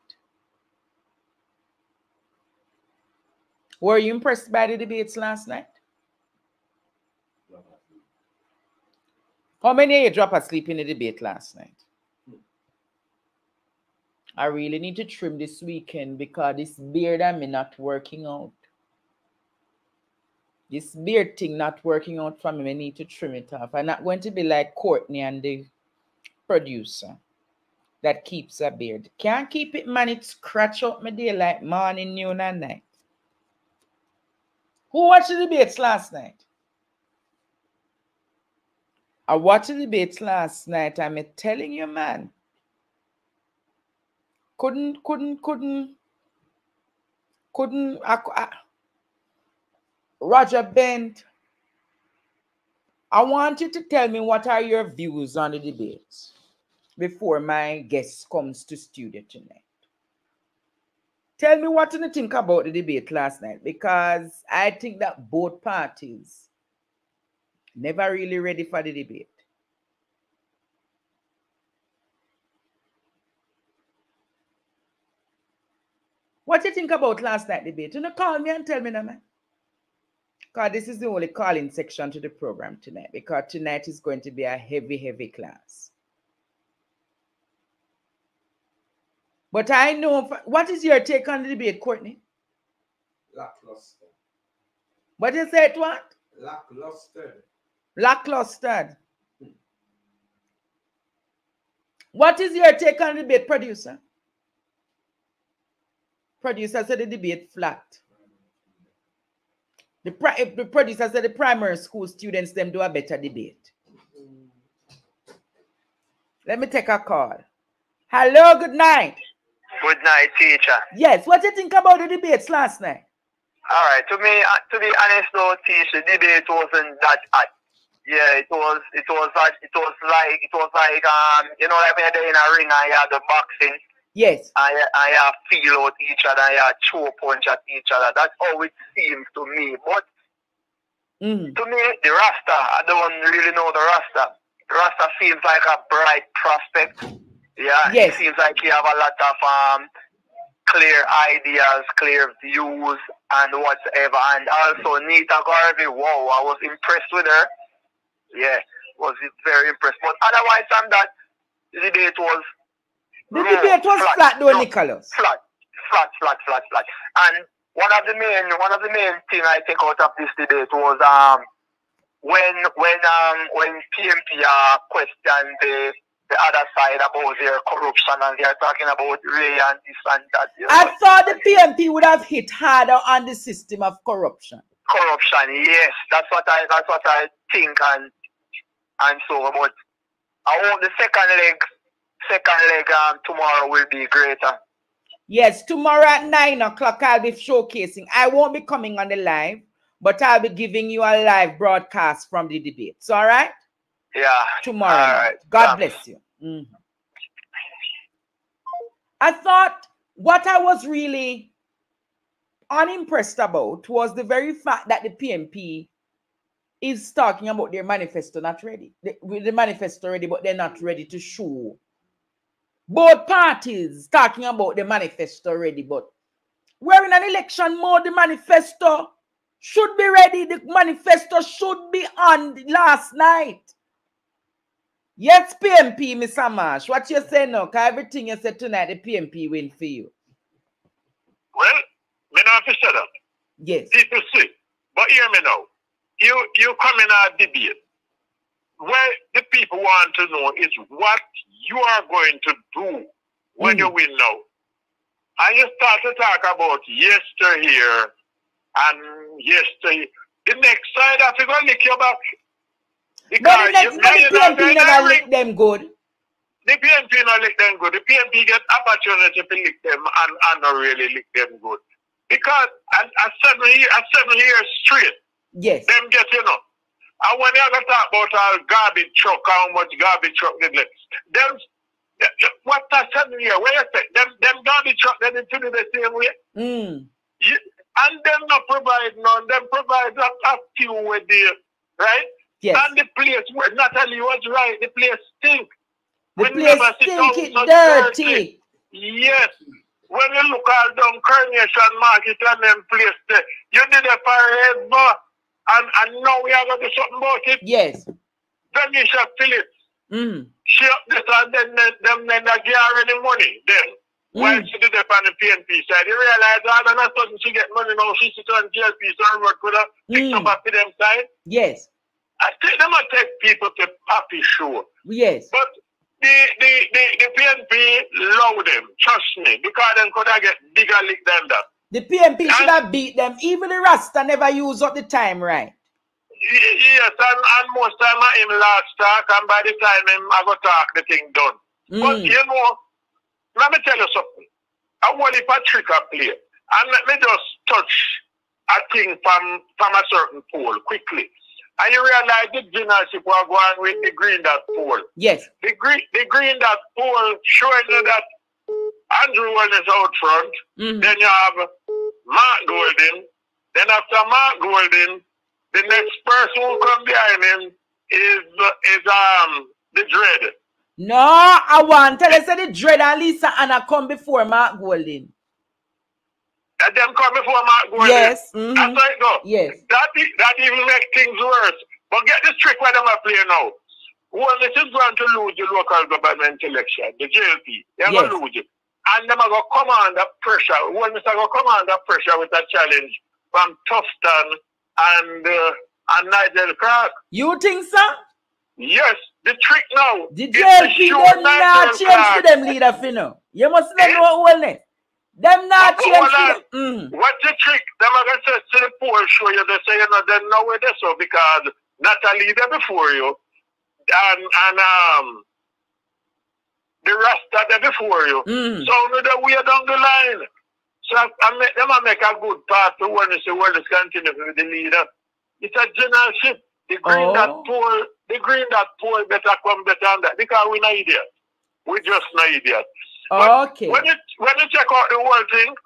Were you impressed by the debates last night? How many of you dropped asleep in the debate last night? I really need to trim this weekend because this beard and me not working out. This beard thing not working out for me. I need to trim it off. I'm not going to be like Courtney and the producer that keeps a beard. Can't keep it, man. It scratch up my day like morning, noon, and night. Who watched the debates last night? I watched the debates last night. I'm telling you, man. Couldn't. Roger Bent, I want you to tell me what are your views on the debates before my guest comes to studio tonight. Tell me what you think about the debate last night, because I think that both parties never really ready for the debate. What do you think about last night's debate? You know, call me and tell me now, man. Because this is the only calling section to the program tonight, because tonight is going to be a heavy, heavy class. But I know, what is your take on the debate, Courtney? Lackluster. What you said, what? Lackluster. Lackluster. What is your take on the debate, producer? Producer said the debate flat. The producer said the primary school students them do a better debate. Let me take a call. Hello, good night. Good night, teacher. Yes, what do you think about the debates last night? All right, to be honest though, teacher, the debate wasn't that hot. Yeah, it was like you know, like when you're in a ring and you have the boxing. Yes. And you feel out each other, and you throw punch at each other. That's how it seems to me. But to me, the Rasta, I don't really know the Rasta. The Rasta seems like a bright prospect. Yeah. Yes. It seems like you have a lot of clear ideas, clear views, and whatever. And also Nita Garvey, wow, I was impressed with her. Yeah, was very impressed. But otherwise than that, the debate was flat though, Nicholas. Flat. And one of the main thing I take out of this debate was when PMP questioned the other side about their corruption, and they're talking about Ray and this and that. You know? I thought the PMP would have hit harder on the system of corruption. Corruption, yes, that's what I think, and so. But I hope the second leg tomorrow will be greater. Yes, tomorrow at 9 o'clock I'll be showcasing. I won't be coming on the live, but I'll be giving you a live broadcast from the debates. All right? Yeah. Tomorrow. All right. God bless you. I thought what I was really unimpressed about was the very fact that the PMP is talking about their manifesto not ready. The manifesto ready, but they're not ready to show. Both parties talking about the manifesto ready, but we're in an election mode. The manifesto should be ready. The manifesto should be on last night. Yes, PMP, Mr. Marsh. What you say now? Because everything you said tonight, the PMP win for you. Well, me not to say that. Yes. People say, but hear me now. You come in a debate. What the people want to know is what you are going to do when you win now. And you start to talk about yesteryear and yesterday. The next side have to go lick your back. But the next PMP never lick them good. The PMP not lick them good. The PMP get opportunity to lick them and not really lick them good. Because at 7 years straight, yes, them get, you know. And when you have to talk about our garbage truck, how much garbage truck they let, them, what that 7 year, where you say, them garbage truck, they didn't do the same way. And them not provide none, them provide a few with the, right? Yes. And the place where Natalie was right, the place stink. The place stink, it's dirty. Yes. When you look at down Coronation Market and them place there, you did it forever. And now we are going to do something about it. Yes. Then you shall fill it. She up this and then them they give her any money then. While she did it on the PNP side. You realize that and a sudden she get money now, she sit on GLP, so work with her, pick up for them side. Yes. I think they might take people to happy show. Yes. But the PNP love them, trust me, because they could have get bigger league than that. The PMP should have beat them. Even the Rasta never use up the time, right? Yes, and most time I him last talk, and by the time I go talk, the thing done. But you know, let me tell you something. I want if a trick I play, and let me just touch a thing from a certain poll quickly. And you realize the generalship were going with the green dot poll. Yes. The green dot poll showing you that Andrew is out front. Then you have Mark Golden. Then after Mark Golden, the next person who come behind him is the Dread. No, I want to tell you the Dread and Lisa Anna come before Mark Golden. And them come before Mark Golden. Yes. That's how it go. Yes. That even make things worse. But get this trick where them are playing now. Well, this is going to lose the local government election, the JLP. They're going to lose it. And them are going to come under pressure. Well, Mr. going to come under pressure with a challenge from Tufton and Nigel Clark. You think so? Yes, the trick now. The is to JLP, show them Nigel not change Clark. to them leader, Fino. You must let know wellness. Them not But change hold to on. them. What's the trick? Them are going to say to the poor show you, they say, you know, they know where they so because Natalie there before you. And the Rasta there before you. So no, the way down the line. So I make them make a good part to when they say, well, let's continue with the leader. It's a generalship. The green that poor better come better on that. Because we're not idiots. We're just not idiots. Okay. When you check out the whole thing,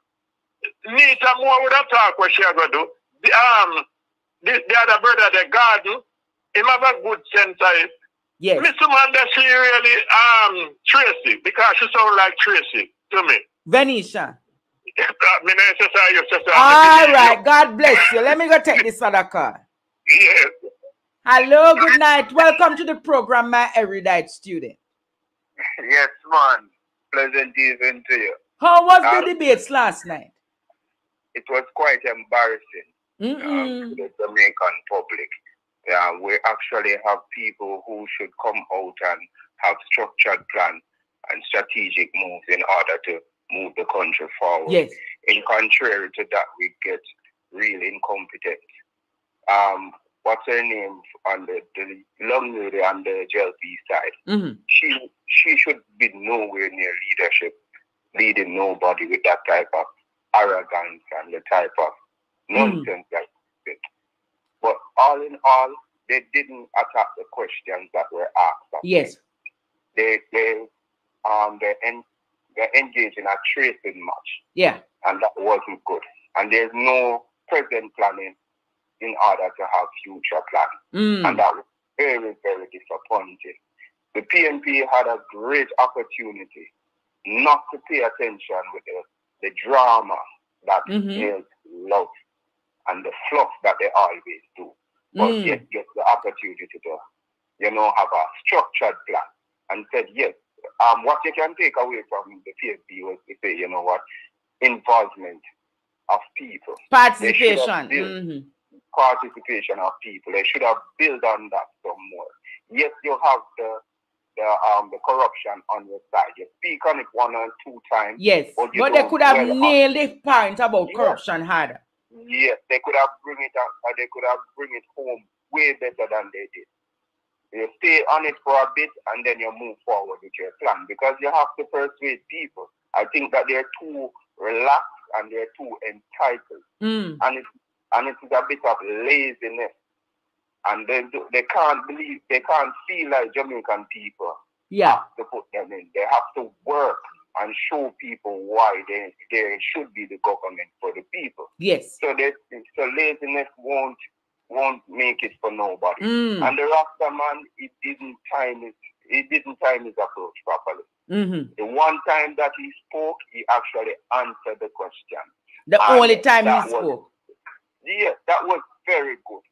Nita more would have talk what she gonna do. The other brother, the garden, him have a good sense of it. Yes. Mr. Man, that she really Tracy, because she sound like Tracy to me. Venetia. All All right. God bless you. Let me go take this other call. Yes. Hello. Good night. Welcome to the program, my erudite student. Yes, man. Pleasant evening to you. How was the debates last night? It was quite embarrassing to the Jamaican public. We actually have people who should come out and have structured plan and strategic moves in order to move the country forward. Yes. In contrary to that, we get really incompetent. What's her name on the young lady on the JLP side? She should be nowhere near leadership, leading nobody with that type of arrogance and the type of nonsense like that. But all in all, they didn't attack the questions that were asked. Yes. They engaged in a tracing match. Yeah. And that wasn't good. And there's no present planning in order to have future planning. And that was very, very disappointing. The PNP had a great opportunity not to pay attention with the drama that they love and the fluff that they always do. But yet get the opportunity to, have a structured plan and said, yes, what you can take away from the PNP was to say, involvement of people. Participation. Participation of people. They should have built on that some more. Yes, you have the corruption on your side. You speak on it 1 or 2 times. Yes, but they could have nailed the point about corruption harder. Yes, they could have bring it up, or they could have bring it home way better than they did. You stay on it for a bit and then you move forward with your plan because you have to persuade people. I think that they're too relaxed and they're too entitled. And it is a bit of laziness. And they can't believe, they can't feel like Jamaican people have to put them in. They have to work and show people why they should be the government for the people. Yes. So laziness won't make it for nobody. And the Rasta man, he didn't time his approach properly. The one time that he spoke, he actually answered the question. The only time he spoke. Yes, that was very good.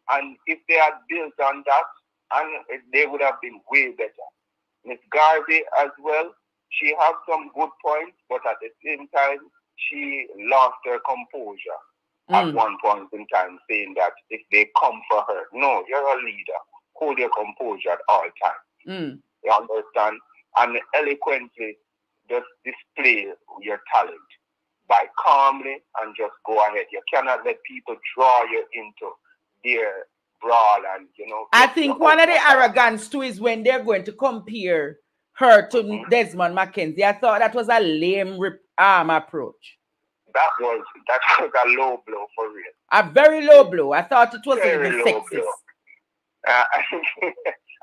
And if they had built on that, and they would have been way better. Miss Garvey as well, she had some good points, but at the same time, she lost her composure at one point in time, saying that if they come for her, no, you're a leader. Hold your composure at all times. You understand? And eloquently just display your talent by calmly and just go ahead. You cannot let people draw you into their brawl and, I think one of the arrogance too is when they're going to compare her to Desmond McKenzie. I thought that was a lame approach. That was a low blow for real. A very low blow. I thought it was very even low sexist.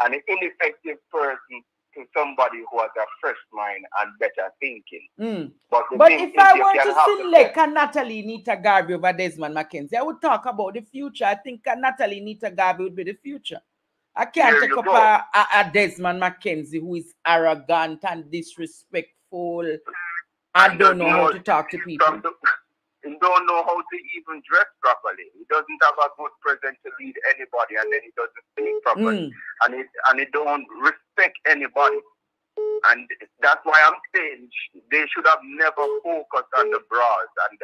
An ineffective person to somebody who has a fresh mind and better thinking. But if I were to select Natalie Nita Garvey over Desmond McKenzie, I would talk about the future. I think Natalie Nita Garvey would be the future. I can't take up a Desmond McKenzie who is arrogant and disrespectful. I don't know how to talk to people. He don't know how to even dress properly. He doesn't have a good presence to lead anybody, and then he doesn't speak properly, and he don't respect anybody. And that's why I'm saying they should have never focused on the brawls and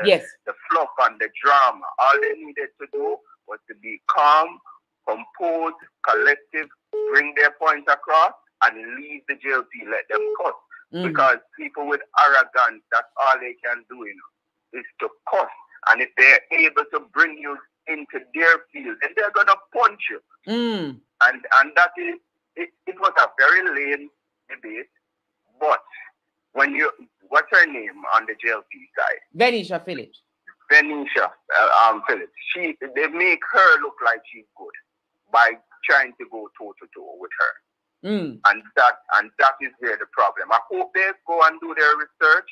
the fluff and the drama. All they needed to do was to be calm, compose, collective, bring their points across, and leave the JLP, let them cut. Because people with arrogance, that's all they can do, is to cuss. And if they're able to bring you into their field, then they're going to punch you. And that is, it was a very lame debate. But when you, what's her name on the JLP side? Venetia Phillips. Venetia Phillips. They make her look like she's good by trying to go toe to toe with her. And that is where the problem. I hope they go and do their research.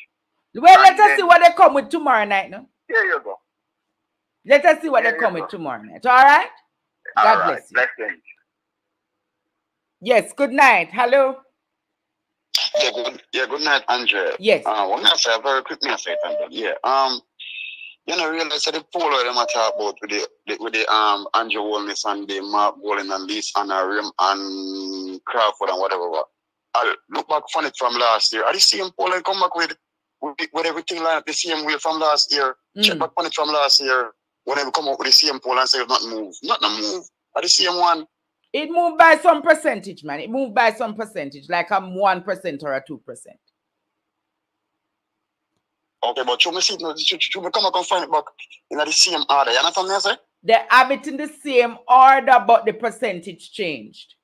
Well, let us see what they come with tomorrow night, no? Here you go. Let us see what they come with tomorrow night. All right? God bless you. Blessings. Yes, good night. Hello. Good night, Andre. Yes. One I say a very quick message, Andre. Yeah. You know, realize that the polo them I talk about with the Andrew Wellness and the Mark Bowling and Lee and Rim and Crawford and whatever. I look back from it from last year. Are the same polo come back with everything like the same way from last year? Check back on it from last year when they come up with the same polo and say it's not move. Not a move. Are the same one? It moved by some percentage, man. It moved by some percentage, like 1% or a 2%. Okay, but you see, you come back and find it back in the same order. You understand what I say? They have it in the same order, but the percentage changed.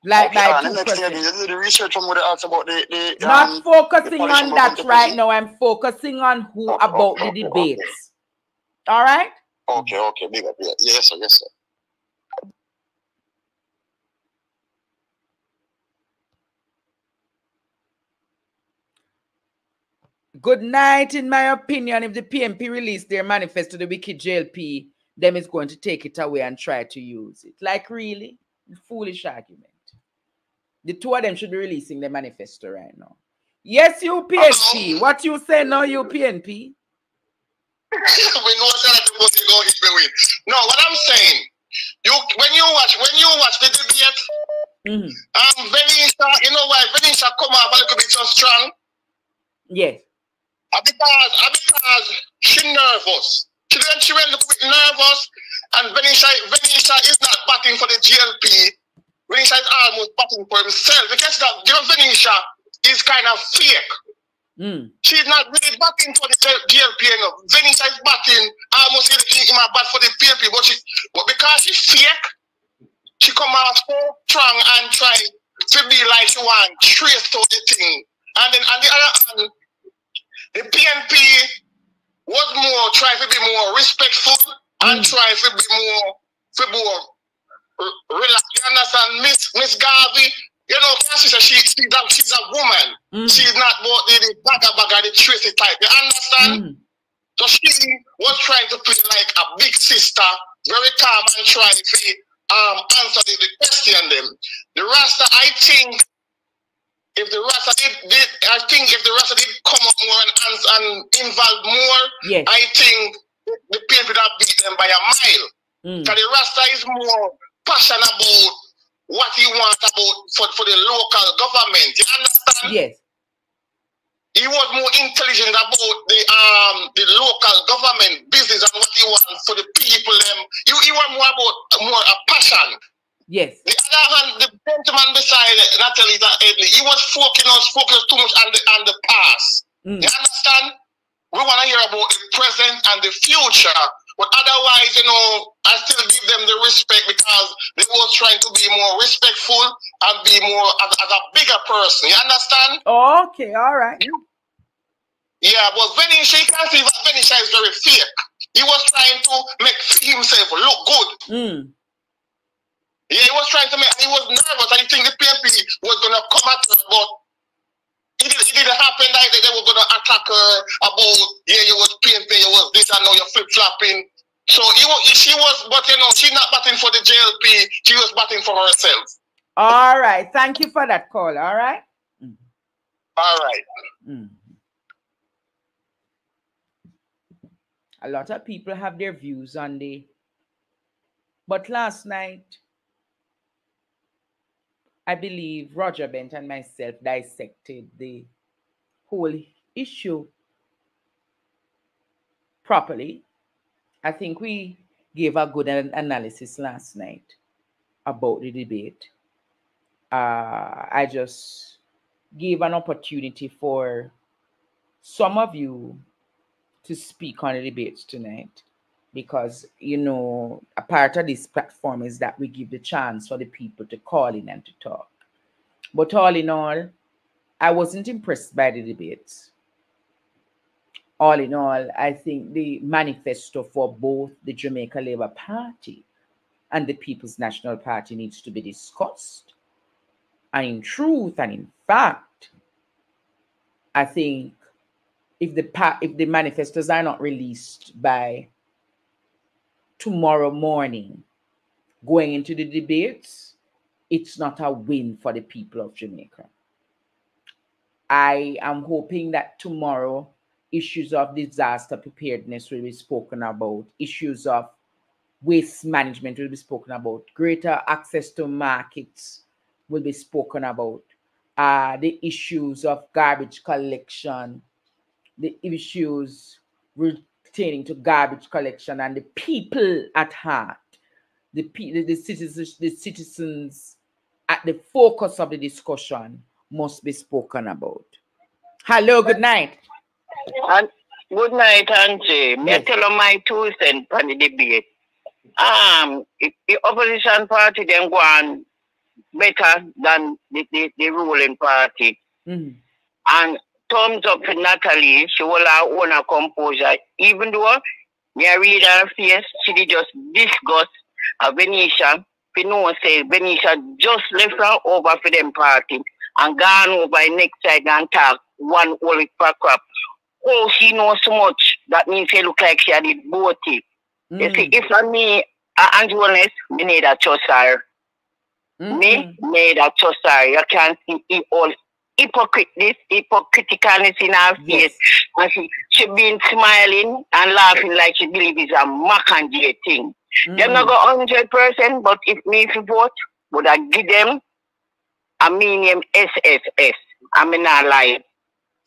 Like okay, by 2%. The next thing you do the research from what they ask about the Not focusing on that right now. I'm focusing on who about the debates. All right? Okay, big up. Yes, sir. Yes, sir. Good night, in my opinion. If the PNP release their manifesto, the wicked JLP, them is going to take it away and try to use it. Like, really? Foolish argument. The two of them should be releasing their manifesto right now. Yes, you PNP. What you say now, you PNP? We know that the vote go hit me with. No, what I'm saying, when you watch the debate, Venetia, you know why Venetia come up a little bit so strong? Yes. Because she's nervous. She went a little bit nervous, and Venetia is not batting for the GLP. Venetia is almost batting for himself. Because that Venetia is kind of fake. She's not really batting for the GLP enough. Venetia is batting almost in my bat for the PNP, but because she's fake, she come out so strong and try to be like she want trace to the thing. And then on the other hand, the PNP was more trying to be more respectful and try to be more relaxed. You understand? Miss Garvey, you know, she's a woman. She's not the bagger, the tracy type. You understand? So she was trying to play like a big sister, very calm and trying to answer the question them. The Rasta, I think, if the Rasta did come up more and involve more, I think the PNP would have beat them by a mile. Because the Rasta is more passionate about what he wants for the local government. You understand? Yes. He was more intelligent about the local government business and what he wants for the people. He was more about a passion. Yes. The other hand, the gentleman beside Natalie Edley, he was focused too much on the past. You understand? We want to hear about the present and the future. But otherwise, you know, I still give them the respect because they was trying to be more respectful and be more as a bigger person. You understand? Okay, all right. Yeah, but Venetia, you can see that Venetia is very fake. He was trying to make himself look good. Yeah, he was trying to make, he was nervous. I think the PNP was going to come at her, but it didn't happen like that. They were going to attack her about, yeah, you was PNP, you was this, I know you're flip-flopping. So she was, but you know, she's not batting for the JLP. She was batting for herself. All right. Thank you for that call. All right. All right. A lot of people have their views on the, but last night, I believe Roger Bent and myself dissected the whole issue properly. I think we gave a good analysis last night about the debate. I just gave an opportunity for some of you to speak on the debates tonight, because, you know, a part of this platform is that we give the chance for the people to call in and to talk. But all in all, I wasn't impressed by the debates. All in all, I think the manifesto for both the Jamaica Labour Party and the People's National Party needs to be discussed. And in truth and in fact, I think if the manifestos are not released by tomorrow morning, going into the debates, it's not a win for the people of Jamaica. I am hoping that tomorrow issues of disaster preparedness will be spoken about, issues of waste management will be spoken about, greater access to markets will be spoken about, the issues of garbage collection, the issues pertaining to garbage collection, and the people at heart, the citizens at the focus of the discussion must be spoken about. Hello, good night. And good night, Auntie. Me tell you my 2 cents on the debate. If the opposition party then go on better than the ruling party. And thumbs up for Natalie. She will have own her composure. Even though me read her face, she did just disgust Venetia. You know, say Venetia just left her over for them party and gone over next side and talk one whole crap. Oh, she knows so much. That means she look like she had it both. You see, if not me, Angelus, me need a trust her. Me need a trust her. You can see it all hypocriticalness in her face. And she been smiling and laughing like she believes it's a Macandie thing. Them not go 100%, but if me if you vote, would I give them a medium SSS? I mean not lie.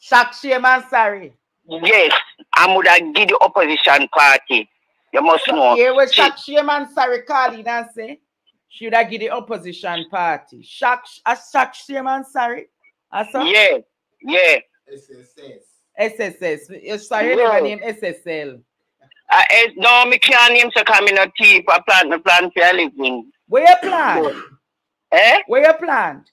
Shock, shame and sorry. Yes, I would have give the opposition party. You must know. Yeah, well, shock, shame and sorry, Carly, and say, should I give the opposition party? Shock, shame and sorry. Yeah, yeah. SSS. You're sorry, you never name SSL. No, me can't name so come in a thief. I plant for a living. Where you plant? Eh? Where you plant?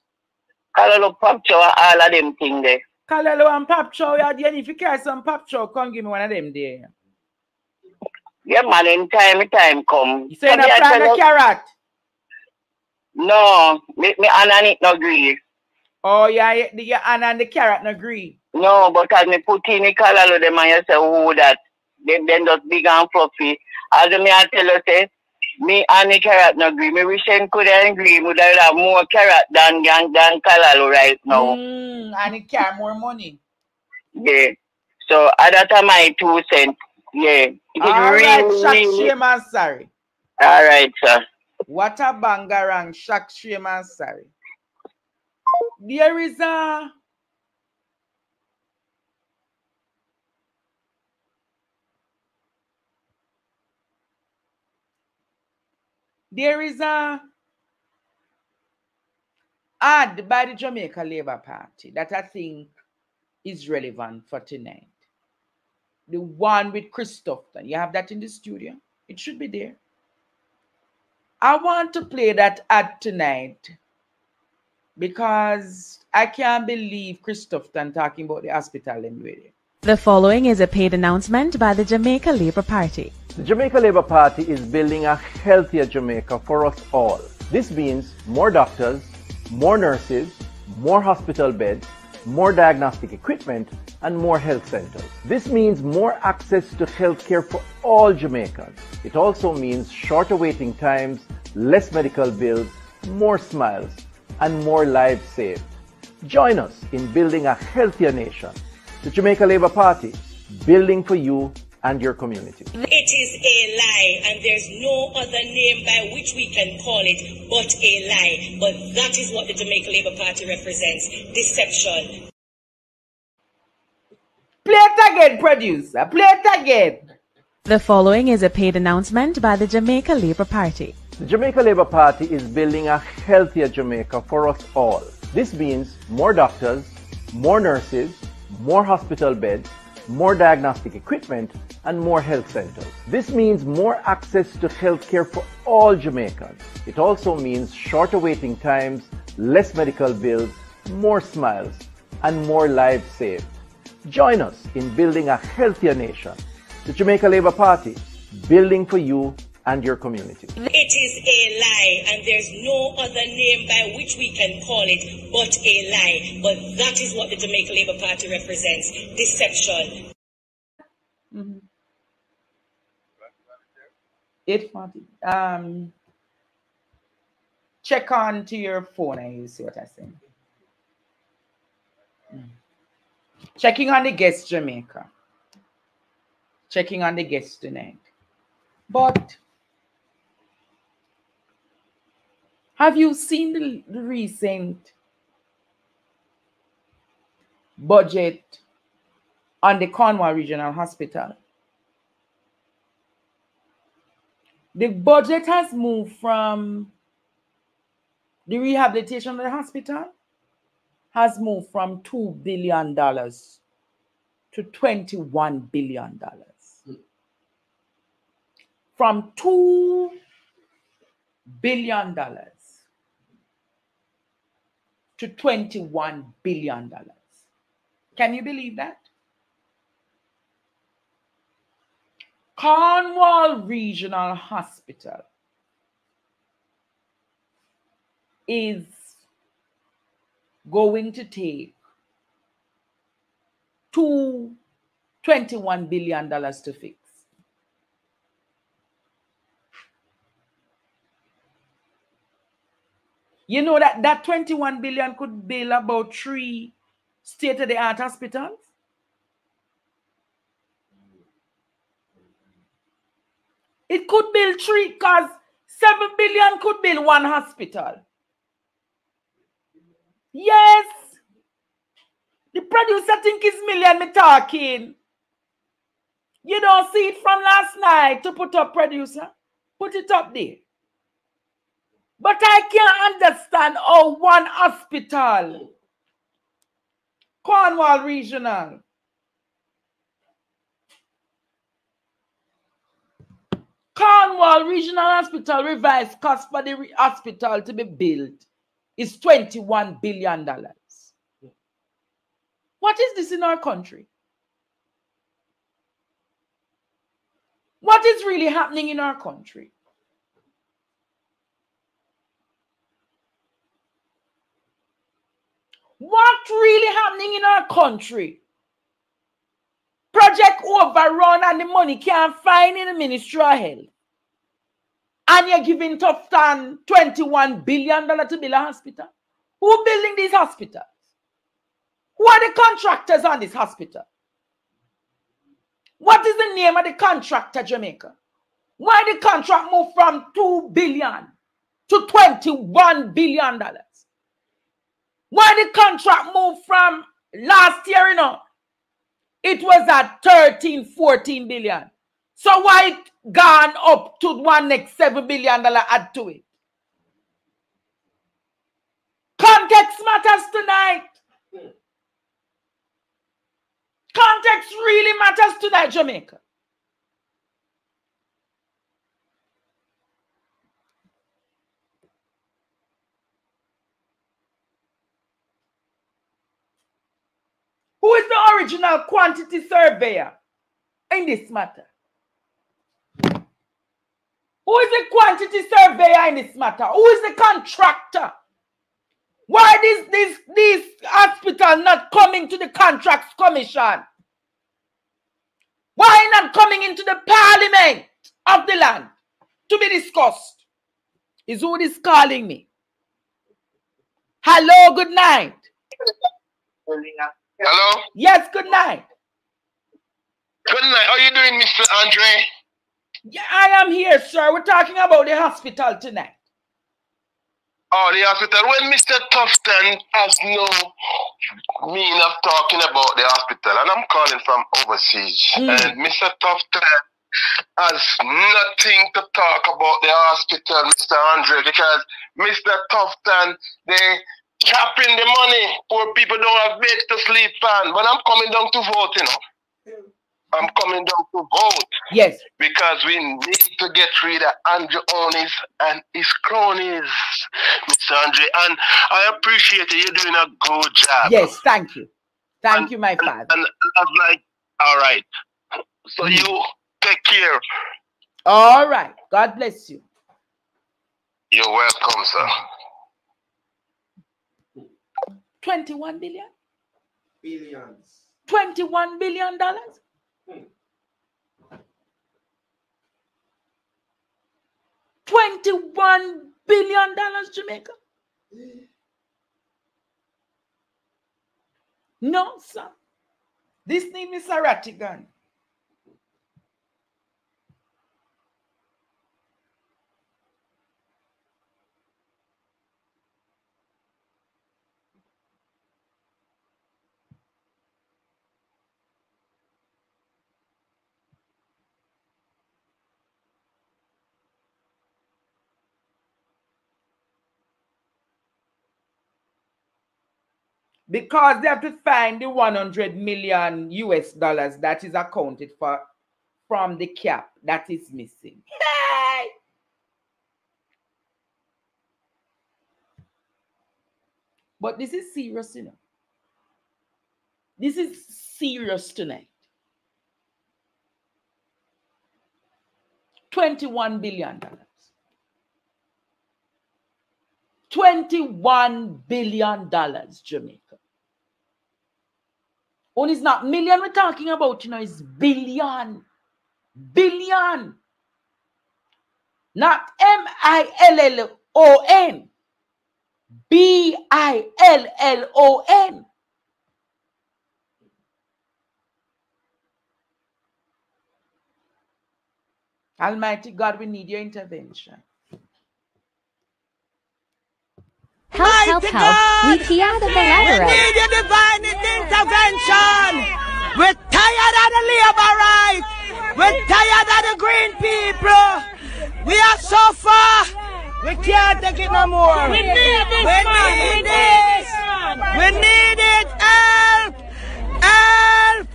Kalalo, Papcho, all of them things there. Kalalo and Papcho, if you carry some Papcho, come give me one of them there. Yeah, man, in time come. You say you plant the carrot? No, me and it no agree. Oh, yeah, the Anna and the carrot no agree. No, but as me put in the Kalalo, them and you say, who that? Then just big and fluffy. As me I tell you, say, me and the carrot no agree. Me wish I could agree. We would have more carrot than Kalalo right now. And it carry more money. Yeah. So that are my 2 cents. Yeah. All right, shock, shame and sorry. All right, sir. What a bangarang, shock, shame and sorry. There is a ad by the Jamaica Labour Party that I think is relevant for tonight. The one with Christopher. You have that in the studio. It should be there. I want to play that ad tonight because I can't believe Christopher talking about the hospital anyway. The following is a paid announcement by the Jamaica Labour Party. The Jamaica Labour Party is building a healthier Jamaica for us all. This means more doctors, more nurses, more hospital beds, more diagnostic equipment, and more health centers. This means more access to healthcare for all Jamaicans. It also means shorter waiting times, less medical bills, more smiles, and more lives saved. Join us in building a healthier nation. The Jamaica Labour Party, building for you and your community. It is a lie, and there's no other name by which we can call it but a lie. But that is what the Jamaica Labour Party represents, deception. Play it again, producer. Play it again. The following is a paid announcement by the Jamaica Labour Party. The Jamaica Labour Party is building a healthier Jamaica for us all. This means more doctors, more nurses, more hospital beds, more diagnostic equipment, and more health centers. This means more access to healthcare for all Jamaicans. It also means shorter waiting times, less medical bills, more smiles, and more lives saved. Join us in building a healthier nation. The Jamaica Labour Party, building for you and your community. It is a lie, and there's no other name by which we can call it but a lie. But that is what the Jamaica Labour Party represents, deception. 8:40. Check on to your phone and you see what I say. Checking on the guest Jamaica. Checking on the guest tonight. But have you seen the recent budget on the Cornwall Regional Hospital? The budget has moved from the rehabilitation of the hospital has moved from $2 billion to $21 billion. From $2 billion to $21 billion. Can you believe that? Cornwall Regional Hospital is going to take $21 billion to fix. You know that 21 billion could build about 3 state-of-the-art hospitals? It could build 3 because 7 billion could build 1 hospital. Yes. The producer think it's million me talking. You don't see it from last night to put up, producer. Put it up there. But I can't understand how 1 hospital, Cornwall Regional, Hospital revised cost for the hospital to be built is $21 billion. What is this in our country? What is really happening in our country? What's really happening in our country? Project overrun and the money can't find in the Ministry of Health. And you're giving Tufton $21 billion to build a hospital. Who building these hospitals? Who are the contractors on this hospital? What is the name of the contractor, Jamaica? Why the contract moved from $2 billion to $21 billion? Why the contract moved from last year, it was at 13-14 billion. So why it gone up to one next $7 billion add to it? Context matters tonight. Context really matters tonight, Jamaica. Who is the original quantity surveyor in this matter? Who is the quantity surveyor in this matter? Who is the contractor? Why this hospital not coming to the Contracts Commission? Why not coming into the Parliament of the land to be discussed? Is who is calling me? Hello, good night. Hello? Yes, good night. Good night. How are you doing, Mr. Andre? Yeah, I am here, sir. We're talking about the hospital tonight. Oh, the hospital. Well, Mr. Tufton has no mean of talking about the hospital, and I'm calling from overseas. And Mr. Tufton has nothing to talk about the hospital, Mr. Andre, because Mr. Tufton, they chopping the money. Poor people don't have bed to sleep on. But I'm coming down to vote, you know. I'm coming down to vote. Yes. Because we need to get rid of Andrew Onis and his cronies, Mr. Andre. And I appreciate it. You're doing a good job. Yes, thank you. Thank you, my father. And I'm like, all right. So you take care. All right. God bless you. You're welcome, sir. 21 billion? Billions. $21 billion? $21 billion, Jamaica? No, sir. This name is Saratigan. Because they have to find the 100 million US dollars that is accounted for from the cap that is missing. Hey! But this is serious, you know. This is serious tonight. $21 billion. $21 billion, Jamaica. Only it's not million we're talking about, you know, it's billion. Billion. Not M-I-L-L-O-N. B-I-L-L-O-N. Almighty God, we need your intervention. Help, we key out of the ladder. We need your divine intervention. We're tired of the labor rights. We're tired of the green people. We are so far. We can't take it no more. We need this. We need this. We need it. Help. Help.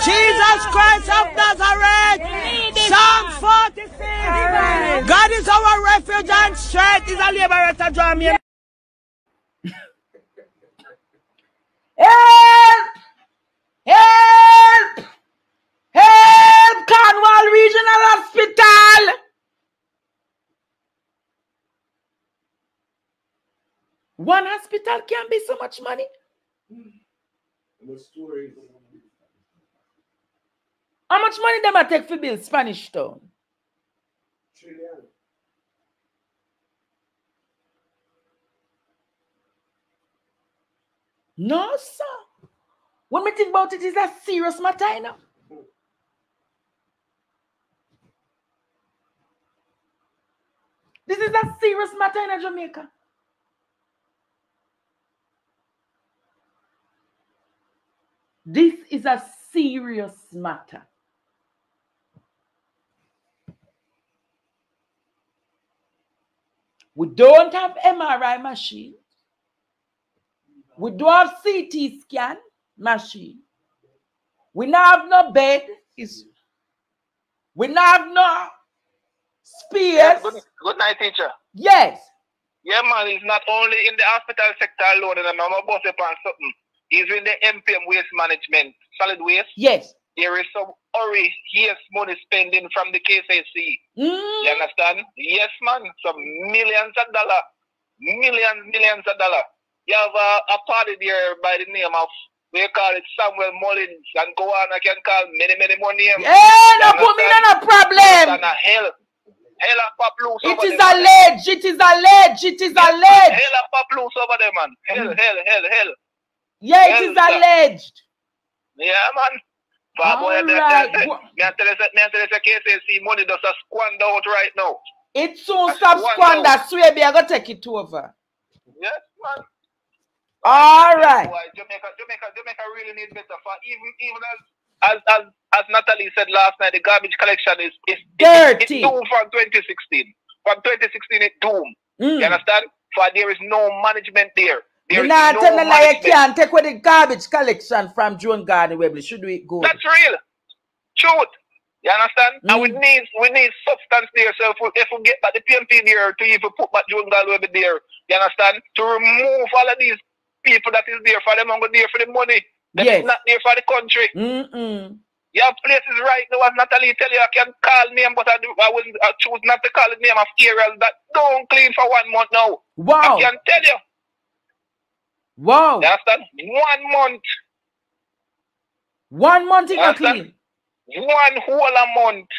Jesus Christ of Nazareth. Psalm 46. God is our refuge and strength. Is a liberator. Draw me. Help! Help! Help! Cornwall Regional Hospital! One hospital can be so much money. How much money them I take for build Spanish Town? Trillion. No, sir. When we think about it, it's a serious matter, you know. This is a serious matter in Jamaica. This is a serious matter. We don't have MRI machine. We don't have CT scan machine. We don't have no bed. We don't have no space. Yeah, good night, teacher. Yes. Yeah, man, it's not only in the hospital sector alone, and I'm about to plan something. It's in the MPM waste management, solid waste. Yes. There is some yes, money spending from the KCC. You understand? Yes, man, some millions of dollars. Millions of dollars. You have a party there by the name of, we call it Samuel Mullins, and go on, I can call many more names. Yeah, no put me in a problem. And hell and pop loose. It is alleged. It is alleged. It is alleged. Hell and pop loose over there, man. Hell. Yeah, it is alleged. Yeah, man. All right. Me I tell you, KCC money does a squander out right now. It soon stop squander. Swear me, I gotta take it over. Yes, man. All right. Jamaica really needs better for even as Natalie said last night, the garbage collection is dirty. It's doomed from 2016. From 2016, it's doomed. You understand? For there is no management there. There is no management. Can't take away the garbage collection from Joan Garden Webley. Should we go? That's real. Truth. You understand? And we need substance there. So if we get back the PMP there to even put back Joan Garden Webley there, you understand? To remove all of these people that is there for them and go there for the money. That is not there for the country. You have places right now, as Natalie tell you, I can call name, but I choose not to call the name of areas that don't clean for 1 month now. Wow. I can tell you. Wow. You understand? 1 month. 1 month is not clean. 1 whole month.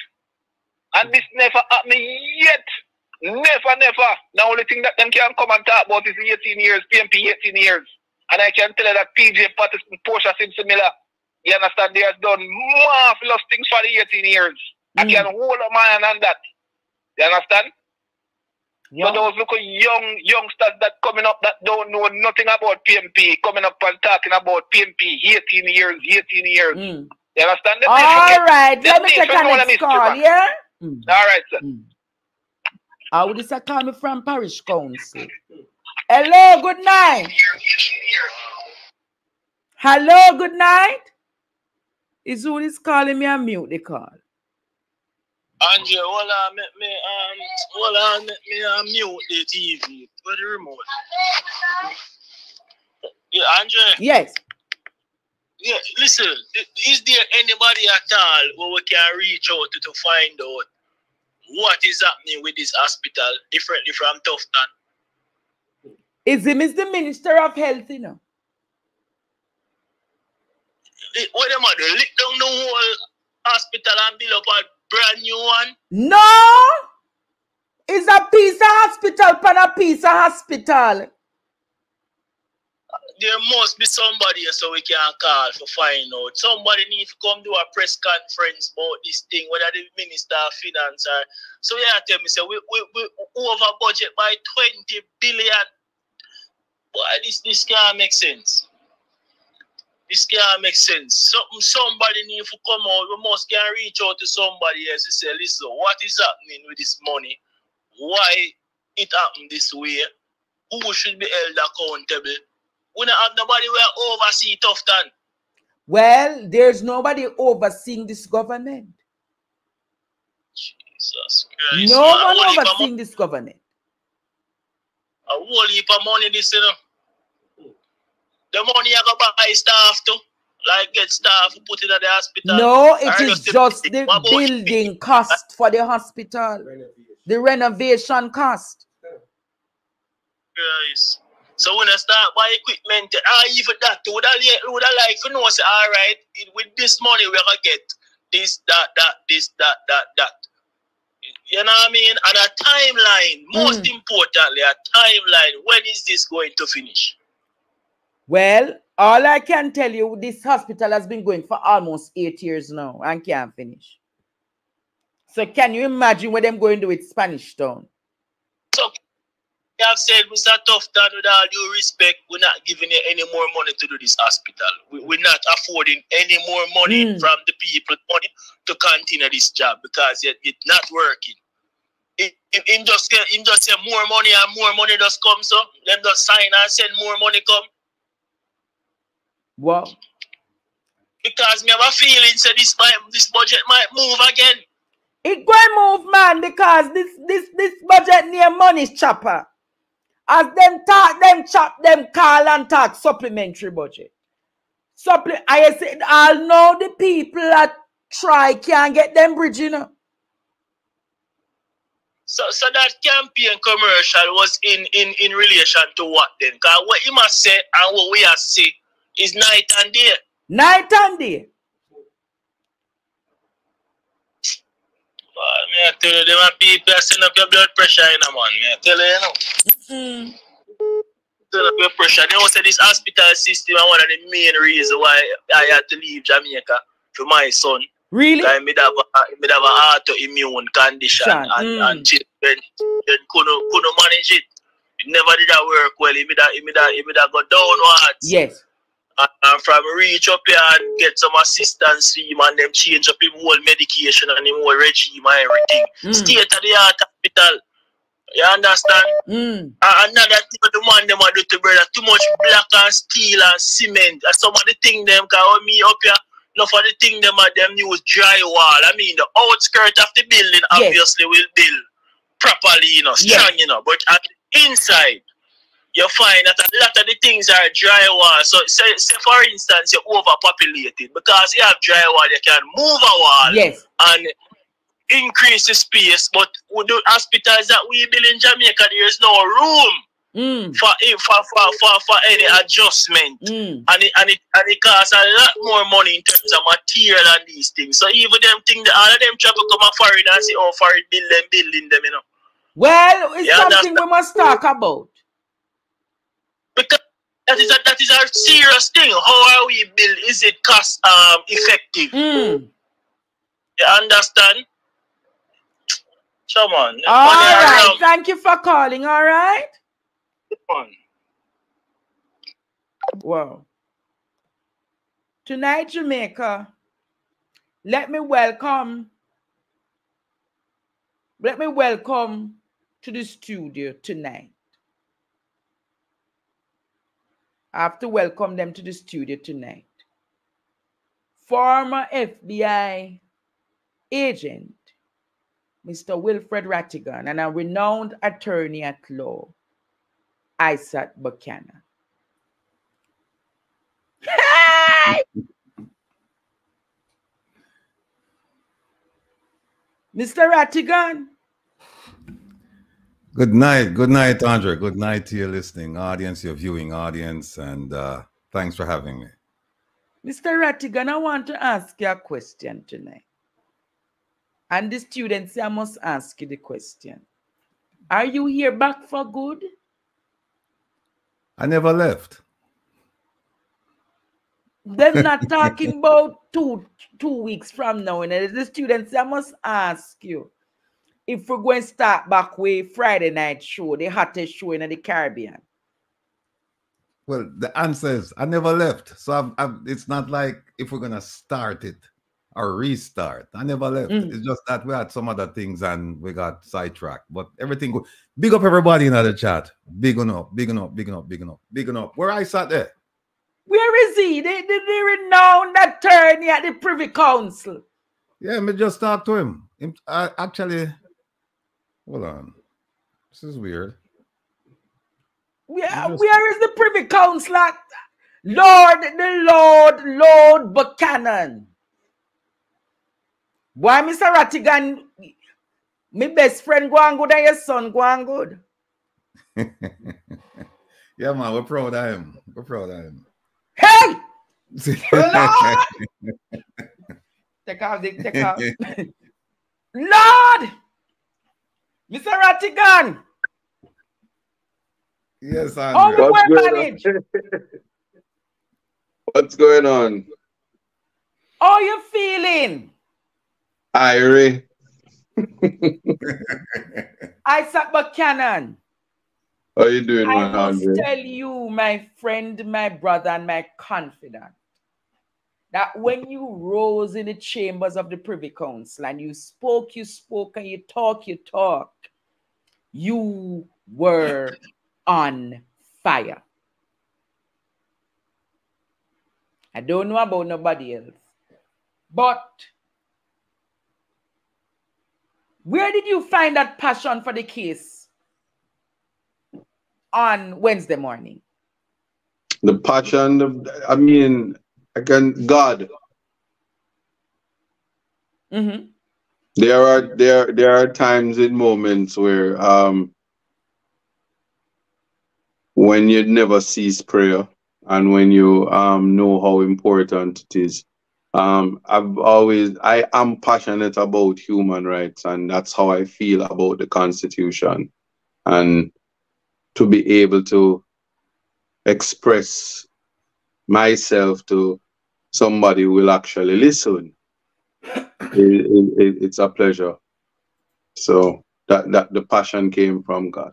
And this never happened yet. Never. The only thing that them can come and talk about is 18 years, PMP 18 years. And I can tell you that PJ Patterson, Portia Simpson Miller, you understand, they have done marvelous things for the 18 years. I can hold a man on that. You understand? So those little youngsters that coming up that don't know nothing about PMP, coming up and talking about PMP, 18 years. You understand? All right, let me take a next call, yeah? All right, sir. How would this call me from Parish Council? Hello, good night. Hello, good night. Is who is calling me and mute the call? Andre, hold on, let me mute the TV for the remote. Yeah, Andre. Yes. Yeah, listen, is there anybody at all who we can reach out to find out what is happening with this hospital differently from Tufton? Is him is the Minister of Health, you know? What am I doing? Lick down the whole hospital and build up a brand new one? No! It's a piece of hospital pan a piece of hospital. There must be somebody so we can call for find out. Somebody needs to come do a press conference about this thing, whether the Minister of Finance or... So yeah, tell me, so we over budget by 20 billion. Why this can't make sense? This can't make sense. Somebody needs to come out. We must can reach out to somebody else to say, listen, what is happening with this money? Why it happened this way? Who should be held accountable? We don't have nobody who oversee Tufton. Well, there's nobody overseeing this government. Jesus Christ. No one overseeing this government. A whole heap of money this, you know. The money you go buy staff too. Like get staff who put it at the hospital. No, it is just the building cost for the hospital. The renovation cost. Yes. So when I start buy equipment, even that, would I like to know, say, all right, with this money we're gonna get this, that. You know what I mean? And a timeline, most importantly, a timeline. When is this going to finish? Well, all I can tell you, this hospital has been going for almost 8 years now and can't finish. So can you imagine what them going to do with Spanish Town? So you have said, Mr. Tufton, with all due respect, we're not giving you any more money to do this hospital. We're not affording any more money from the people money to continue this job because it's not working. Him just say more money and more money just come, so them just sign and send more money come. Wow. Because me have a feeling so this budget might move again. It going move, man, because this budget near money chopper. As them talk, them chop, them call and talk supplementary budget. I said, I'll know the people that try can't get them bridge, you know. So that campaign commercial was in relation to what then? Because what he must say and what we have see is night and day. Night and day. I tell you, them people send up your blood pressure in a man. I tell you, you know. Send up your pressure. They don't say this hospital system is one of the main reasons why I had to leave Jamaica for my son. Really? Like, I have an autoimmune condition and children couldn't manage it. It never did that work well. It got downwards. Yes. And from reach up here and get some assistance for him and them change up him whole medication and him whole regime and everything. State of the art hospital. You understand? Another thing the man them a do to brother, too much black and steel and cement. And some of the thing them can me up here. Enough of the thing them are them use drywall. I mean the outskirt of the building obviously will build properly, you know, strong, you know. But at the inside, you find that a lot of the things are drywall. So say for instance you're overpopulated because you have drywall, you can move a wall and increase the space, but with the hospitals that we build in Jamaica, there is no room for any adjustment, and it costs a lot more money in terms of material and these things. So even them things, all of them try to come a foreign and say, "Oh, foreign building them," you know. Well, it's something we must talk about because that is a serious thing. How are we build? Is it cost effective? You understand? Come on. All right. Thank you for calling. All right. Come on. Wow. Tonight, Jamaica, let me welcome to the studio tonight. I have to welcome them to the studio tonight. Former FBI agent, Mr. Wilfred Rattigan, and a renowned attorney at law, Isaac Buchanan. Hey! Mr. Rattigan. Good night, Andre. Good night to your listening audience, your viewing audience, and thanks for having me. Mr. Rattigan, I want to ask you a question tonight. And the students, I must ask you the question. Are you here back for good? I never left. They're not talking about two weeks from now. And the students, I must ask you, if we're going to start back with Friday night show, the hottest show in the Caribbean. Well, the answer is I never left. So it's not like if we're going to start it or restart. I never left. It's just that we had some other things and we got sidetracked. But everything good. Big up everybody in the chat. Big up. Where I sat there? Where is he? The renowned attorney at the Privy Council. Yeah, me just talk to him. Actually, hold on. This is weird. Yeah, where is the Privy Council at? Lord Buchanan. Why, Mr. Rattigan, my best friend go and good and your son go and good. Yeah, man, we're proud of him. Hey! Lord! Take off. Lord! Mr. Rattigan! Yes, Andre. How we will manage? What's going on? How you feeling? Irie. Isaac Buchanan. How you doing, I man, must Andre? tell you, my friend, my brother, and my confidant, that when you rose in the chambers of the Privy Council and you spoke, and you talk, you were on fire. I don't know about nobody else, but where did you find that passion for the case on Wednesday morning? The passion, God. There are times in moments where when you never cease prayer and when you know how important it is. I am passionate about human rights, and that's how I feel about the Constitution. And to be able to express myself to somebody who will actually listen, it's a pleasure. So that the passion came from God.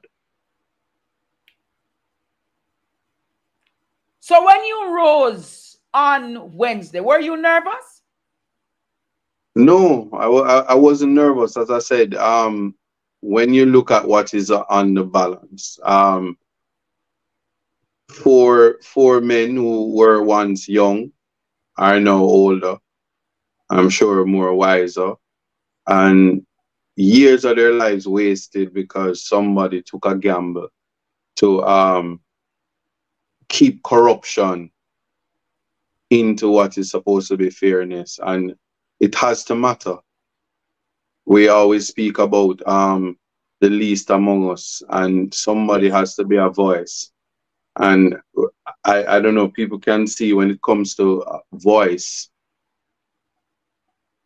So when you rose on Wednesday, were you nervous? No, I wasn't nervous. As I said, when you look at what is on the balance, four men who were once young are now older. I'm sure more wiser, and years of their lives wasted because somebody took a gamble to keep corruption into what is supposed to be fairness, and it has to matter. We always speak about the least among us, and somebody has to be a voice. And I don't know, people can see when it comes to voice,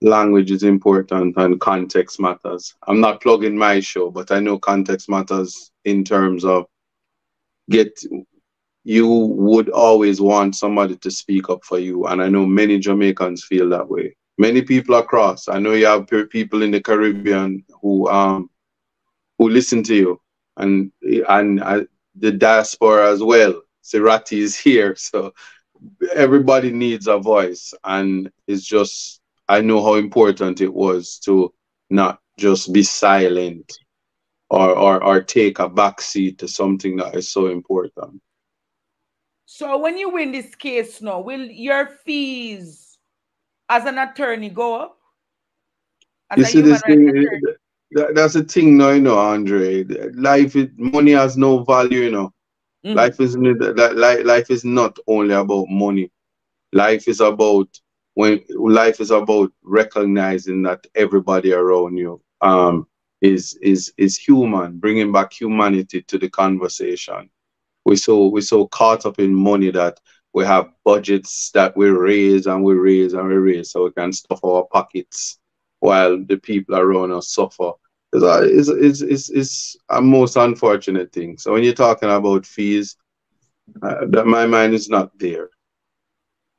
language is important and context matters. I'm not plugging my show, but I know context matters in terms of you would always want somebody to speak up for you. And I know many Jamaicans feel that way. Many people across. I know you have people in the Caribbean who listen to you, and the diaspora as well. Sirati is here, so everybody needs a voice, and it's just, I know how important it was to not just be silent or take a backseat to something that is so important. So when you win this case now, will your fees as an attorney go up? You see this thing, that's the thing now, you know, Andre. Money has no value, you know. Life is not only about money. Life is about recognizing that everybody around you is human, bringing back humanity to the conversation. We're so caught up in money that we have budgets that we raise and we raise and we raise so we can stuff our pockets while the people around us suffer. It's a most unfortunate thing. So when you're talking about fees, that my mind is not there.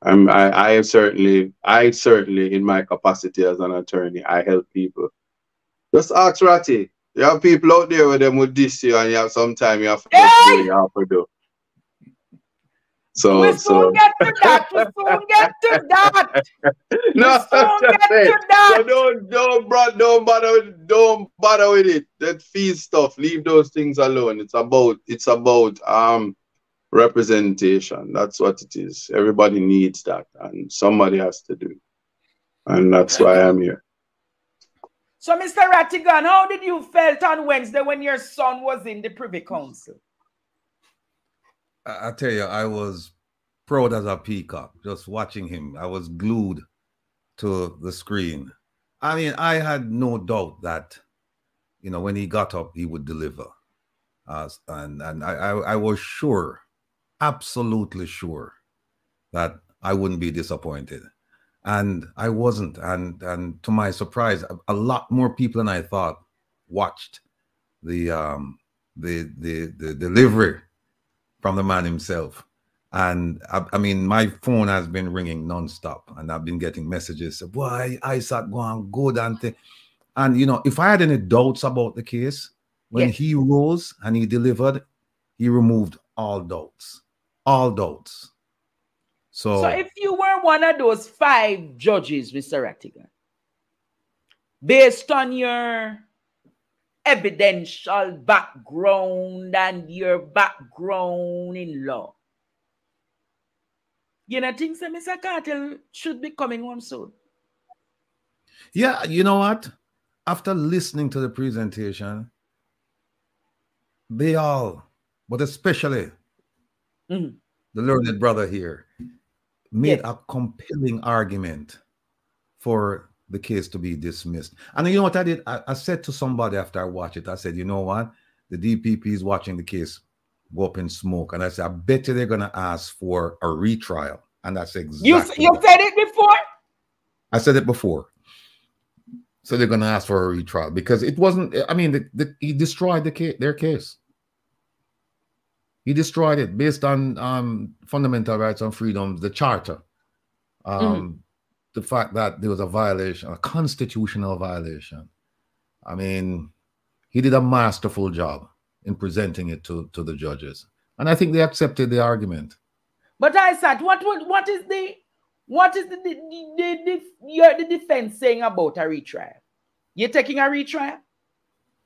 I certainly in my capacity as an attorney, I help people. Just ask Ratty. You have people out there with them would diss you, and you have sometime you have to do what you have to do. So we soon get to that. We soon get to that. No, so don't bother with it. That fee stuff, leave those things alone. It's about representation. That's what it is. Everybody needs that, and somebody has to do it. And that's why I'm here. So, Mr. Rattigan, how did you felt on Wednesday when your son was in the Privy Council? I tell you, I was proud as a peacock just watching him. I was glued to the screen. I mean, I had no doubt that, you know, when he got up, he would deliver. And I was sure, absolutely sure, that I wouldn't be disappointed. And I wasn't. And to my surprise, a lot more people than I thought watched the delivery from the man himself. And I mean, my phone has been ringing nonstop, and I've been getting messages. Why Isaac going good and thing. And you know, if I had any doubts about the case, when he rose and he delivered, he removed all doubts. All doubts. So if you were one of those 5 judges, Mr. Rattigan, based on your evidential background and your background in law, you know, things that Mr. Cartel should be coming home soon. Yeah, you know what? After listening to the presentation, they all, but especially the learned brother here, made a compelling argument for the case to be dismissed. And you know what I did? I said to somebody after I watched it, I said, you know what? The DPP is watching the case go up in smoke. And I said, I bet you they're going to ask for a retrial. And that's exactly You said it before? I said it before. So they're going to ask for a retrial because it wasn't, I mean, he destroyed their case. He destroyed it based on fundamental rights and freedoms, the charter. The fact that there was a violation, a constitutional violation. I mean, he did a masterful job in presenting it to the judges. And I think they accepted the argument. But I said, what is the defense saying about a retrial? You're taking a retrial?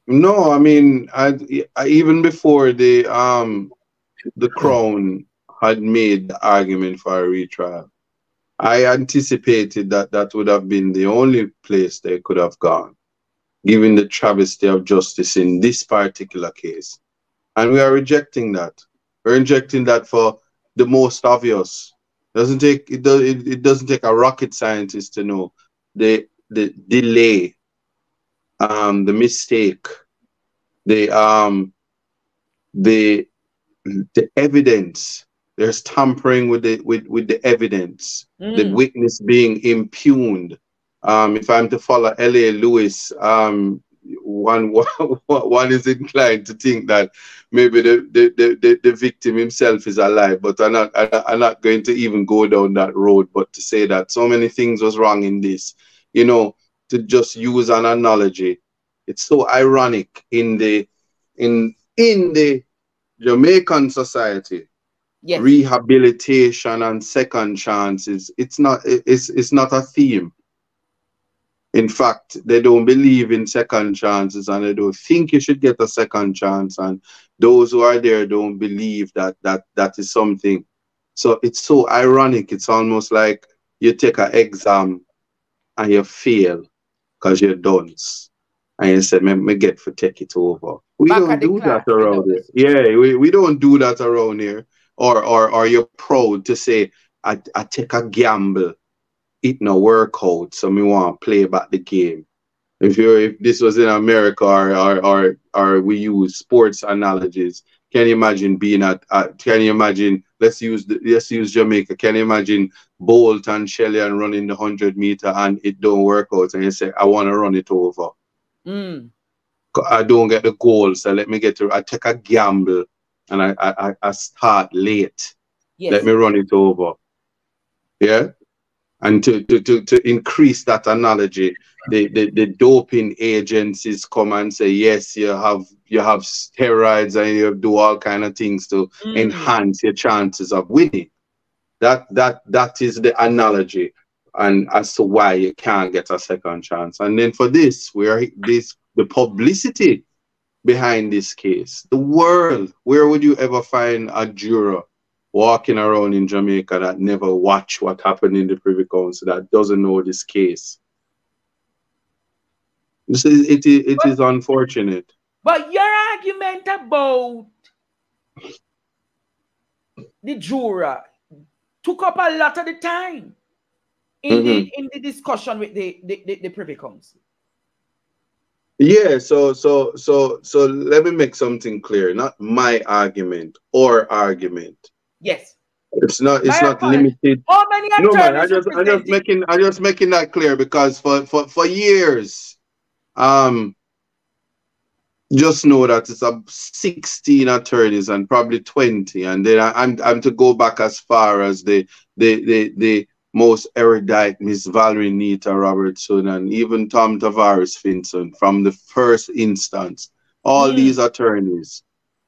No, I mean, I even before the Crown had made the argument for a retrial, I anticipated that would have been the only place they could have gone, given the travesty of justice in this particular case. And we are rejecting that. We're rejecting that for the most obvious. It doesn't take a rocket scientist to know the delay, the mistake, the evidence. There's tampering with the evidence. The witness being impugned. If I'm to follow L.A. Lewis, one is inclined to think that maybe the victim himself is alive, but I'm not going to even go down that road. But to say that so many things was wrong in this, you know, to just use an analogy, it's so ironic in the Jamaican society. Yes. Rehabilitation and second chances, it's not a theme. In fact, they don't believe in second chances and they don't think you should get a second chance, and those who are there don't believe that is something. So it's so ironic. It's almost like you take an exam and you fail because you're dunce. And you say, me get for take it over. We don't do that around here. Yeah, we don't do that around here. Or you're proud to say, I take a gamble. It no work out, so me want to play back the game. If this was in America or we use sports analogies, can you imagine being let's use Jamaica. Can you imagine Bolt and Shelley and running the 100-meter and it don't work out and you say, I want to run it over. I don't get the goal, so let me I take a gamble and I start late. Yes. Let me run it over. Yeah? And to increase that analogy, the doping agencies come and say, yes, you have steroids and you do all kind of things to enhance your chances of winning. That is the analogy, and as to why you can't get a second chance. And then for this, the publicity behind this case, the world, where would you ever find a juror walking around in Jamaica that never watched what happened in the Privy Council, that doesn't know this case? It is unfortunate. But your argument about the juror took up a lot of the time in the discussion with the Privy Council. Yeah, so let me make something clear. Not my argument or argument. Yes. It's not limited. How many attorneys? No, man, I just making that clear because for years, just know that it's 16 attorneys and probably 20, and then I'm to go back as far as the most erudite Miss Valerie Nita Robertson and even Tom Tavares Finson from the first instance. All these attorneys.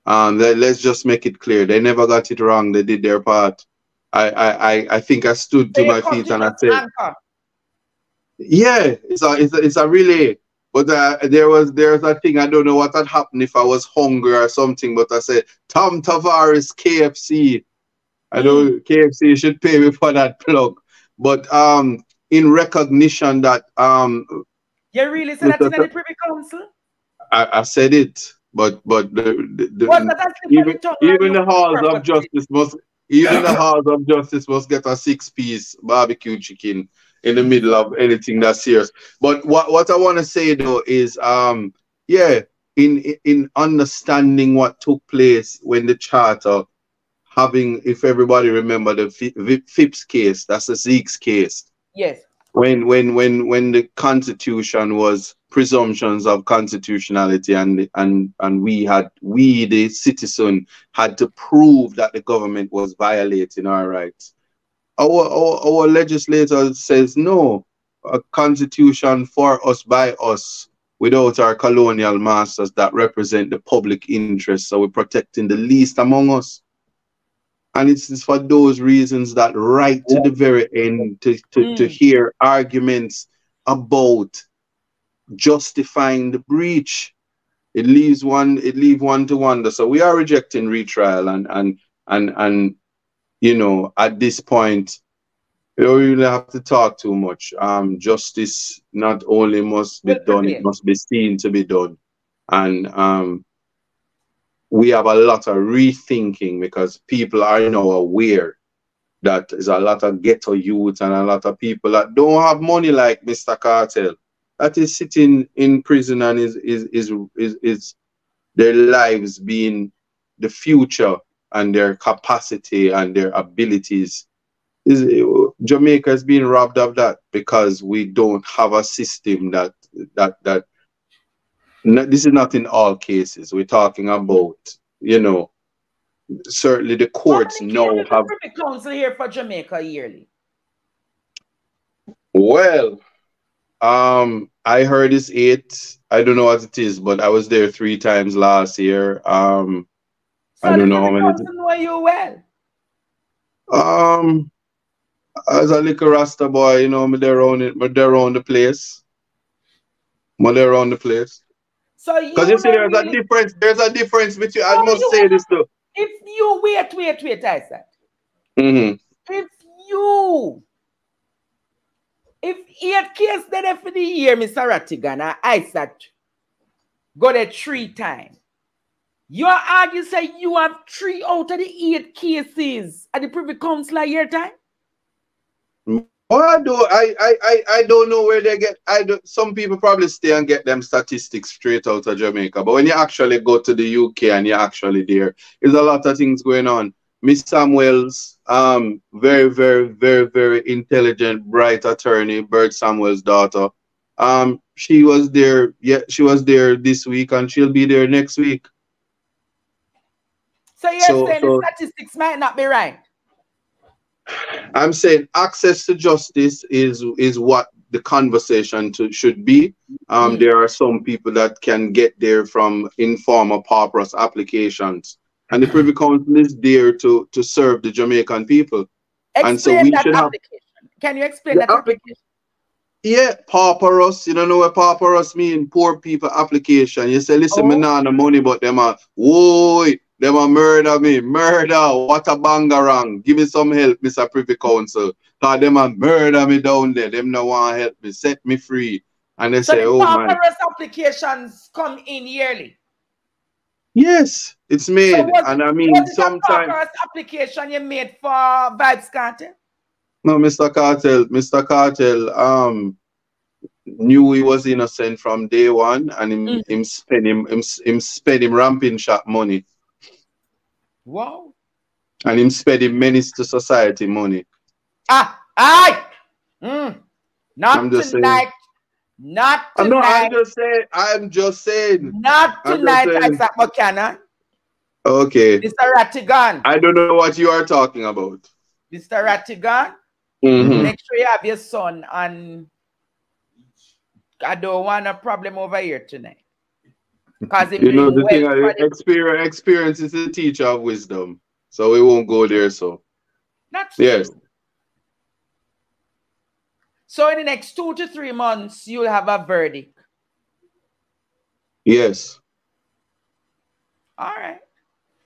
Let's just make it clear. They never got it wrong. They did their part. I think I stood to my feet and I said, yeah, it's a relay. But there's a thing, I don't know what had happened if I was hungry or something, but I said, Tom Tavares, KFC. I know KFC should pay me for that plug. But in recognition that you really said that in the Privy Council? I said it. But even the halls of justice must get a 6-piece barbecue chicken in the middle of anything that's serious. But what I want to say though is in understanding what took place when the charter if everybody remember the Phipps case, that's the Zeke's case. Yes. When the Constitution was presumptions of constitutionality and we the citizen had to prove that the government was violating our rights. Our legislator says no, a constitution for us by us without our colonial masters that represent the public interest, so we're protecting the least among us. And it's for those reasons that right to the very end to hear arguments about justifying the breach. It leaves one to wonder. So we are rejecting retrial and you know, at this point, you don't really have to talk too much. Justice not only must be done, it must be seen to be done. And we have a lot of rethinking because people are now aware that there's a lot of ghetto youth and a lot of people that don't have money like Mr. Cartel that is sitting in prison and is their lives being the future and their capacity and their abilities. Jamaica is being robbed of that because we don't have a system that this is not in all cases. We're talking about, you know, certainly the courts now have. The council here for Jamaica yearly. Well, I heard it's 8. I don't know what it is, but I was there 3 times last year. I don't know how many. Know you well. As a little Rasta boy, you know, me there around the place. So because you see, there's a difference. There's a difference between. I must say this though. If you wait, I said. If 8 cases there for the year, Mr. Rattigan, I said, go there 3 times. Your argument say you have 3 out of the 8 cases at the Privy Council a year time? Well, I don't know where they get. Some people probably stay and get them statistics straight out of Jamaica. But when you actually go to the UK and you're actually there, there's a lot of things going on. Miss Samuels, very, very, very, very intelligent, bright attorney, Bert Samuel's daughter. She was there. Yeah, she was there this week, and she'll be there next week. So you're saying the statistics might not be right? I'm saying access to justice is what the conversation should be. There are some people that can get there from informal pauperous applications, and the Privy Council is there to serve the Jamaican people. Explain and so we that should application. Can you explain that application? Yeah, pauperous. You don't know what pauperous mean? Poor people application. You say, listen, me nah no money, but them are them a murder me. Murder. What a bangarang. Give me some help, Mr. Privy Council. Cause them a murder me down there. Them no want help me. Set me free. And they say, oh man. So the applications come in yearly? Yes, it's made. So and I mean, sometimes. Was application you made for Vibes Cartel? No, Mr. Cartel, knew he was innocent from day one, and him spend him ramping shot money. Wow. And him spending menace to society money. Not tonight. Saying. Not tonight. I'm just saying. Not tonight, Isaac Buchanan. Okay. Mr. Rattigan. I don't know what you are talking about. Mr. Rattigan, make sure you have your son, and I don't want a problem over here tonight. Because you know the thing, experience is the teacher of wisdom, so we won't go there. So that's yes. True. So in the next 2 to 3 months, you'll have a verdict. Yes. All right.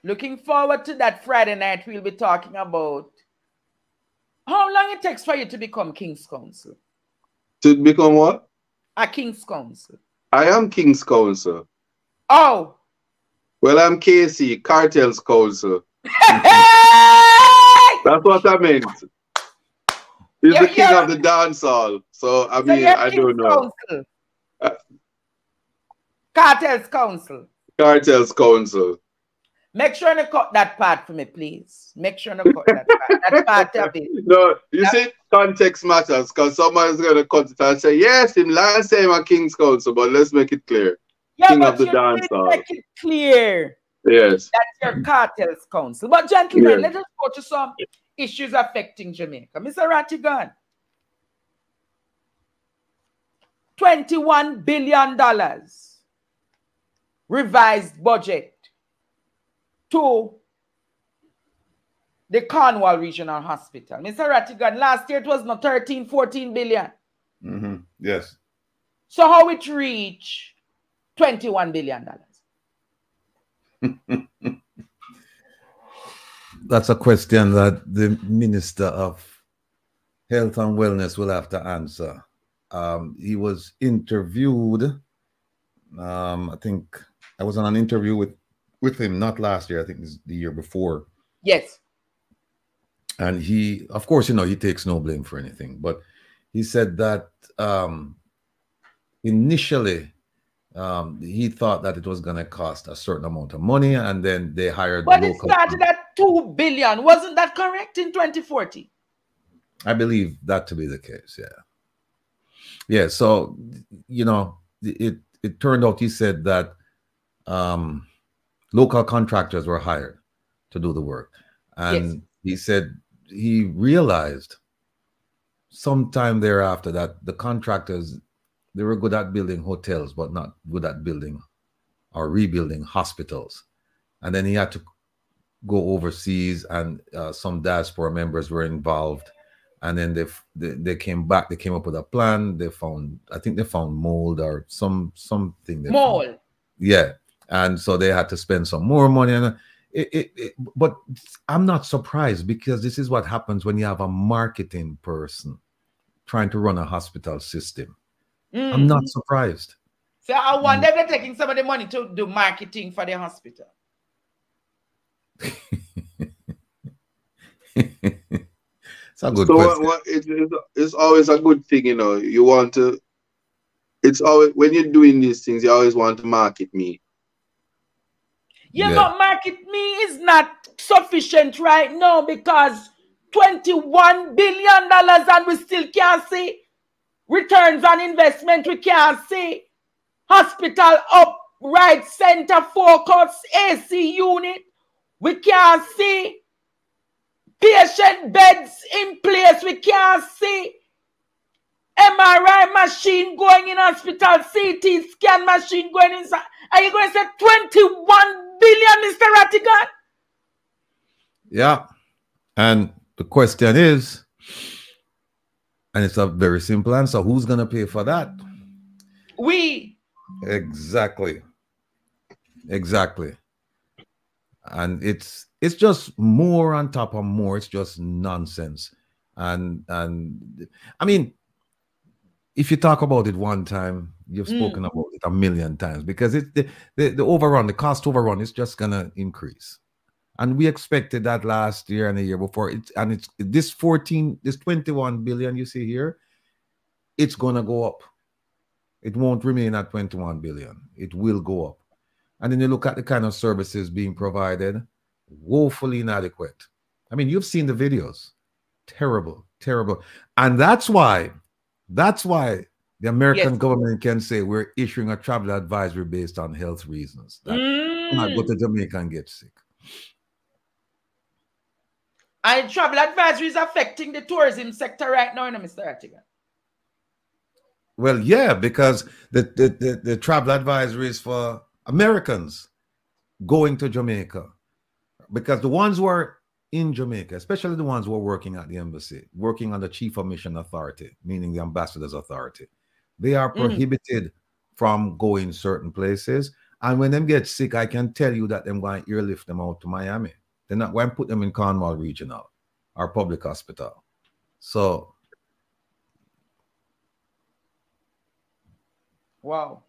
Looking forward to that Friday night. We'll be talking about how long it takes for you to become King's Counsel. To become what? A King's Counsel. I am King's Counsel. Oh. Well, I'm KC, Cartel's Counsel. That's what I meant. He's the king of the dancehall. So, I mean, I don't know. Cartel's Counsel. Cartel's Counsel. Make sure you cut that part for me, please. Make sure you cut that part. That part of it. No, you see, context matters, because someone's going to cut it and say, yes, in last time a King's Counsel, but let's make it clear. Yeah, king but of the you dancehall. make it clear. Yes. That's your Cartel's Counsel. But gentlemen, let us go to some issues affecting Jamaica. Mr. Rattigan. $21 billion revised budget to the Cornwall Regional Hospital. Mr. Rattigan, last year it was not 13, 14 billion. Yes. So how it reach $21 billion? That's a question that the Minister of Health and Wellness will have to answer. He was interviewed. I think I was on an interview with him, not last year, I think it was the year before. Yes. And he, of course, you know, he takes no blame for anything, but he said that initially he thought that it was going to cost a certain amount of money, and then they hired But the it local. started at $2 billion. Wasn't that correct in 2040? I believe that to be the case, yeah. Yeah, so, you know, it turned out, he said that local contractors were hired to do the work. And he said he realized sometime thereafter that the contractors, they were good at building hotels, but not good at building or rebuilding hospitals. And then he had to go overseas, and some diaspora members were involved. And then they came back, they came up with a plan. They found, I think they found mold or something. Mold. Yeah. And so they had to spend some more money. And but I'm not surprised, because this is what happens when you have a marketing person trying to run a hospital system. I'm not surprised. So I wonder if they're taking some of the money to do marketing for the hospital. It's a good question. It's always a good thing, you know. You want to, it's always, when you're doing these things, you always want to market me. Yeah, but market me is not sufficient right now, because $21 billion and we still can't see returns on investment. We can't see hospital up, right center, focus, AC unit. We can't see patient beds in place. We can't see MRI machine going in hospital, CT scan machine going inside. Are you going to say 21 billion, Mr. Rattigan? Yeah. And the question is, and it's a very simple answer, who's going to pay for that? We. Exactly. Exactly. And it's just more on top of more. It's just nonsense. And I mean, if you talk about it one time, you've spoken about it a million times, because it's the overrun, the cost overrun is just gonna increase. And we expected that last year and the year before. It's this 21 billion you see here, it's gonna go up. It won't remain at 21 billion. It will go up. And then you look at the kind of services being provided, woefully inadequate. I mean, you've seen the videos. Terrible, terrible. And that's why the American government can say we're issuing a travel advisory based on health reasons. That not go to Jamaica and get sick. And travel advisory is affecting the tourism sector right now, Mr. Rattigan. Well, yeah, because the travel advisory is for Americans going to Jamaica, because the ones who are in Jamaica, especially the ones who are working at the embassy, working on the Chief of Mission Authority, meaning the Ambassador's Authority, they are prohibited from going certain places. And when them get sick, I can tell you that them going to airlift them out to Miami. They're not going to put them in Cornwall Regional or public hospital. So, wow.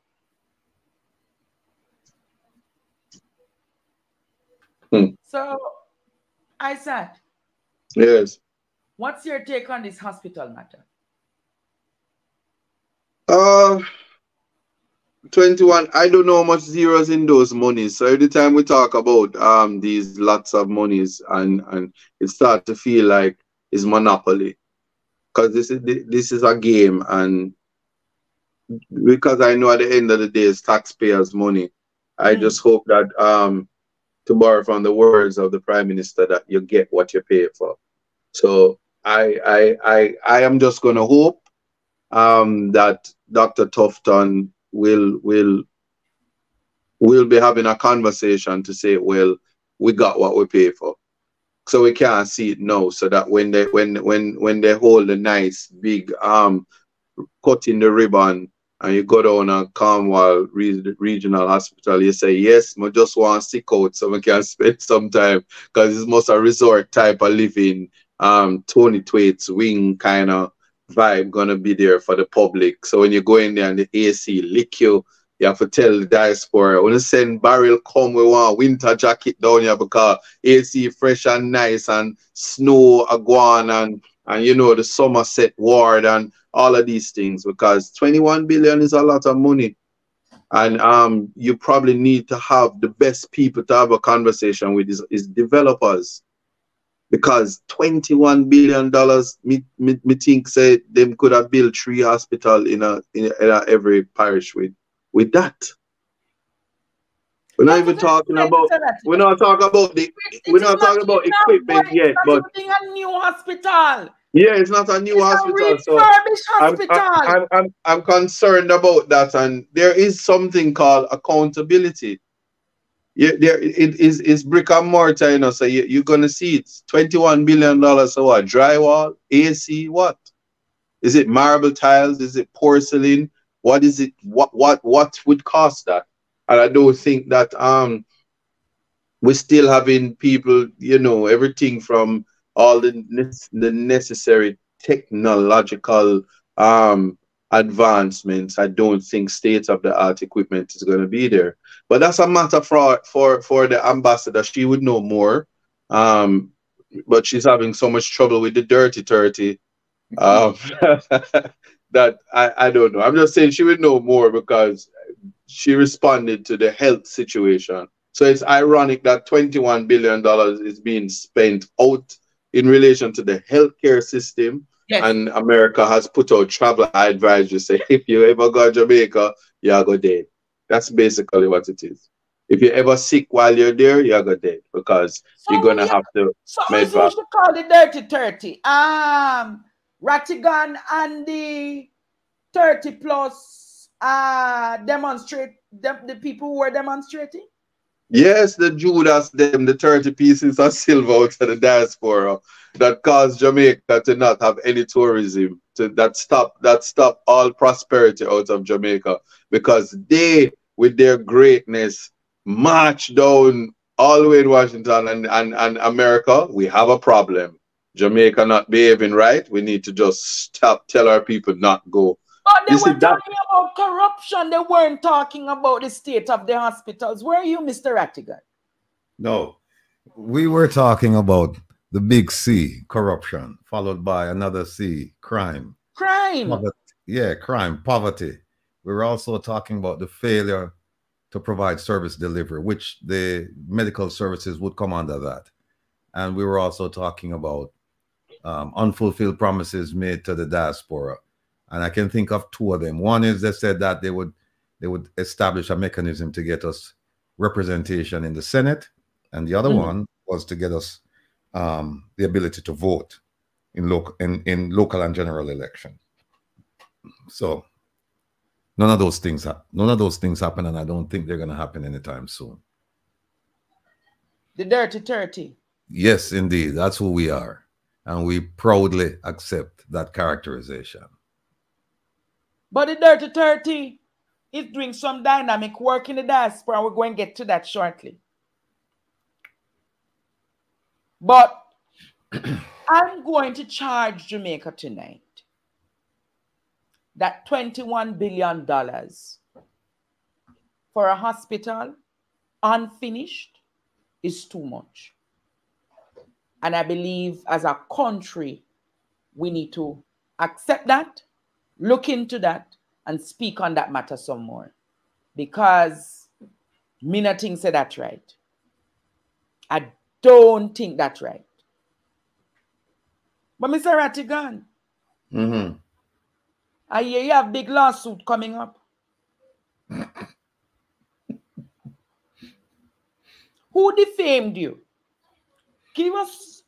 So, Isaac. Yes. What's your take on this hospital matter? 21. I don't know how much zeros in those monies. So every time we talk about these lots of monies, and it starts to feel like it's monopoly, because this is a game, and because I know at the end of the day it's taxpayers' money. I just hope that to borrow from the words of the Prime Minister, that you get what you pay for. So I am just going to hope that Dr. Tufton will be having a conversation to say, well, we got what we pay for. so we can't see it now. So that when they hold a nice big cutting the ribbon and you go down to Cornwall Regional Hospital, you say, yes, I just want to stick out so we can spend some time, because it's most a resort type of living, Tony Twait's wing kind of vibe gonna be there for the public. So when you go in there and the AC lick you, you have to tell the diaspora, when you send barrel come, we want winter jacket down here because AC fresh and nice and snow aguan and you know the Somerset ward and all of these things, because 21 billion is a lot of money. And you probably need to have the best people to have a conversation with is developers. Because $21 billion, me think say them could have built 3 hospitals in every parish with that. We're not even talking about we're not talking about equipment yet, but a new hospital. Yeah, it's not a new hospital. So I'm concerned about that, and there is something called accountability. Yeah, it's brick and mortar, you know. So you're gonna see it's $21 billion. So what? Drywall, AC, what? Is it marble tiles? Is it porcelain? What is it? What would cost that? And I don't think that we're still having people, you know, everything from all the necessary technological advancements. I don't think state-of-the-art equipment is going to be there. But that's a matter for the ambassador. She would know more. But she's having so much trouble with the dirty 30 that I don't know. I'm just saying she would know more because she responded to the health situation. So it's ironic that $21 billion is being spent out in relation to the healthcare system. Yes. And America has put out travel advisory say if you ever go to Jamaica, you'll go dead. That's basically what it is. If you're ever sick while you're there, you'll go dead because you're gonna have to. So we should call the dirty 30. Rattigan and the 30 plus demonstrate the people who were demonstrating. Yes, the Judas, them, the 30 pieces of silver out of the diaspora that caused Jamaica to not have any tourism, that stop all prosperity out of Jamaica, because they, with their greatness, marched down all the way in Washington and America. We have a problem. Jamaica not behaving right. We need to just tell our people not go. But they were talking about corruption. They weren't talking about the state of the hospitals. Where are you, Mr. Rattigan? No, we were talking about the big C, corruption, followed by another C, crime. Crime. Crime, poverty. We were also talking about the failure to provide service delivery, which the medical services would come under that. And we were also talking about unfulfilled promises made to the diaspora. And I can think of 2 of them. One is they said that they would establish a mechanism to get us representation in the Senate, and the other one was to get us the ability to vote in local and general elections. So none of those things happen, and I don't think they're going to happen anytime soon. The dirty 30. Yes, indeed, that's who we are, and we proudly accept that characterization. But the dirty 30 is doing some dynamic work in the diaspora. We're going to get to that shortly. But I'm going to charge Jamaica tonight that $21 billion for a hospital unfinished is too much. And I believe as a country, we need to accept that, look into that, and speak on that matter some more. Because me not think say that's right. I don't think that's right. But Mr. Rattigan, I hear you have big lawsuit coming up. Who defamed you? Give us.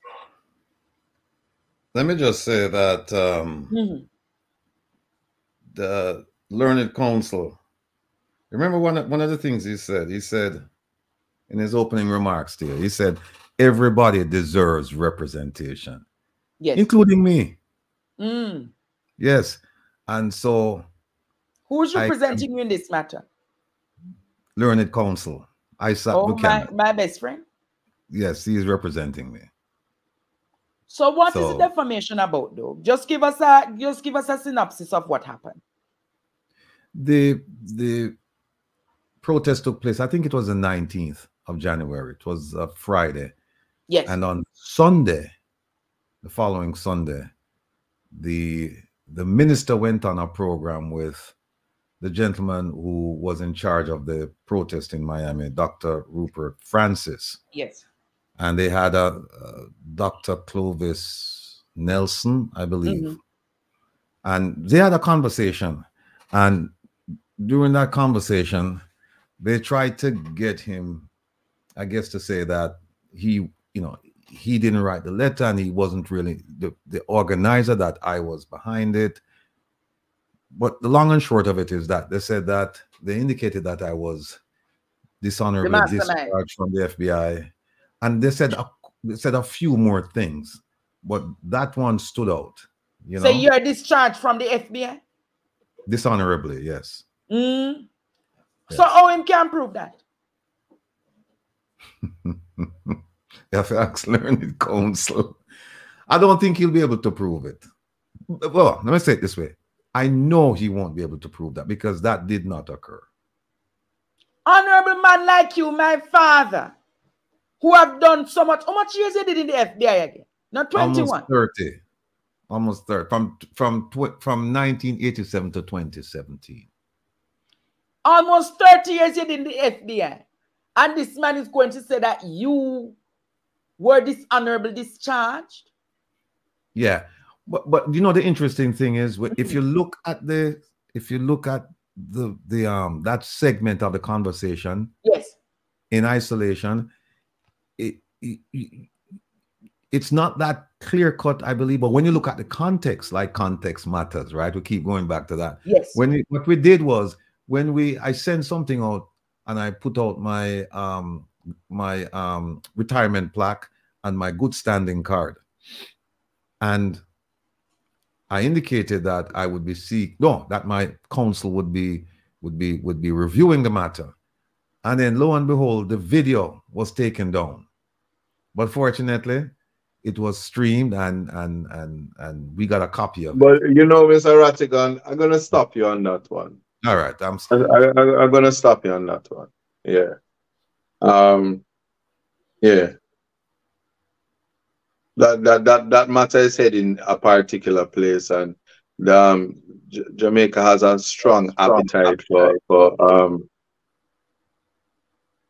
Let me just say that the Learned Counsel, remember one of the things he said in his opening remarks to you, he said, everybody deserves representation, yes, including me. Mm. Yes, and so Who's representing you in this matter? Learned Counsel. Oh, my best friend. Yes, he is representing me. So what is the defamation about, though? Just give us a synopsis of what happened. The protest took place, I think it was the 19th of January. It was a Friday. Yes. And on Sunday, the following Sunday, the minister went on a program with the gentleman who was in charge of the protest in Miami, Dr. Rupert Francis. Yes. And they had a Dr. Clovis Nelson, I believe. Mm-hmm. And they had a conversation. And during that conversation, they tried to get him, I guess, to say that he didn't write the letter and he wasn't really the organizer, that I was behind it. But the long and short of it is that they indicated that I was dishonorably discharged from the FBI. And they said a few more things, but that one stood out. So you're discharged from the FBI? Dishonorably, yes. Mm. Yes. So Owen can prove that. You have to ask Learned Counsel. I don't think he'll be able to prove it. Well, let me say it this way. I know he won't be able to prove that because that did not occur. Honorable man like you, my father, who have done so much. How much years you did in the FBI again? Not 21. Almost 30. From 1987 to 2017. Almost 30 years you did in the FBI. And this man is going to say that you were dishonorably discharged? Yeah. But you know the interesting thing is if you look at that segment of the conversation, yes, in isolation, it's not that clear cut, I believe. But when you look at the context, like context matters, right? We keep going back to that. Yes. What we did was I sent something out and I put out my retirement plaque and my good standing card, and I indicated that I would be that my counsel would be reviewing the matter. And then lo and behold, the video was taken down. But fortunately, it was streamed and we got a copy of it. But you know, Mr. Rattigan, I'm gonna stop you on that one. All right. I'm gonna stop you on that one. Yeah. Yeah. That matter is heading a particular place, and Jamaica has a strong appetite for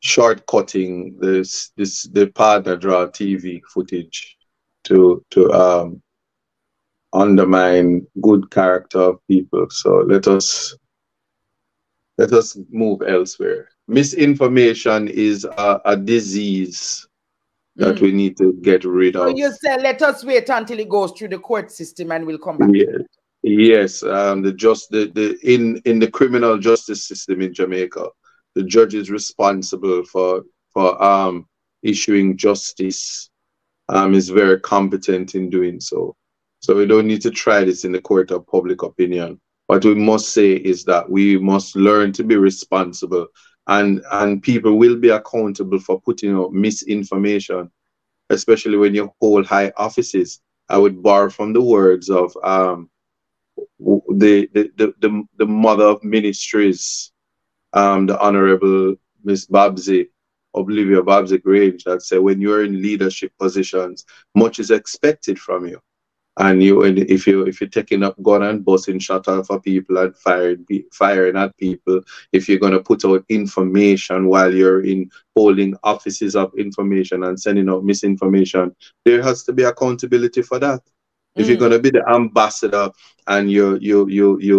shortcutting the partner draw TV footage to undermine good character of people. So let us move elsewhere. Misinformation is a disease that we need to get rid of. So you say let us wait until it goes through the court system and we'll come back. Yeah. Yes, in the criminal justice system in Jamaica, the judge is responsible for issuing justice. Is very competent in doing so. So we don't need to try this in the court of public opinion. What we must say is that we must learn to be responsible, and people will be accountable for putting out misinformation, especially when you hold high offices. I would borrow from the words of the mother of ministries, the Honorable Miss Olivia Babsy Grange, that said, when you're in leadership positions, much is expected from you. And if you're taking up gun and busting shot off for people and firing at people, if you're going to put out information while you're in holding offices of information and sending out misinformation, there has to be accountability for that. If you're going to be the ambassador and you're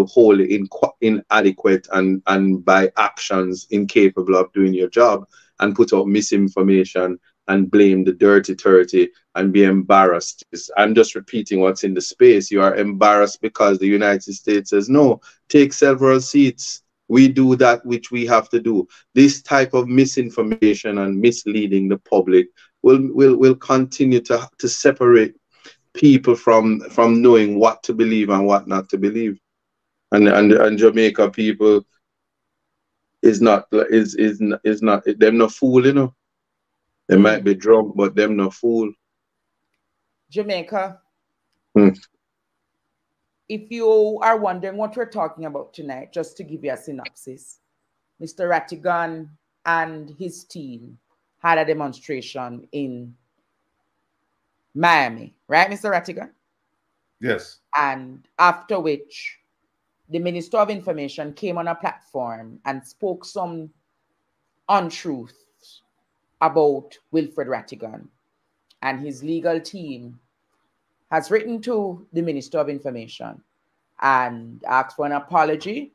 wholly inadequate and by actions incapable of doing your job, and put out misinformation and blame the dirty 30 and be embarrassed. I'm just repeating what's in the space. You are embarrassed because the United States says, no, take several seats. We do that which we have to do. This type of misinformation and misleading the public will continue to separate people from knowing what to believe and what not to believe. And Jamaica people is not them no fool, you know. They might be drunk, but them no fool. Jamaica, if you are wondering what we're talking about tonight, just to give you a synopsis, Mr. Rattigan and his team had a demonstration in Miami, right, Mr. Rattigan? Yes. And after which, the Minister of Information came on a platform and spoke some untruths about Wilfred Rattigan. And his legal team has written to the Minister of Information and asked for an apology.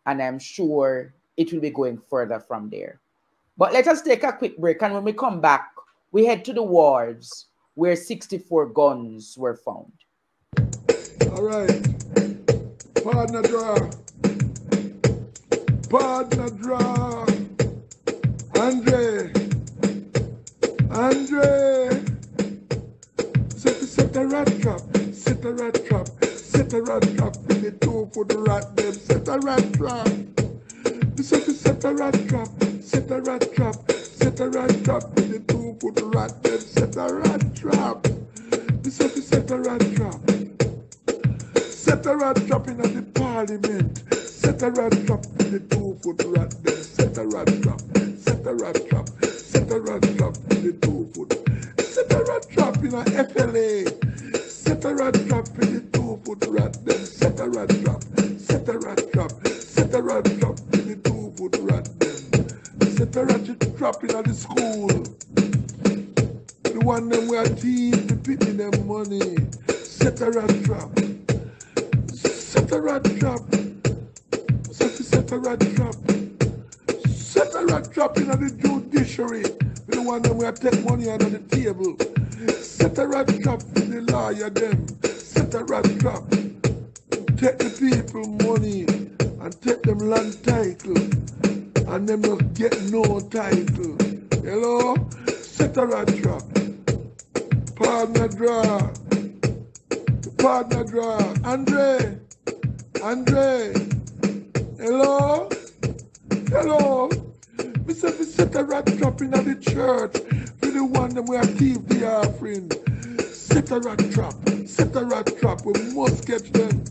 And I'm sure it will be going further from there. But let us take a quick break. And when we come back, we head to the wards where 64 guns were found. All right. Partner draw. Partner draw. Andre. Set a rat trap. Set a rat trap. Set a rat trap. In the 2 foot rat them. Set a rat trap. Set a rat trap. Set a rat trap. Set a rat trap. In the 2 foot rat them. Set a rat trap. Set a rat trap. Set a rat trap in the parliament. Set a rat trap in the 2 foot rat them. Set a rat trap. Set a rat trap. Set a rat trap in the 2 foot. Set a rat trap in a FLA. Set a rat trap in the 2 foot rat them. Set a rat trap. Set a rat trap. Set a rat trap in the 2 foot rat them. Set a rat trap in the school. The one them where teeth to pick them money. Set a rat trap. Set a rat trap. Set a rat trap. Set a rat trap in the judiciary. The one them where take money out of the table. Set a rat trap in the lawyer them. Set a rat trap. Take the people money and take them land title. And them not get no title. Hello? Set a rat trap. Partner draw. Partner draw. Andre. Hello? Hello? Me set a rat trap in the church for the one them we are thief the offering. Set a rat trap. Set a rat trap. We must catch them.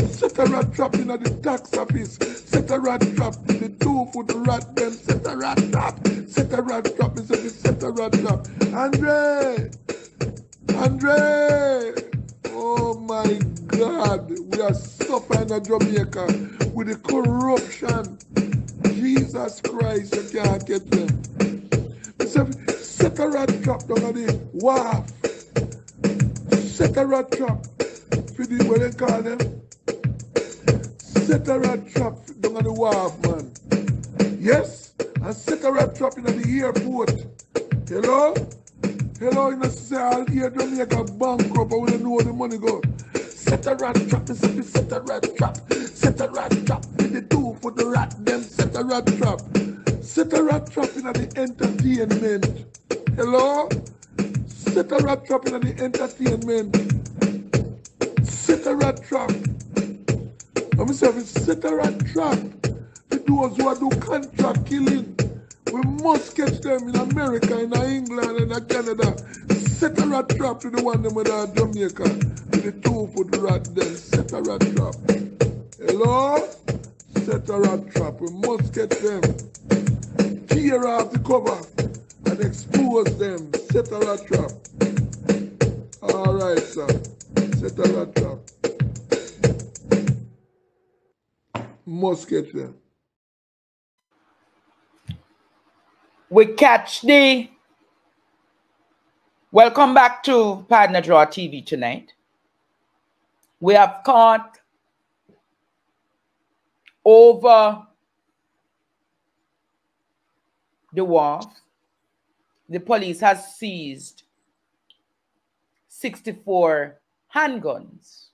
Set a rat trap in the tax office. Set a rat trap in the 2 foot rat them. Set a rat trap. Set a rat trap. Me set a rat trap. Andre. Oh my God. We are suffering in Jamaica with the corruption. Jesus Christ, you can't get them. Set a rat trap down on the wharf. Set a rat trap for the, what they call them? Set a rat trap down on the wharf, man. Yes? And set a rat trap in the airport. Hello? Hello, you know, say I'll hear Jamaica bankrupt, but we don't know where the money go. Set a rat trap, set a rat trap. Set a rat trap in the 2 for the rat them. Set a rat trap. Set a rat trap in the entertainment. Hello? Set a rat trap in the entertainment. Set a rat trap. Let me say, set a rat trap. For those who are do contract killing. We must catch them in America, in England, and in Canada. Set a rat trap to the one them with Jamaica. To the 2 foot rat them. Set a rat trap. Hello? Set a rat trap. We must catch them. Tear off the cover and expose them. Set a rat trap. All right, sir. Set a rat trap. Must catch them. We catch the... Welcome back to Partner Draw TV tonight. We have caught over the wharf. The police has seized 64 handguns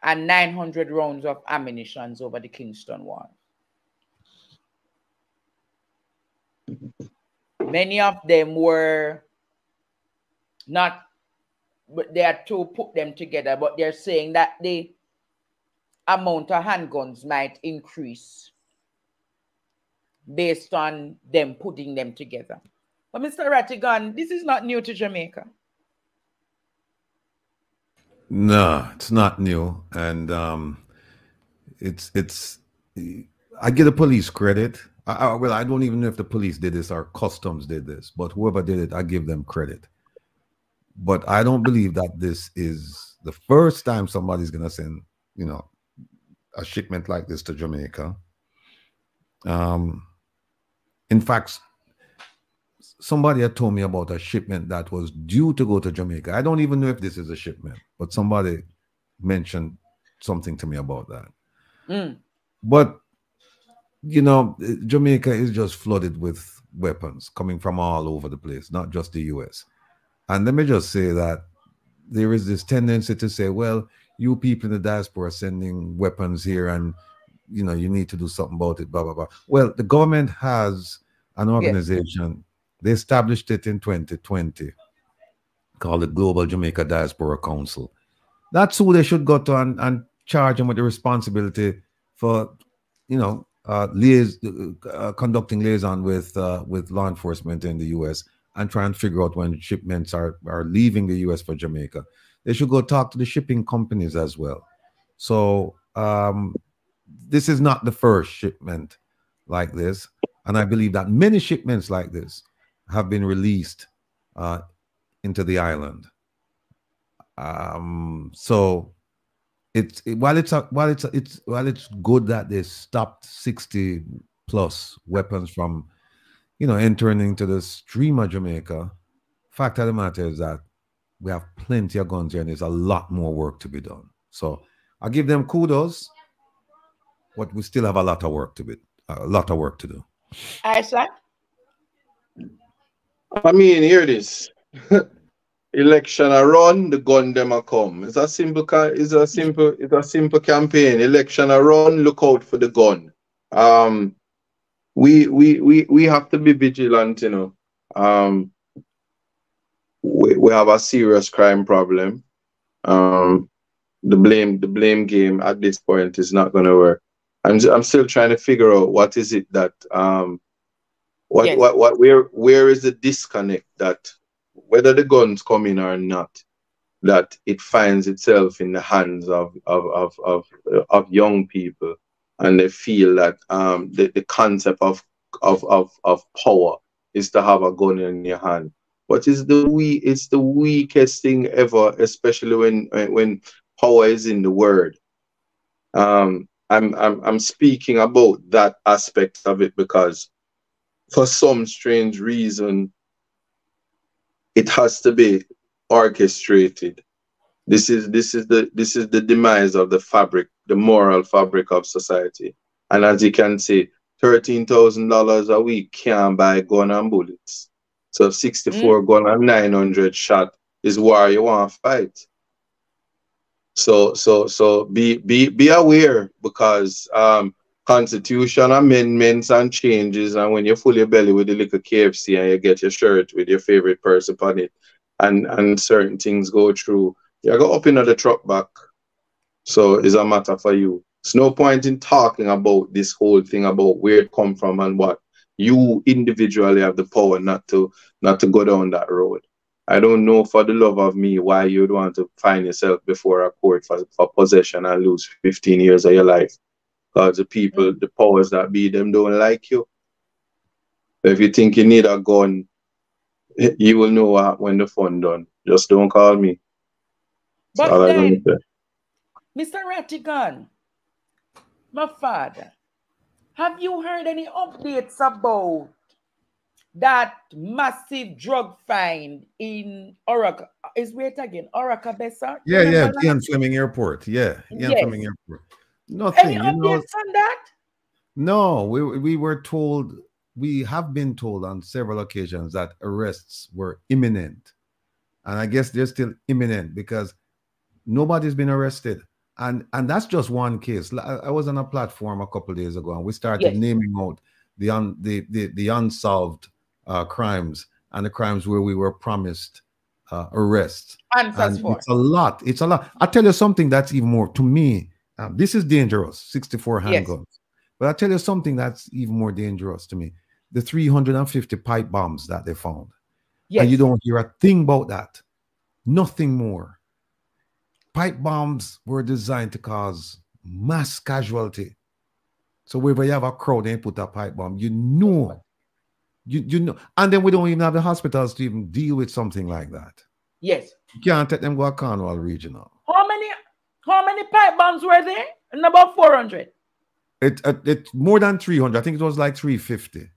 and 900 rounds of ammunition over the Kingston Wharf. Many of them were not, but they had to put them together, but they're saying that the amount of handguns might increase based on them putting them together. But Mr. Rattigan, this is not new to Jamaica. No, it's not new. And I give the police credit. Well, I don't even know if the police did this or customs did this, but whoever did it, I give them credit. But I don't believe that this is the first time somebody's going to send, you know, a shipment like this to Jamaica. In fact, somebody had told me about a shipment that was due to go to Jamaica. I don't even know if this is a shipment, but somebody mentioned something to me about that. But, you know, Jamaica is just flooded with weapons coming from all over the place, not just the US. And let me just say that there is this tendency to say, well, you people in the diaspora are sending weapons here and, you know, you need to do something about it, blah, blah, blah. Well, the government has an organization. They established it in 2020 called the Global Jamaica Diaspora Council. That's who they should go to and charge them with the responsibility for, you know, conducting liaison with law enforcement in the U.S. and try and figure out when shipments are leaving the U.S. for Jamaica. They should go talk to the shipping companies as well. So this is not the first shipment like this. And I believe that many shipments like this have been released into the island. So while it's good that they stopped 60 plus weapons from, you know, entering into the stream of Jamaica, fact of the matter is that we have plenty of guns here and there's a lot more work to be done. So I give them kudos, but we still have a lot of work to do. Isaac? I mean, here it is. Election a run, the gun them a come. It's a simple campaign. Election a run, look out for the gun. We have to be vigilant, you know. We have a serious crime problem. The blame game at this point is not gonna work. I'm still trying to figure out what is it that where is the disconnect that whether the guns come in or not, that it finds itself in the hands of young people, and they feel that the concept of power is to have a gun in your hand. But it's the weakest thing ever, especially when power is in the word. I'm speaking about that aspect of it because for some strange reason it has to be orchestrated. This is the demise of the fabric, the moral fabric of society. And as you can see, $13,000 a week can't buy gun and bullets. So 64 gun and 900 shot is war you want to fight. So be aware, because constitution amendments and changes, and when you fill your belly with the little KFC and you get your shirt with your favorite person on it, and certain things go through, you go up into the truck back. So it's a matter for you. It's no point in talking about this whole thing about where it come from and what. You individually have the power not to go down that road. I don't know for the love of me why you'd want to find yourself before a court for possession and lose 15 years of your life. Because the people, the powers that be, them don't like you. If you think you need a gun, you will know what when the fun done. Just don't call me. But then, Mr. Rattigan, my father, have you heard any updates about that massive drug find in Oraca? Is where it again? Oraca Bessa? Yeah, Ian Fleming Airport. Yeah, Ian Fleming Airport. Nothing. Any updates on that? No, we were told, we have been told on several occasions that arrests were imminent. And I guess they're still imminent because nobody's been arrested. And that's just one case. I was on a platform a couple of days ago and we started naming out the unsolved crimes and the crimes where we were promised arrests. Answers And for. it's a lot. It's a lot. I'll tell you something that's even more, to me, this is dangerous, 64 handguns. Yes. But I'll tell you something that's even more dangerous to me. The 350 pipe bombs that they found. Yes. And you don't hear a thing about that. Nothing more. Pipe bombs were designed to cause mass casualty. So wherever you have a crowd and put a pipe bomb, you know. You know. And then we don't even have the hospitals to even deal with something like that. Yes. You can't take them go to Cornwall Regional. How many pipe bombs were there? And about 400. It's more than 300. I think it was like 350.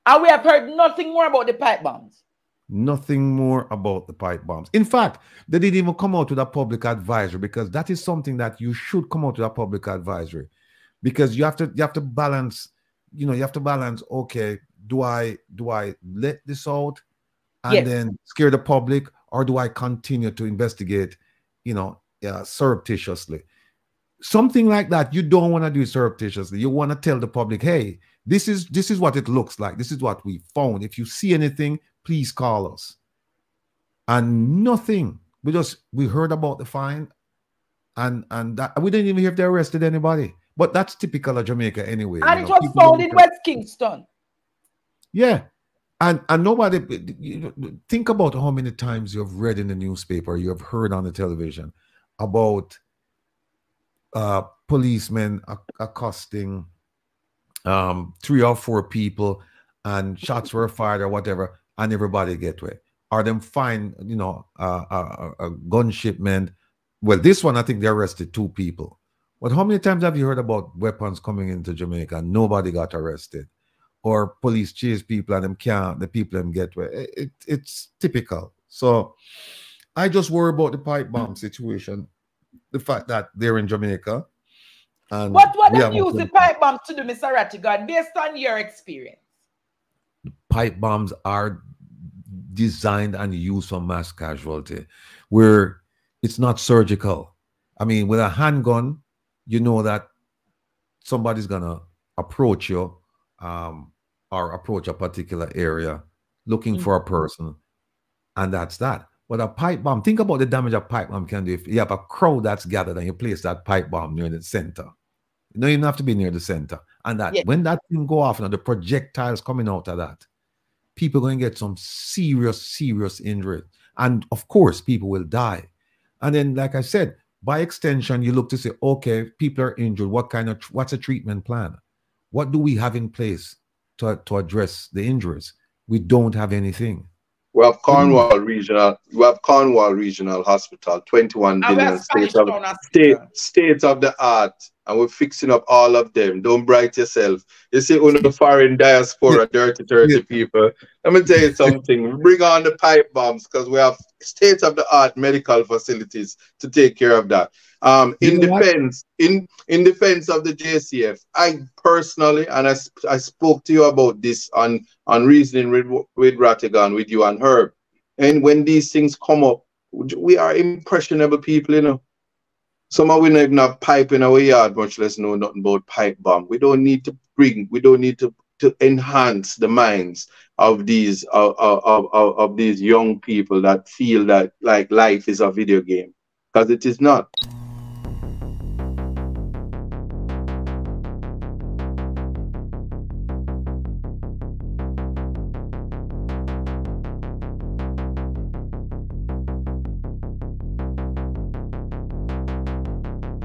And we have heard nothing more about the pipe bombs. Nothing more about the pipe bombs. In fact, they didn't even come out with a public advisory, because that is something that you should come out with a public advisory, because you have to balance, you have to balance, okay, do I let this out and then scare the public, or do I continue to investigate, surreptitiously? Something like that you don't want to do surreptitiously. You want to tell the public, hey, this is what it looks like. This is what we found. If you see anything, please call us. And nothing. We heard about the find, and that we didn't even hear if they arrested anybody. But that's typical of Jamaica anyway. And it was found in West Kingston. Yeah. And nobody, think about how many times you've read in the newspaper, you have heard on the television about policemen accosting 3 or 4 people, and shots were fired or whatever, and everybody get away. Or them find, a gun shipment. Well, this one, I think they arrested 2 people. But how many times have you heard about weapons coming into Jamaica and nobody got arrested? Or police chase people and the people get away. It's typical. So I just worry about the pipe bomb situation. The fact that they're in Jamaica. And what they use the pipe bombs to do, Mr. Rattigan, based on your experience? Pipe bombs are designed and used for mass casualty, where it's not surgical. I mean, with a handgun, you know that somebody's gonna approach you or approach a particular area looking for a person, and that's that. But a pipe bomb, think about the damage a pipe bomb can do. If you have a crowd that's gathered and you place that pipe bomb near the center, you don't even have to be near the center. And that when that thing go off, the projectiles coming out of that, people are going to get some serious injury. And of course, people will die. And then, like I said, by extension, you look to say, okay, people are injured. What's a treatment plan? What do we have in place to address the injuries? We don't have anything. We have Cornwall Regional. We have Cornwall Regional Hospital, 21 billion, state of the art, and we're fixing up all of them. Don't bright yourself. You see, on the foreign diaspora, dirty people. Let me tell you something. Bring on the pipe bombs, because we have state of the art medical facilities to take care of that. In defense of the JCF, I personally, and I spoke to you about this on Reasoning with Rattigan, with you and Herb. And when these things come up, we are impressionable people, Some of we not even have pipe in our yard, much less know nothing about pipe bomb. We don't need to enhance the minds of these of these young people that feel that like life is a video game, because it is not.